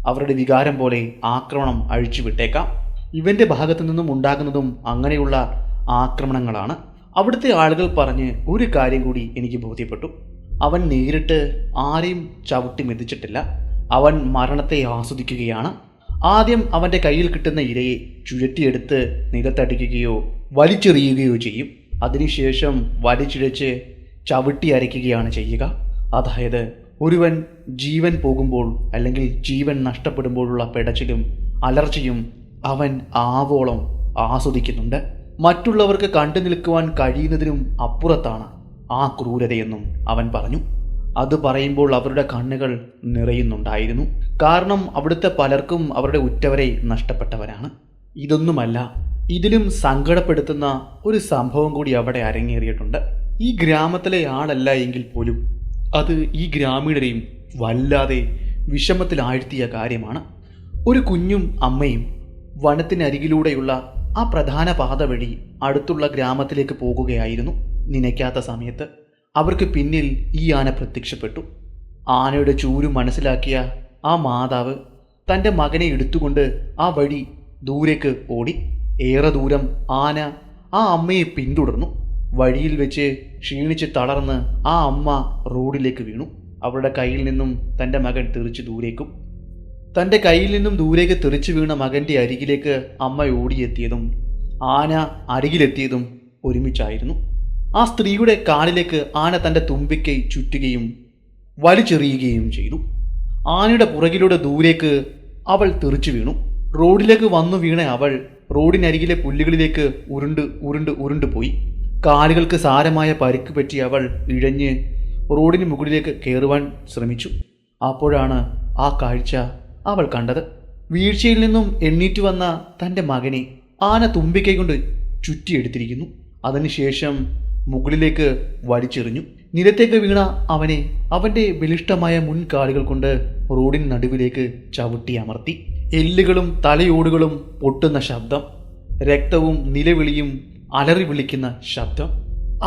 അവരുടെ വികാരം പോലെ ആക്രമണം അഴിച്ചുവിട്ടേക്കാം. ഇവൻ്റെ ഭാഗത്തു നിന്നും ഉണ്ടാകുന്നതും അങ്ങനെയുള്ള ആക്രമണങ്ങളാണ്. അവിടുത്തെ ആളുകൾ പറഞ്ഞ് ഒരു കാര്യം കൂടി എനിക്ക് ബോധ്യപ്പെട്ടു. അവൻ നേരിട്ട് ആരെയും ചവിട്ടി മെതിച്ചിട്ടില്ല. അവൻ മരണത്തെ ആസ്വദിക്കുകയാണ്. ആദ്യം അവൻ്റെ കയ്യിൽ കിട്ടുന്ന ഇരയെ ചുഴറ്റിയെടുത്ത് നിലത്തടിക്കുകയോ വലിച്ചെറിയുകയോ ചെയ്യും. അതിനുശേഷം വലിച്ചിഴച്ച് ചവിട്ടി അരയ്ക്കുകയാണ് ചെയ്യുക. അതായത് ഒരുവൻ ജീവൻ പോകുമ്പോൾ അല്ലെങ്കിൽ ജീവൻ നഷ്ടപ്പെടുമ്പോഴുള്ള പിടച്ചിലും അലർച്ചയും അവൻ ആവോളം ആസ്വദിക്കുന്നുണ്ട്. മറ്റുള്ളവർക്ക് കണ്ടു നിൽക്കുവാൻ കഴിയുന്നതിനും അപ്പുറത്താണ് ആ ക്രൂരതയെന്നും അവൻ പറഞ്ഞു. അത് പറയുമ്പോൾ അവരുടെ കണ്ണുകൾ നിറയുന്നുണ്ടായിരുന്നു. കാരണം അവിടുത്തെ പലർക്കും അവരുടെ ഉറ്റവരെ നഷ്ടപ്പെട്ടവരാണ്. ഇതൊന്നുമല്ല, ഇതിലും സങ്കടപ്പെടുത്തുന്ന ഒരു സംഭവം കൂടി അവിടെ അരങ്ങേറിയിട്ടുണ്ട്. ഈ ഗ്രാമത്തിലെ ആളല്ല എങ്കിൽ പോലും അത് ഈ ഗ്രാമീണരെയും വല്ലാതെ വിഷമത്തിലാഴ്ത്തിയ കാര്യമാണ്. ഒരു കുഞ്ഞും അമ്മയും വനത്തിനരികിലൂടെയുള്ള ആ പ്രധാന പാത വഴി അടുത്തുള്ള ഗ്രാമത്തിലേക്ക് പോകുകയായിരുന്നു. നനയ്ക്കാത്ത സമയത്ത് അവർക്ക് പിന്നിൽ ഈ ആന പ്രത്യക്ഷപ്പെട്ടു. ആനയുടെ ചൂരു മനസ്സിലാക്കിയ ആ മാതാവ് തൻ്റെ മകനെ എടുത്തുകൊണ്ട് ആ വഴി ദൂരേക്ക് ഓടി. ഏറെ ദൂരം ആന ആ അമ്മയെ പിന്തുടർന്നു. വഴിയിൽ വെച്ച് ക്ഷീണിച്ച് തളർന്ന് ആ അമ്മ റോഡിലേക്ക് വീണു. അവളുടെ കയ്യിൽ നിന്നും തൻ്റെ മകൻ തെറിച്ച് ദൂരേക്കും. തൻ്റെ കയ്യിൽ നിന്നും ദൂരേക്ക് തെറിച്ചു വീണ മകൻ്റെ അരികിലേക്ക് അമ്മ ഓടിയെത്തിയതും ആന അരികിലെത്തിയതും ഒരുമിച്ചായിരുന്നു. ആ സ്ത്രീയുടെ കാലിലേക്ക് ആന തൻ്റെ തുമ്പിക്കൈ ചുറ്റുകയും വലിച്ചെറിയുകയും ചെയ്തു. ആനയുടെ പുറകിലൂടെ ദൂരേക്ക് അവൾ തെറിച്ചു വീണു. റോഡിലേക്ക് വന്നു വീണ അവൾ റോഡിനരികിലെ പുല്ലുകളിലേക്ക് ഉരുണ്ട് പോയി. കാലുകൾക്ക് സാരമായ പരിക്ക് പറ്റി അവൾ ഇഴഞ്ഞ് റോഡിന് മുകളിലേക്ക് കയറുവാൻ ശ്രമിച്ചു. അപ്പോഴാണ് ആ കാഴ്ച അവൾ കണ്ടത്. വീഴ്ചയിൽ നിന്നും എണ്ണീറ്റ് വന്ന തൻ്റെ മകനെ ആന തുമ്പിക്കൈ കൊണ്ട് ചുറ്റിയെടുത്തിരിക്കുന്നു. അതിനുശേഷം മുകളിലേക്ക് വലിച്ചെറിഞ്ഞു. നിലത്തേക്ക് വീണ അവനെ അവൻ്റെ ബലിഷ്ഠമായ മുൻകാലുകൾ കൊണ്ട് റോഡിന് നടുവിലേക്ക് ചവിട്ടി അമർത്തി. എല്ലുകളും തലയോടുകളും പൊട്ടുന്ന ശബ്ദം, രക്തവും നിലവിളിയും അലറി വിളിക്കുന്ന ശബ്ദം.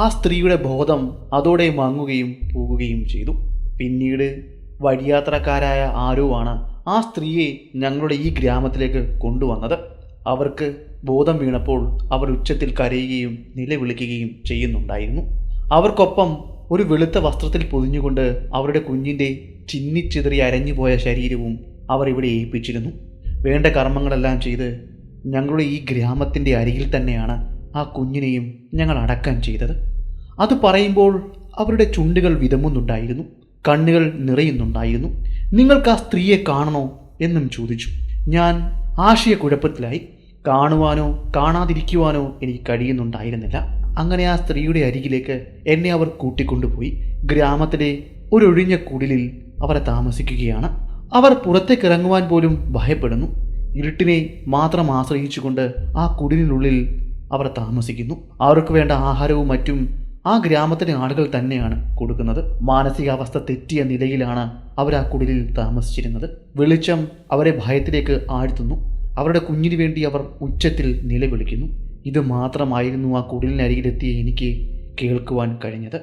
ആ സ്ത്രീയുടെ ബോധം അതോടെ മങ്ങുകയും പോകുകയും ചെയ്തു. പിന്നീട് വഴിയാത്രക്കാരായ ആരോ ആണ് ആ സ്ത്രീയെ ഞങ്ങളുടെ ഈ ഗ്രാമത്തിലേക്ക് കൊണ്ടുവന്നത്. അവർക്ക് ബോധം വീണപ്പോൾ അവർ ഉച്ചത്തിൽ കരയുകയും നിലവിളിക്കുകയും ചെയ്യുന്നുണ്ടായിരുന്നു. അവർക്കൊപ്പം ഒരു വെളുത്ത വസ്ത്രത്തിൽ പൊതിഞ്ഞുകൊണ്ട് അവരുടെ കുഞ്ഞിൻ്റെ ചിന്നിച്ചിതറി അരഞ്ഞുപോയ ശരീരവും അവർ ഇവിടെ ഏൽപ്പിച്ചിരുന്നു. വേണ്ട കർമ്മങ്ങളെല്ലാം ചെയ്ത് ഞങ്ങളുടെ ഈ ഗ്രാമത്തിൻ്റെ അരികിൽ തന്നെയാണ് ആ കുഞ്ഞിനെയും ഞങ്ങൾ അടക്കം ചെയ്തത്. അത് പറയുമ്പോൾ അവരുടെ ചുണ്ടുകൾ വിതമുന്നുണ്ടായിരുന്നു, കണ്ണുകൾ നിറയുന്നുണ്ടായിരുന്നു. നിങ്ങൾക്ക് ആ സ്ത്രീയെ കാണണോ എന്നും ചോദിച്ചു. ഞാൻ ആശയക്കുഴപ്പത്തിലായി. കാണുവാനോ കാണാതിരിക്കുവാനോ എനിക്ക് കഴിയുന്നുണ്ടായിരുന്നില്ല. അങ്ങനെ ആ സ്ത്രീയുടെ അരികിലേക്ക് എന്നെ അവർ കൂട്ടിക്കൊണ്ടുപോയി. ഗ്രാമത്തിലെ ഒരൊഴിഞ്ഞ കുടിലിൽ അവർ താമസിക്കുകയാണ്. അവർ പുറത്തേക്ക് ഇറങ്ങുവാൻ പോലും ഭയപ്പെടുന്നു. ഇരുട്ടിനെ മാത്രം ആശ്രയിച്ചുകൊണ്ട് ആ കുടിലിനുള്ളിൽ അവർ താമസിക്കുന്നു. അവർക്ക് വേണ്ട ആഹാരവും മറ്റും ആ ഗ്രാമത്തിലെ ആളുകൾ തന്നെയാണ് കൊടുക്കുന്നത്. മാനസികാവസ്ഥ തെറ്റിയ നിലയിലാണ് അവർ ആ കുടിലിൽ താമസിച്ചിരുന്നത്. വെളിച്ചം അവരെ ഭയത്തിലേക്ക് ആഴ്ത്തുന്നു. അവരുടെ കുഞ്ഞിന് വേണ്ടി അവർ ഉച്ചത്തിൽ നിലവിളിക്കുന്നു. ഇത് മാത്രമായിരുന്നു ആ കുടിലിനരികിലെത്തിയ എനിക്ക് കേൾക്കുവാൻ കഴിഞ്ഞത്.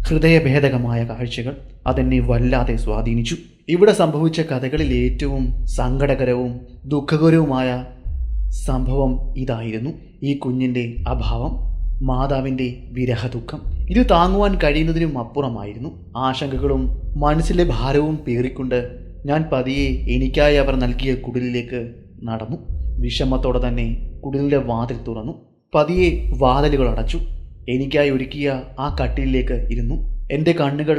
ഹൃദയഭേദകമായ കാഴ്ചകൾ അതെന്നെ വല്ലാതെ സ്വാധീനിച്ചു. ഇവിടെ സംഭവിച്ച കഥകളിൽ ഏറ്റവും സങ്കടകരവും ദുഃഖകരവുമായ സംഭവം ഇതായിരുന്നു. ഈ കുഞ്ഞിൻ്റെ അഭാവം. മാതാവിൻ്റെ വിരഹദുഃഖം ഇത് താങ്ങുവാൻ കഴിയുന്നതിനും അപ്പുറമായിരുന്നു. ആശങ്കകളും മനസ്സിലെ ഭാരവും പേറിക്കൊണ്ട് ഞാൻ പതിയെ എനിക്കായി അവർ നൽകിയ കുടിലിലേക്ക് നടന്നു. വിഷമത്തോടെ തന്നെ കുടിലിൻ്റെ വാതിൽ തുറന്നു. പതിയെ വാതിലുകൾ അടച്ചു. എനിക്കായി ഒരുക്കിയ ആ കട്ടിലിലേക്ക് ഇരുന്നു. എൻ്റെ കണ്ണുകൾ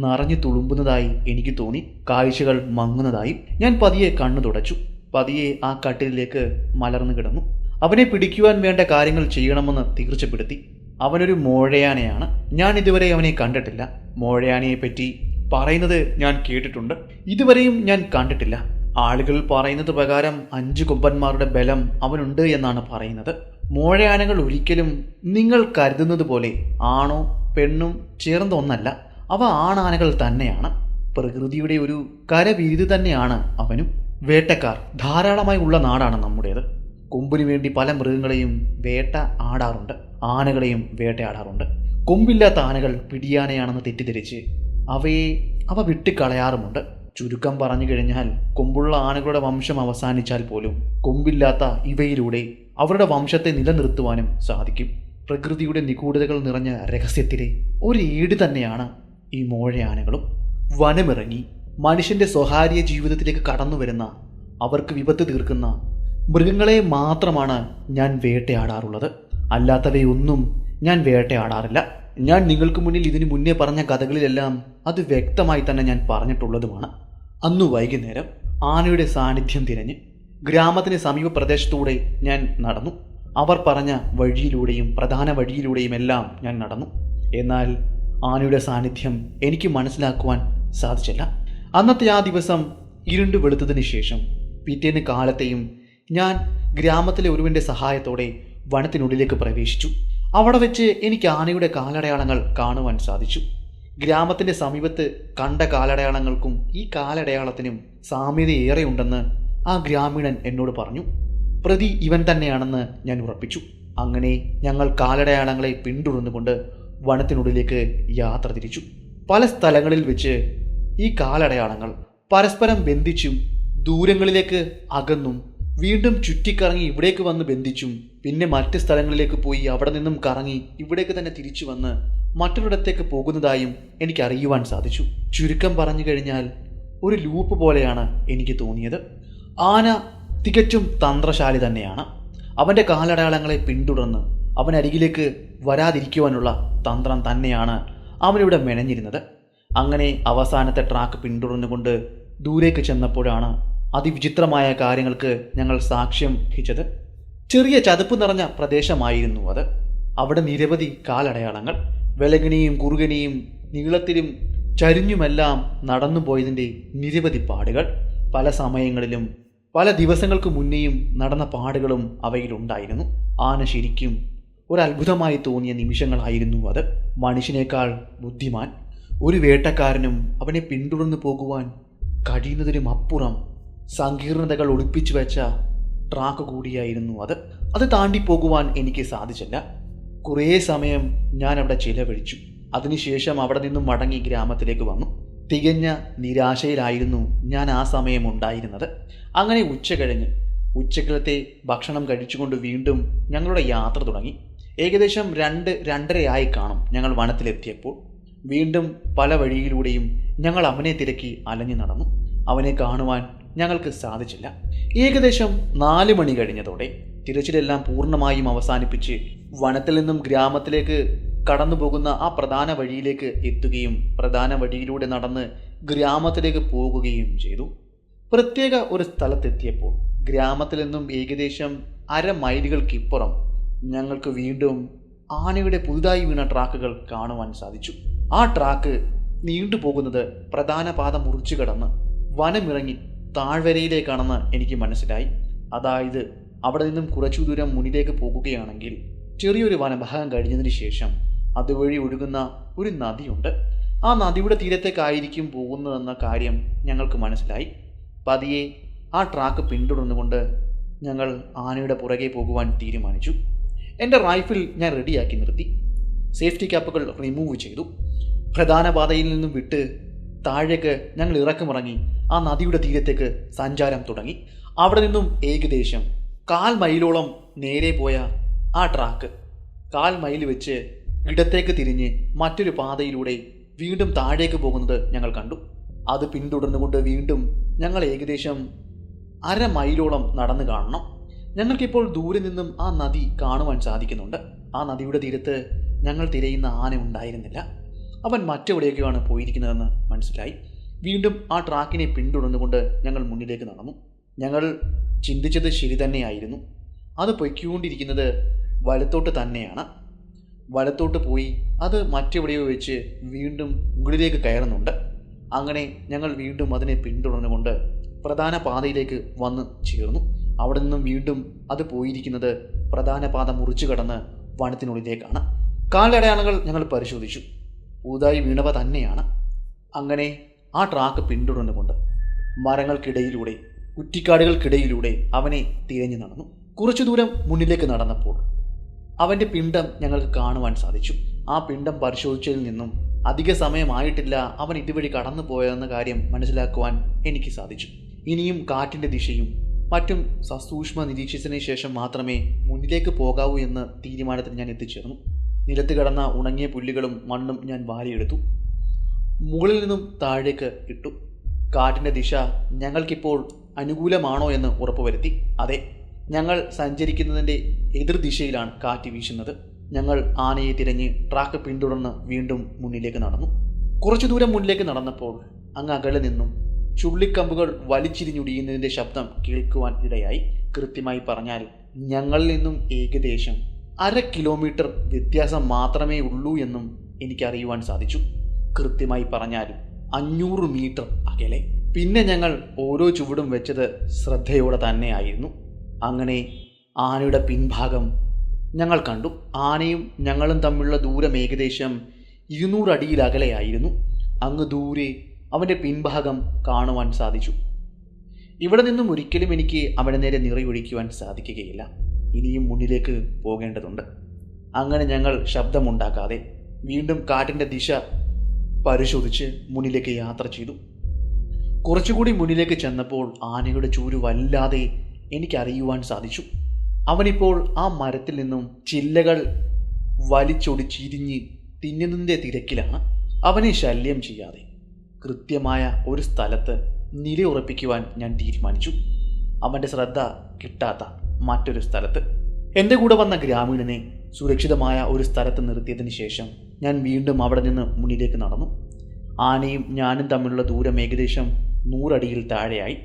നിറഞ്ഞു തുളുമ്പുന്നതായി എനിക്ക് തോന്നി. കാഴ്ചകൾ മങ്ങുന്നതായി. ഞാൻ പതിയെ കണ്ണു തുടച്ചു. പതിയെ ആ കട്ടിലിലേക്ക് മലർന്നു കിടന്നു. അവനെ പിടിക്കുവാൻ വേണ്ട കാര്യങ്ങൾ ചെയ്യണമെന്ന് തീർച്ചപ്പെടുത്തി. അവനൊരു മോഴയാനയാണ്. ഞാൻ ഇതുവരെ അവനെ കണ്ടിട്ടില്ല. മോഴയാനയെപ്പറ്റി പറയുന്നത് ഞാൻ കേട്ടിട്ടുണ്ട്. ഇതുവരെയും ഞാൻ കണ്ടിട്ടില്ല. ആളുകൾ പറയുന്നത് പ്രകാരം 5 കൊമ്പന്മാരുടെ ബലം അവനുണ്ട് എന്നാണ് പറയുന്നത്. മോഴയാനകൾ ഒരിക്കലും നിങ്ങൾ കരുതുന്നത് പോലെ ആണോ പെണ്ണും ചേർന്ന ഒന്നല്ല. അവ ആണാനകൾ തന്നെയാണ്. പ്രകൃതിയുടെ ഒരു കരവിരുത് തന്നെയാണ് അവനും. വേട്ടക്കാർ ധാരാളമായി ഉള്ള നാടാണ് നമ്മുടേത്. കൊമ്പിനു വേണ്ടി പല മൃഗങ്ങളെയും വേട്ട ആടാറുണ്ട്. ആനകളെയും വേട്ടയാടാറുണ്ട്. കൊമ്പില്ലാത്ത ആനകൾ പിടിയാനയാണെന്ന് തെറ്റിദ്ധരിച്ച് അവ വിട്ടുകളയാറുമുണ്ട്. ചുരുക്കം പറഞ്ഞു കഴിഞ്ഞാൽ കൊമ്പുള്ള ആനകളുടെ വംശം അവസാനിച്ചാൽ പോലും കൊമ്പില്ലാത്ത ഇവയിലൂടെ അവരുടെ വംശത്തെ നിലനിർത്തുവാനും സാധിക്കും. പ്രകൃതിയുടെ നിഗൂഢതകൾ നിറഞ്ഞ രഹസ്യത്തിലെ ഒരു ഏട് തന്നെയാണ് ഈ മോഴയാനകളും. വനമിറങ്ങി മനുഷ്യന്റെ സ്വകാര്യ ജീവിതത്തിലേക്ക് കടന്നു വരുന്ന, അവർക്ക് വിപത്ത് തീർക്കുന്ന മൃഗങ്ങളെ മാത്രമാണ് ഞാൻ വേട്ടയാടാറുള്ളത്. അല്ലാത്തവയൊന്നും ഞാൻ വേട്ടയാടാറില്ല. ഞാൻ നിങ്ങൾക്ക് മുന്നിൽ ഇതിനു മുന്നേ പറഞ്ഞ കഥകളിലെല്ലാം അത് വ്യക്തമായി തന്നെ ഞാൻ പറഞ്ഞിട്ടുള്ളതുമാണ്. അന്നു വൈകുന്നേരം ആനയുടെ സാന്നിധ്യം തിരഞ്ഞ് ഗ്രാമത്തിന് സമീപ പ്രദേശത്തൂടെ ഞാൻ നടന്നു. അവർ പറഞ്ഞ വഴിയിലൂടെയും പ്രധാന വഴിയിലൂടെയും എല്ലാം ഞാൻ നടന്നു. എന്നാൽ ആനയുടെ സാന്നിധ്യം എനിക്ക് മനസ്സിലാക്കുവാൻ സാധിച്ചില്ല. അന്നത്തെ ആ ദിവസം ഇരുണ്ട് വെളുത്തതിന് ശേഷം പിറ്റേന്ന് കാലത്തെയും ഞാൻ ഗ്രാമത്തിലെ ഒരുവൻ്റെ സഹായത്തോടെ വനത്തിനുള്ളിലേക്ക് പ്രവേശിച്ചു. അവിടെ വെച്ച് എനിക്ക് ആനയുടെ കാലടയാളങ്ങൾ കാണുവാൻ സാധിച്ചു. ഗ്രാമത്തിൻ്റെ സമീപത്ത് കണ്ട കാലടയാളങ്ങൾക്കും ഈ കാലടയാളത്തിനും സാമ്യതയേറെയുണ്ടെന്ന് ആ ഗ്രാമീണൻ എന്നോട് പറഞ്ഞു. പ്രതി ഇവൻ തന്നെയാണെന്ന് ഞാൻ ഉറപ്പിച്ചു. അങ്ങനെ ഞങ്ങൾ കാലടയാളങ്ങളെ പിന്തുടർന്നുകൊണ്ട് വനത്തിനുള്ളിലേക്ക് യാത്ര തിരിച്ചു. പല സ്ഥലങ്ങളിൽ വെച്ച് ഈ കാലടയാളങ്ങൾ പരസ്പരം ബന്ധിച്ചും ദൂരങ്ങളിലേക്ക് അകന്നും വീണ്ടും ചുറ്റിക്കറങ്ങി ഇവിടേക്ക് വന്ന് ബന്ധിച്ചും പിന്നെ മറ്റ് സ്ഥലങ്ങളിലേക്ക് പോയി അവിടെ നിന്നും കറങ്ങി ഇവിടേക്ക് തന്നെ തിരിച്ചു വന്ന് മറ്റൊരിടത്തേക്ക് പോകുന്നതായും എനിക്ക് അറിയുവാൻ സാധിച്ചു. ചുരുക്കം പറഞ്ഞു കഴിഞ്ഞാൽ ഒരു ലൂപ്പ് പോലെയാണ് എനിക്ക് തോന്നിയത്. ആന തികച്ചും തന്ത്രശാലി തന്നെയാണ്. അവൻ്റെ കാലടയാളങ്ങളെ പിന്തുടർന്ന് അവനരികിലേക്ക് വരാതിരിക്കുവാനുള്ള തന്ത്രം തന്നെയാണ് അവനിവിടെ മെനഞ്ഞിരുന്നത്. അങ്ങനെ അവസാനത്തെ ട്രാക്ക് പിന്തുടർന്നുകൊണ്ട് ദൂരേക്ക് ചെന്നപ്പോഴാണ് അതിവിചിത്രമായ കാര്യങ്ങൾക്ക് ഞങ്ങൾ സാക്ഷ്യം വഹിച്ചത്. ചെറിയ ചതുപ്പ് നിറഞ്ഞ പ്രദേശമായിരുന്നു അത്. അവിടെ നിരവധി കാലടയാളങ്ങൾ വിലകണിയും കുറുകണിയും നീളത്തിലും ചരിഞ്ഞുമെല്ലാം നടന്നുപോയതിൻ്റെ നിരവധി പാടുകൾ. പല സമയങ്ങളിലും പല ദിവസങ്ങൾക്ക് മുന്നേയും നടന്ന പാടുകളും അവയിലുണ്ടായിരുന്നു. ആന ശരിക്കും ഒരു അത്ഭുതമായി തോന്നിയ നിമിഷങ്ങളായിരുന്നു അത്. മനുഷ്യനേക്കാൾ ബുദ്ധിമാൻ ഒരു വേട്ടക്കാരനും അവനെ പിന്തുടർന്നു പോകുവാൻ കഴിയുന്നതിനും അപ്പുറം സങ്കീർണതകൾ ഒളിപ്പിച്ചു വെച്ച ട്രാക്ക് കൂടിയായിരുന്നു അത്. അത് താണ്ടിപ്പോകുവാൻ എനിക്ക് സാധിച്ചില്ല. കുറേ സമയം ഞാൻ അവിടെ ചിലവഴിച്ചു. അതിനുശേഷം അവിടെ നിന്നും മടങ്ങി ഗ്രാമത്തിലേക്ക് വന്നു. തികഞ്ഞ നിരാശയിലായിരുന്നു ഞാൻ ആ സമയം ഉണ്ടായിരുന്നത്. അങ്ങനെ ഉച്ച കഴിഞ്ഞ് ഉച്ചക്കലത്തെ ഭക്ഷണം കഴിച്ചുകൊണ്ട് വീണ്ടും ഞങ്ങളുടെ യാത്ര തുടങ്ങി. ഏകദേശം 2-2:30 കാണും ഞങ്ങൾ വനത്തിലെത്തിയപ്പോൾ. വീണ്ടും പല വഴിയിലൂടെയും ഞങ്ങൾ അവനെ തിരക്കി അലഞ്ഞു നടന്നു. അവനെ കാണുവാൻ ഞങ്ങൾക്ക് സാധിച്ചില്ല. ഏകദേശം 4 മണി കഴിഞ്ഞതോടെ തിരച്ചിലെല്ലാം പൂർണ്ണമായും അവസാനിപ്പിച്ച് വനത്തിൽ നിന്നും ഗ്രാമത്തിലേക്ക് കടന്നു പോകുന്ന ആ പ്രധാന വഴിയിലേക്ക് എത്തുകയും പ്രധാന വഴിയിലൂടെ നടന്ന് ഗ്രാമത്തിലേക്ക് പോകുകയും ചെയ്തു. പ്രത്യേക ഒരു സ്ഥലത്തെത്തിയപ്പോൾ ഗ്രാമത്തിൽ നിന്നും ഏകദേശം 1/2 മൈലുകൾക്കിപ്പുറം ഞങ്ങൾക്ക് വീണ്ടും ആനയുടെ പുതുതായി വീണ ട്രാക്കുകൾ കാണുവാൻ സാധിച്ചു. ആ ട്രാക്ക് നീണ്ടുപോകുന്നത് പ്രധാന പാത മുറിച്ചു കടന്ന് വനമിറങ്ങി താഴ്വരയിലേക്കാണെന്ന് എനിക്ക് മനസ്സിലായി. അതായത് അവിടെ നിന്നും കുറച്ചു ദൂരം മുന്നിലേക്ക് പോകുകയാണെങ്കിൽ ചെറിയൊരു വനഭാഗം കഴിഞ്ഞതിന് ശേഷം അതുവഴി ഒഴുകുന്ന ഒരു നദിയുണ്ട്. ആ നദിയുടെ തീരത്തേക്കായിരിക്കും പോകുന്നതെന്ന കാര്യം ഞങ്ങൾക്ക് മനസ്സിലായി. പതിയെ ആ ട്രാക്ക് പിന്തുടർന്നുകൊണ്ട് ഞങ്ങൾ ആനയുടെ പുറകെ പോകുവാൻ തീരുമാനിച്ചു. എൻ്റെ റൈഫിൾ ഞാൻ റെഡിയാക്കി നിർത്തി. സേഫ്റ്റി ക്യാപ്പുകൾ റിമൂവ് ചെയ്തു. പ്രധാന പാതയിൽ നിന്നും വിട്ട് താഴേക്ക് ഞങ്ങൾ ഇറക്കമിറങ്ങി ആ നദിയുടെ തീരത്തേക്ക് സഞ്ചാരം തുടങ്ങി. അവിടെ നിന്നും ഏകദേശം 1/4 മൈലോളം നേരെ പോയ ആ ട്രാക്ക് കാൽ മൈൽ വെച്ച് ഇടത്തേക്ക് തിരിഞ്ഞ് മറ്റൊരു പാതയിലൂടെ വീണ്ടും താഴേക്ക് പോകുന്നത് ഞങ്ങൾ കണ്ടു. അത് പിന്തുടർന്നുകൊണ്ട് വീണ്ടും ഞങ്ങൾ ഏകദേശം 1/2 മൈലോളം നടന്നു കാണണം. ഞങ്ങൾക്കിപ്പോൾ ദൂരെ നിന്നും ആ നദി കാണുവാൻ സാധിക്കുന്നുണ്ട്. ആ നദിയുടെ തീരത്ത് ഞങ്ങൾ തിരയുന്ന ആന ഉണ്ടായിരുന്നില്ല. അവൻ മറ്റെവിടെയൊക്കെയാണ് പോയിരിക്കുന്നതെന്ന് മനസ്സിലായി. വീണ്ടും ആ ട്രാക്കിനെ പിന്തുടർന്നുകൊണ്ട് ഞങ്ങൾ മുന്നിലേക്ക് നടന്നു. ഞങ്ങൾ ചിന്തിച്ചത് ശരി തന്നെയായിരുന്നു. അത് പൊയ്ക്കൊണ്ടിരിക്കുന്നത് വലത്തോട്ട് തന്നെയാണ്. വലത്തോട്ട് പോയി അത് മറ്റെവിടെയോ വെച്ച് വീണ്ടും മുകളിലേക്ക് കയറുന്നുണ്ട്. അങ്ങനെ ഞങ്ങൾ വീണ്ടും അതിനെ പിന്തുടർന്നുകൊണ്ട് പ്രധാന പാതയിലേക്ക് വന്ന് ചേർന്നു. അവിടെ നിന്നും വീണ്ടും അത് പോയിരിക്കുന്നത് പ്രധാന പാത മുറിച്ചു കടന്ന് വനത്തിനുള്ളിലേക്കാണ്. കാലടയാളങ്ങൾ ഞങ്ങൾ പരിശോധിച്ചു. പുതുതായി വീണവ തന്നെയാണ്. അങ്ങനെ ആ ട്രാക്ക് പിന്തുടർന്നുകൊണ്ട് മരങ്ങൾക്കിടയിലൂടെ കുറ്റിക്കാടുകൾക്കിടയിലൂടെ അവനെ തിരഞ്ഞു നടന്നു. കുറച്ചു ദൂരം മുന്നിലേക്ക് നടന്നപ്പോൾ അവൻ്റെ പിണ്ഡം ഞങ്ങൾക്ക് കാണുവാൻ സാധിച്ചു. ആ പിണ്ഡം പരിശോധിച്ചതിൽ നിന്നും അധിക സമയമായിട്ടില്ല അവൻ ഇതുവഴി കടന്നു പോയതെന്ന കാര്യം മനസ്സിലാക്കുവാൻ എനിക്ക് സാധിച്ചു. ഇനിയും കാറ്റിൻ്റെ ദിശയും മറ്റും സസൂക്ഷ്മ നിരീക്ഷിച്ചതിന് ശേഷം മാത്രമേ മുന്നിലേക്ക് പോകാവൂ എന്ന തീരുമാനത്തിൽ ഞാൻ എത്തിച്ചേർന്നു. നിലത്ത് കിടന്ന ഉണങ്ങിയ പുല്ലുകളും മണ്ണും ഞാൻ വാരിയെടുത്തു. മുകളിൽ നിന്നും താഴേക്ക് ഇട്ടു. കാറ്റിൻ്റെ ദിശ ഞങ്ങൾക്കിപ്പോൾ അനുകൂലമാണോ എന്ന് ഉറപ്പുവരുത്തി. അതെ, ഞങ്ങൾ സഞ്ചരിക്കുന്നതിൻ്റെ എതിർദിശയിലാണ് കാറ്റ് വീശുന്നത്. ഞങ്ങൾ ആനയെ തിരഞ്ഞ് ട്രാക്ക് പിന്തുടർന്ന് വീണ്ടും മുന്നിലേക്ക് നടന്നു. കുറച്ചു ദൂരം മുന്നിലേക്ക് നടന്നപ്പോൾ അങ്ങ് അകലെ നിന്നും ചുള്ളിക്കമ്പുകൾ വലിച്ചിരിഞ്ഞൊടിയുന്നതിൻ്റെ ശബ്ദം കേൾക്കുവാൻ ഇടയായി. കൃത്യമായി പറഞ്ഞാൽ ഞങ്ങളിൽ നിന്നും ഏകദേശം 1/2 കിലോമീറ്റർ വ്യത്യാസം മാത്രമേ ഉള്ളൂ എന്നും എനിക്കറിയുവാൻ സാധിച്ചു. കൃത്യമായി പറഞ്ഞാൽ 500 മീറ്റർ അകലെ. പിന്നെ ഞങ്ങൾ ഓരോ ചുവടും വെച്ചത് ശ്രദ്ധയോടെ തന്നെയായിരുന്നു. അങ്ങനെ ആനയുടെ പിൻഭാഗം ഞങ്ങൾ കണ്ടു. ആനയും ഞങ്ങളും തമ്മിലുള്ള ദൂരം ഏകദേശം 200 അടിയിൽ അകലെയായിരുന്നു. അങ്ങ് ദൂരെ അവൻ്റെ പിൻഭാഗം കാണുവാൻ സാധിച്ചു. ഇവിടെ നിന്നും ഒരിക്കലും എനിക്ക് അവൻ്റെ നേരെ നിറയൊഴിക്കുവാൻ സാധിക്കുകയില്ല. ഇനിയും മുന്നിലേക്ക് പോകേണ്ടതുണ്ട്. അങ്ങനെ ഞങ്ങൾ ശബ്ദമുണ്ടാക്കാതെ വീണ്ടും കാറ്റിൻ്റെ ദിശ പരിശോധിച്ച് മുന്നിലേക്ക് യാത്ര ചെയ്തു. കുറച്ചുകൂടി മുന്നിലേക്ക് ചെന്നപ്പോൾ ആനയുടെ ചൂര് വല്ലാതെ എനിക്കറിയുവാൻ സാധിച്ചു. അവനിപ്പോൾ ആ മരത്തിൽ നിന്നും ചില്ലകൾ വലിച്ചൊടിച്ചിരിഞ്ഞ് തിന്നുന്നതിൻ്റെ തിരക്കിലാണ്. അവനെ ശല്യം ചെയ്യാതെ കൃത്യമായ ഒരു സ്ഥലത്ത് നിലയുറപ്പിക്കുവാൻ ഞാൻ തീരുമാനിച്ചു. അവൻ്റെ ശ്രദ്ധ കിട്ടാത്ത മറ്റൊരു സ്ഥലത്ത്. എൻ്റെ കൂടെ വന്ന ഗ്രാമീണനെ സുരക്ഷിതമായ ഒരു സ്ഥലത്ത് നിർത്തിയതിന് ശേഷം ഞാൻ വീണ്ടും അവിടെ നിന്ന് മുന്നിലേക്ക് നടന്നു. ആനയും ഞാനും തമ്മിലുള്ള ദൂരം ഏകദേശം 100 അടിയിൽ താഴെയായി.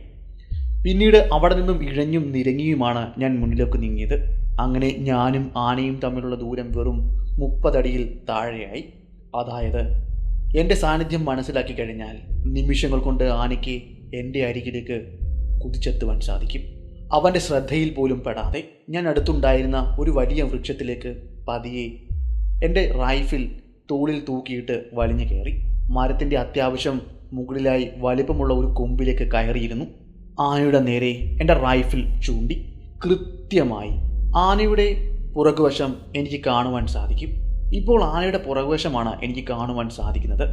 പിന്നീട് അവിടെ നിന്നും ഇഴഞ്ഞും നിരങ്ങിയുമാണ് ഞാൻ മുന്നിലേക്ക് നീങ്ങിയത്. അങ്ങനെ ഞാനും ആനയും തമ്മിലുള്ള ദൂരം വെറും 30 അടിയിൽ താഴെയായി. അതായത് എൻ്റെ സാന്നിധ്യം മനസ്സിലാക്കി കഴിഞ്ഞാൽ നിമിഷങ്ങൾ കൊണ്ട് ആനയ്ക്ക് എൻ്റെ അരികിലേക്ക് കുതിച്ചെത്തുവാൻ സാധിക്കും. അവൻ്റെ ശ്രദ്ധയിൽ പോലും പെടാതെ ഞാൻ അടുത്തുണ്ടായിരുന്ന ഒരു വലിയ വൃക്ഷത്തിലേക്ക് പതിയെ എൻ്റെ റൈഫിൾ തോളിൽ തൂക്കിയിട്ട് വലിഞ്ഞു കയറി. മരത്തിൻ്റെ അത്യാവശ്യം മുകളിലായി വലിപ്പമുള്ള ഒരു കൊമ്പിലേക്ക് കയറിയിരുന്നു. ആനയുടെ നേരെ എൻ്റെ റൈഫിൾ ചൂണ്ടി. കൃത്യമായി ആനയുടെ പുറകുവശം എനിക്ക് കാണുവാൻ സാധിക്കും. ഇപ്പോൾ ആനയുടെ പുറകുവശമാണ് എനിക്ക് കാണുവാൻ സാധിക്കുന്നത്.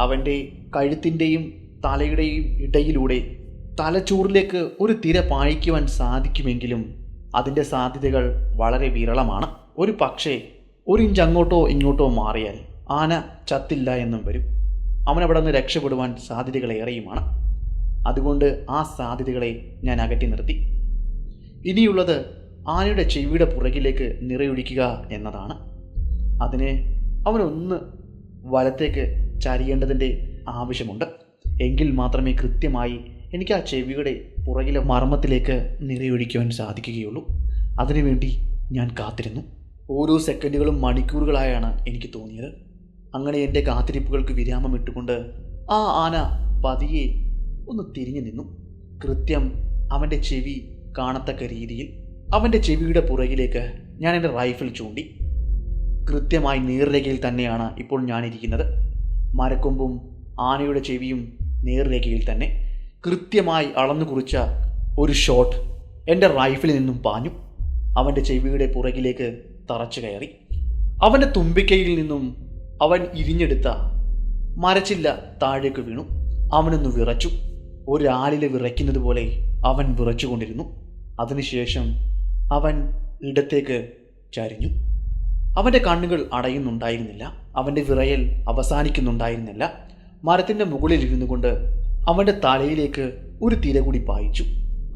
അവൻ്റെ കഴുത്തിൻ്റെയും തലയുടെയും ഇടയിലൂടെ തലച്ചോറിലേക്ക് ഒരു തിര പായിക്കുവാൻ സാധിക്കുമെങ്കിലും അതിൻ്റെ സാധ്യതകൾ വളരെ വിരളമാണ്. ഒരു പക്ഷേ 1 ഇഞ്ച് അങ്ങോട്ടോ ഇങ്ങോട്ടോ മാറിയാൽ ആന ചത്തില്ല എന്നും വരും. അവനവിടെ നിന്ന് രക്ഷപ്പെടുവാൻ സാധ്യതകളേറെയുമാണ്. അതുകൊണ്ട് ആ സാധ്യതകളെ ഞാൻ അകറ്റി നിർത്തി. ഇനിയുള്ളത് ആനയുടെ ചെവിയുടെ പുറകിലേക്ക് നിറയൊഴിക്കുക എന്നതാണ്. അതിന് അവനൊന്ന് വലത്തേക്ക് ചരിയേണ്ടതിൻ്റെ ആവശ്യമുണ്ട്. എങ്കിൽ മാത്രമേ കൃത്യമായി എനിക്ക് ആ ചെവിയുടെ പുറകിലെ മർമ്മത്തിലേക്ക് നിറയൊഴിക്കുവാൻ സാധിക്കുകയുള്ളൂ. അതിനുവേണ്ടി ഞാൻ കാത്തിരുന്നു. ഓരോ സെക്കൻഡുകളും മണിക്കൂറുകളായാണ് എനിക്ക് തോന്നിയത്. അങ്ങനെ എൻ്റെ കാത്തിരിപ്പുകൾക്ക് വിരാമം ഇട്ടുകൊണ്ട് ആ ആന പതിയെ ഒന്ന് തിരിഞ്ഞു നിന്നു. കൃത്യം അവൻ്റെ ചെവി കാണത്തക്ക രീതിയിൽ അവൻ്റെ ചെവിയുടെ പുറകിലേക്ക് ഞാൻ എൻ്റെ റൈഫിൾ ചൂണ്ടി. കൃത്യമായി നേർരേഖയിൽ തന്നെയാണ് ഇപ്പോൾ ഞാനിരിക്കുന്നത്. മരക്കൊമ്പും ആനയുടെ ചെവിയും നേർരേഖയിൽ തന്നെ. കൃത്യമായി അളന്നു കുറിച്ച ഒരു ഷോട്ട് എൻ്റെ റൈഫിലിൽ നിന്നും പാഞ്ഞു. അവൻ്റെ ചെവിയുടെ പുറകിലേക്ക് തറച്ചു കയറി. അവൻ്റെ തുമ്പിക്കൈയിൽ നിന്നും അവൻ ഇരിഞ്ഞെടുത്ത മരച്ചില്ല താഴേക്ക് വീണു. അവനൊന്ന് വിറച്ചു. ഒരാളിൽ വിറയ്ക്കുന്നത് പോലെ അവൻ വിറച്ചുകൊണ്ടിരുന്നു. അതിനുശേഷം അവൻ ഇടത്തേക്ക് ചരിഞ്ഞു. അവൻ്റെ കണ്ണുകൾ അടയുന്നുണ്ടായിരുന്നില്ല. അവൻ്റെ വിറയൽ അവസാനിക്കുന്നുണ്ടായിരുന്നില്ല. മരത്തിൻ്റെ മുകളിൽ ഇരുന്നു കൊണ്ട് അവൻ്റെ തലയിലേക്ക് ഒരു തിര കൂടി പായിച്ചു.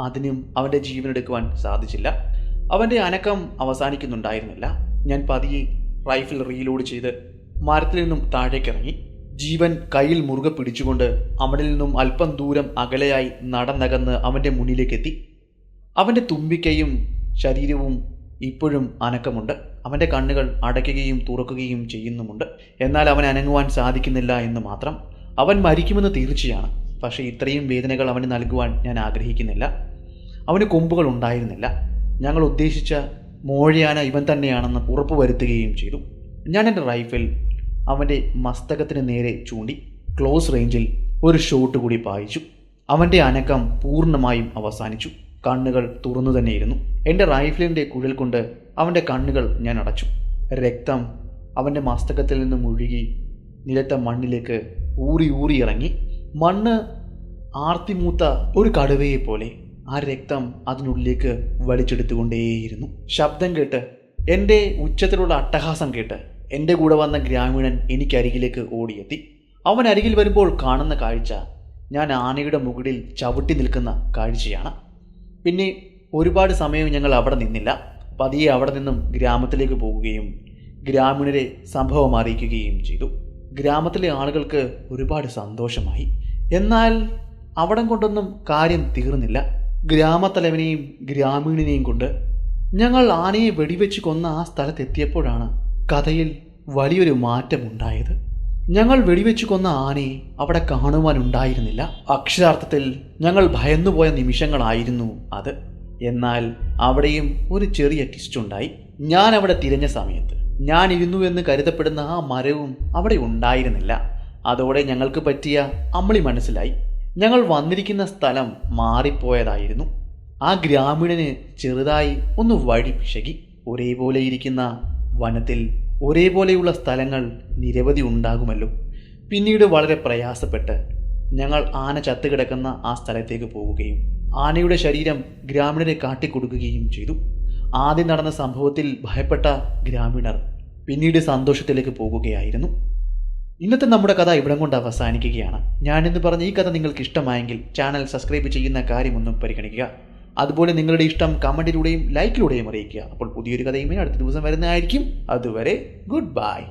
അതിനും അവൻ്റെ ജീവനെടുക്കുവാൻ സാധിച്ചില്ല. അവൻ്റെ അനക്കം അവസാനിക്കുന്നുണ്ടായിരുന്നില്ല. ഞാൻ പതിയെ റൈഫിൾ റീലോഡ് ചെയ്ത് മരത്തിൽ നിന്നും താഴേക്കിറങ്ങി. ജീവൻ കയ്യിൽ മുറുകെ പിടിച്ചുകൊണ്ട് അവനിൽ നിന്നും അല്പം ദൂരം അകലെയായി നടന്നകന്ന് അവൻ്റെ മുന്നിലേക്കെത്തി. അവൻ്റെ തുമ്പിക്കൈയും ശരീരവും ഇപ്പോഴും അനക്കമുണ്ട്. അവൻ്റെ കണ്ണുകൾ അടയ്ക്കുകയും തുറക്കുകയും ചെയ്യുന്നുമുണ്ട്. എന്നാൽ അവൻ അനങ്ങുവാൻ സാധിക്കുന്നില്ല എന്ന് മാത്രം. അവൻ മരിക്കുമെന്ന് തീർച്ചയാണ്. പക്ഷേ ഇത്രയും വേദനകൾ അവന് നൽകുവാൻ ഞാൻ ആഗ്രഹിക്കുന്നില്ല. അവന് കൊമ്പുകൾ ഉണ്ടായിരുന്നില്ല. ഞങ്ങൾ ഉദ്ദേശിച്ച മോഴയാന ഇവൻ തന്നെയാണെന്ന് ഉറപ്പുവരുത്തുകയും ചെയ്തു. ഞാൻ എൻ്റെ റൈഫിൽ അവൻ്റെ മസ്തകത്തിന് നേരെ ചൂണ്ടി ക്ലോസ് റേഞ്ചിൽ ഒരു ഷോട്ട് കൂടി പായിച്ചു. അവൻ്റെ അനക്കം പൂർണ്ണമായും അവസാനിച്ചു. കണ്ണുകൾ തുറന്നു തന്നെയിരുന്നു. എൻ്റെ റൈഫിലിൻ്റെ കുഴൽ കൊണ്ട് അവൻ്റെ കണ്ണുകൾ ഞാൻ അടച്ചു. രക്തം അവൻ്റെ മസ്തകത്തിൽ നിന്നും ഒഴുകി നിലത്തെ മണ്ണിലേക്ക് ഊറി ഊറി ഇറങ്ങി. മണ്ണ് ആർത്തിമൂത്ത ഒരു കടുവയെ പോലെ ആ രക്തം അതിനുള്ളിലേക്ക് വലിച്ചെടുത്തുകൊണ്ടേയിരുന്നു. ശബ്ദം കേട്ട്, എൻ്റെ ഉച്ചത്തിലുള്ള അട്ടഹാസം കേട്ട് എൻ്റെ കൂടെ വന്ന ഗ്രാമീണൻ എനിക്കരികിലേക്ക് ഓടിയെത്തി. അവൻ അരികിൽ വരുമ്പോൾ കാണുന്ന കാഴ്ച ഞാൻ ആനയുടെ മുകളിൽ ചവിട്ടി നിൽക്കുന്ന കാഴ്ചയാണ്. പിന്നെ ഒരുപാട് സമയം ഞങ്ങൾ അവിടെ നിന്നില്ല. പതിയെ അവിടെ നിന്നും ഗ്രാമത്തിലേക്ക് പോകുകയും ഗ്രാമീണരെ സംഭവം അറിയിക്കുകയും ചെയ്തു. ഗ്രാമത്തിലെ ആളുകൾക്ക് ഒരുപാട് സന്തോഷമായി. എന്നാൽ അവിടം കൊണ്ടൊന്നും കാര്യം തീർന്നില്ല. ഗ്രാമത്തലവനെയും ഗ്രാമീണനെയും കൊണ്ട് ഞങ്ങൾ ആനയെ വെടിവെച്ച് കൊന്ന ആ സ്ഥലത്തെത്തിയപ്പോഴാണ് കഥയിൽ വലിയൊരു മാറ്റമുണ്ടായത്. ഞങ്ങൾ വെടിവെച്ച് കൊന്ന ആനയെ അവിടെ കാണുവാനുണ്ടായിരുന്നില്ല. അക്ഷരാർത്ഥത്തിൽ ഞങ്ങൾ ഭയന്നുപോയ നിമിഷങ്ങളായിരുന്നു അത്. എന്നാൽ അവിടെയും ഒരു ചെറിയ ട്വിസ്റ്റുണ്ടായി. ഞാൻ അവിടെ തിരഞ്ഞ സമയത്ത് ഞാൻ ഇരുന്നു എന്ന് കരുതപ്പെടുന്ന ആ മരവും അവിടെ ഉണ്ടായിരുന്നില്ല. അതോടെ ഞങ്ങൾക്ക് പറ്റിയ അമ്മളി മനസ്സിലായി. ഞങ്ങൾ വന്നിരിക്കുന്ന സ്ഥലം മാറിപ്പോയതായിരുന്നു. ആ ഗ്രാമീണന് ചെറുതായി ഒന്ന് വഴി പിശകി. ഒരേപോലെ ഇരിക്കുന്ന വനത്തിൽ ഒരേപോലെയുള്ള സ്ഥലങ്ങൾ നിരവധി ഉണ്ടാകുമല്ലോ. പിന്നീട് വളരെ പ്രയാസപ്പെട്ട് ഞങ്ങൾ ആന ചത്തുകിടക്കുന്ന ആ സ്ഥലത്തേക്ക് പോവുകയും ആനയുടെ ശരീരം ഗ്രാമീണരെ കാട്ടിക്കൊടുക്കുകയും ചെയ്തു. ആദ്യം നടന്ന സംഭവത്തിൽ ഭയപ്പെട്ട ഗ്രാമീണർ പിന്നീട് സന്തോഷത്തിലേക്ക് പോകുകയായിരുന്നു. ഇന്നത്തെ നമ്മുടെ കഥ ഇവിടം കൊണ്ട് അവസാനിക്കുകയാണ്. ഞാനെന്ന് പറഞ്ഞ ഈ കഥ നിങ്ങൾക്ക് ഇഷ്ടമായെങ്കിൽ ചാനൽ സബ്സ്ക്രൈബ് ചെയ്യുന്ന കാര്യമൊന്നും പരിഗണിക്കുക. അതുപോലെ നിങ്ങളുടെ ഇഷ്ടം കമൻറ്റിലൂടെയും ലൈക്കിലൂടെയും അറിയിക്കുക. അപ്പോൾ പുതിയൊരു കഥയുമായി അടുത്ത ദിവസം വരുന്നതായിരിക്കും. അതുവരെ ഗുഡ് ബൈ.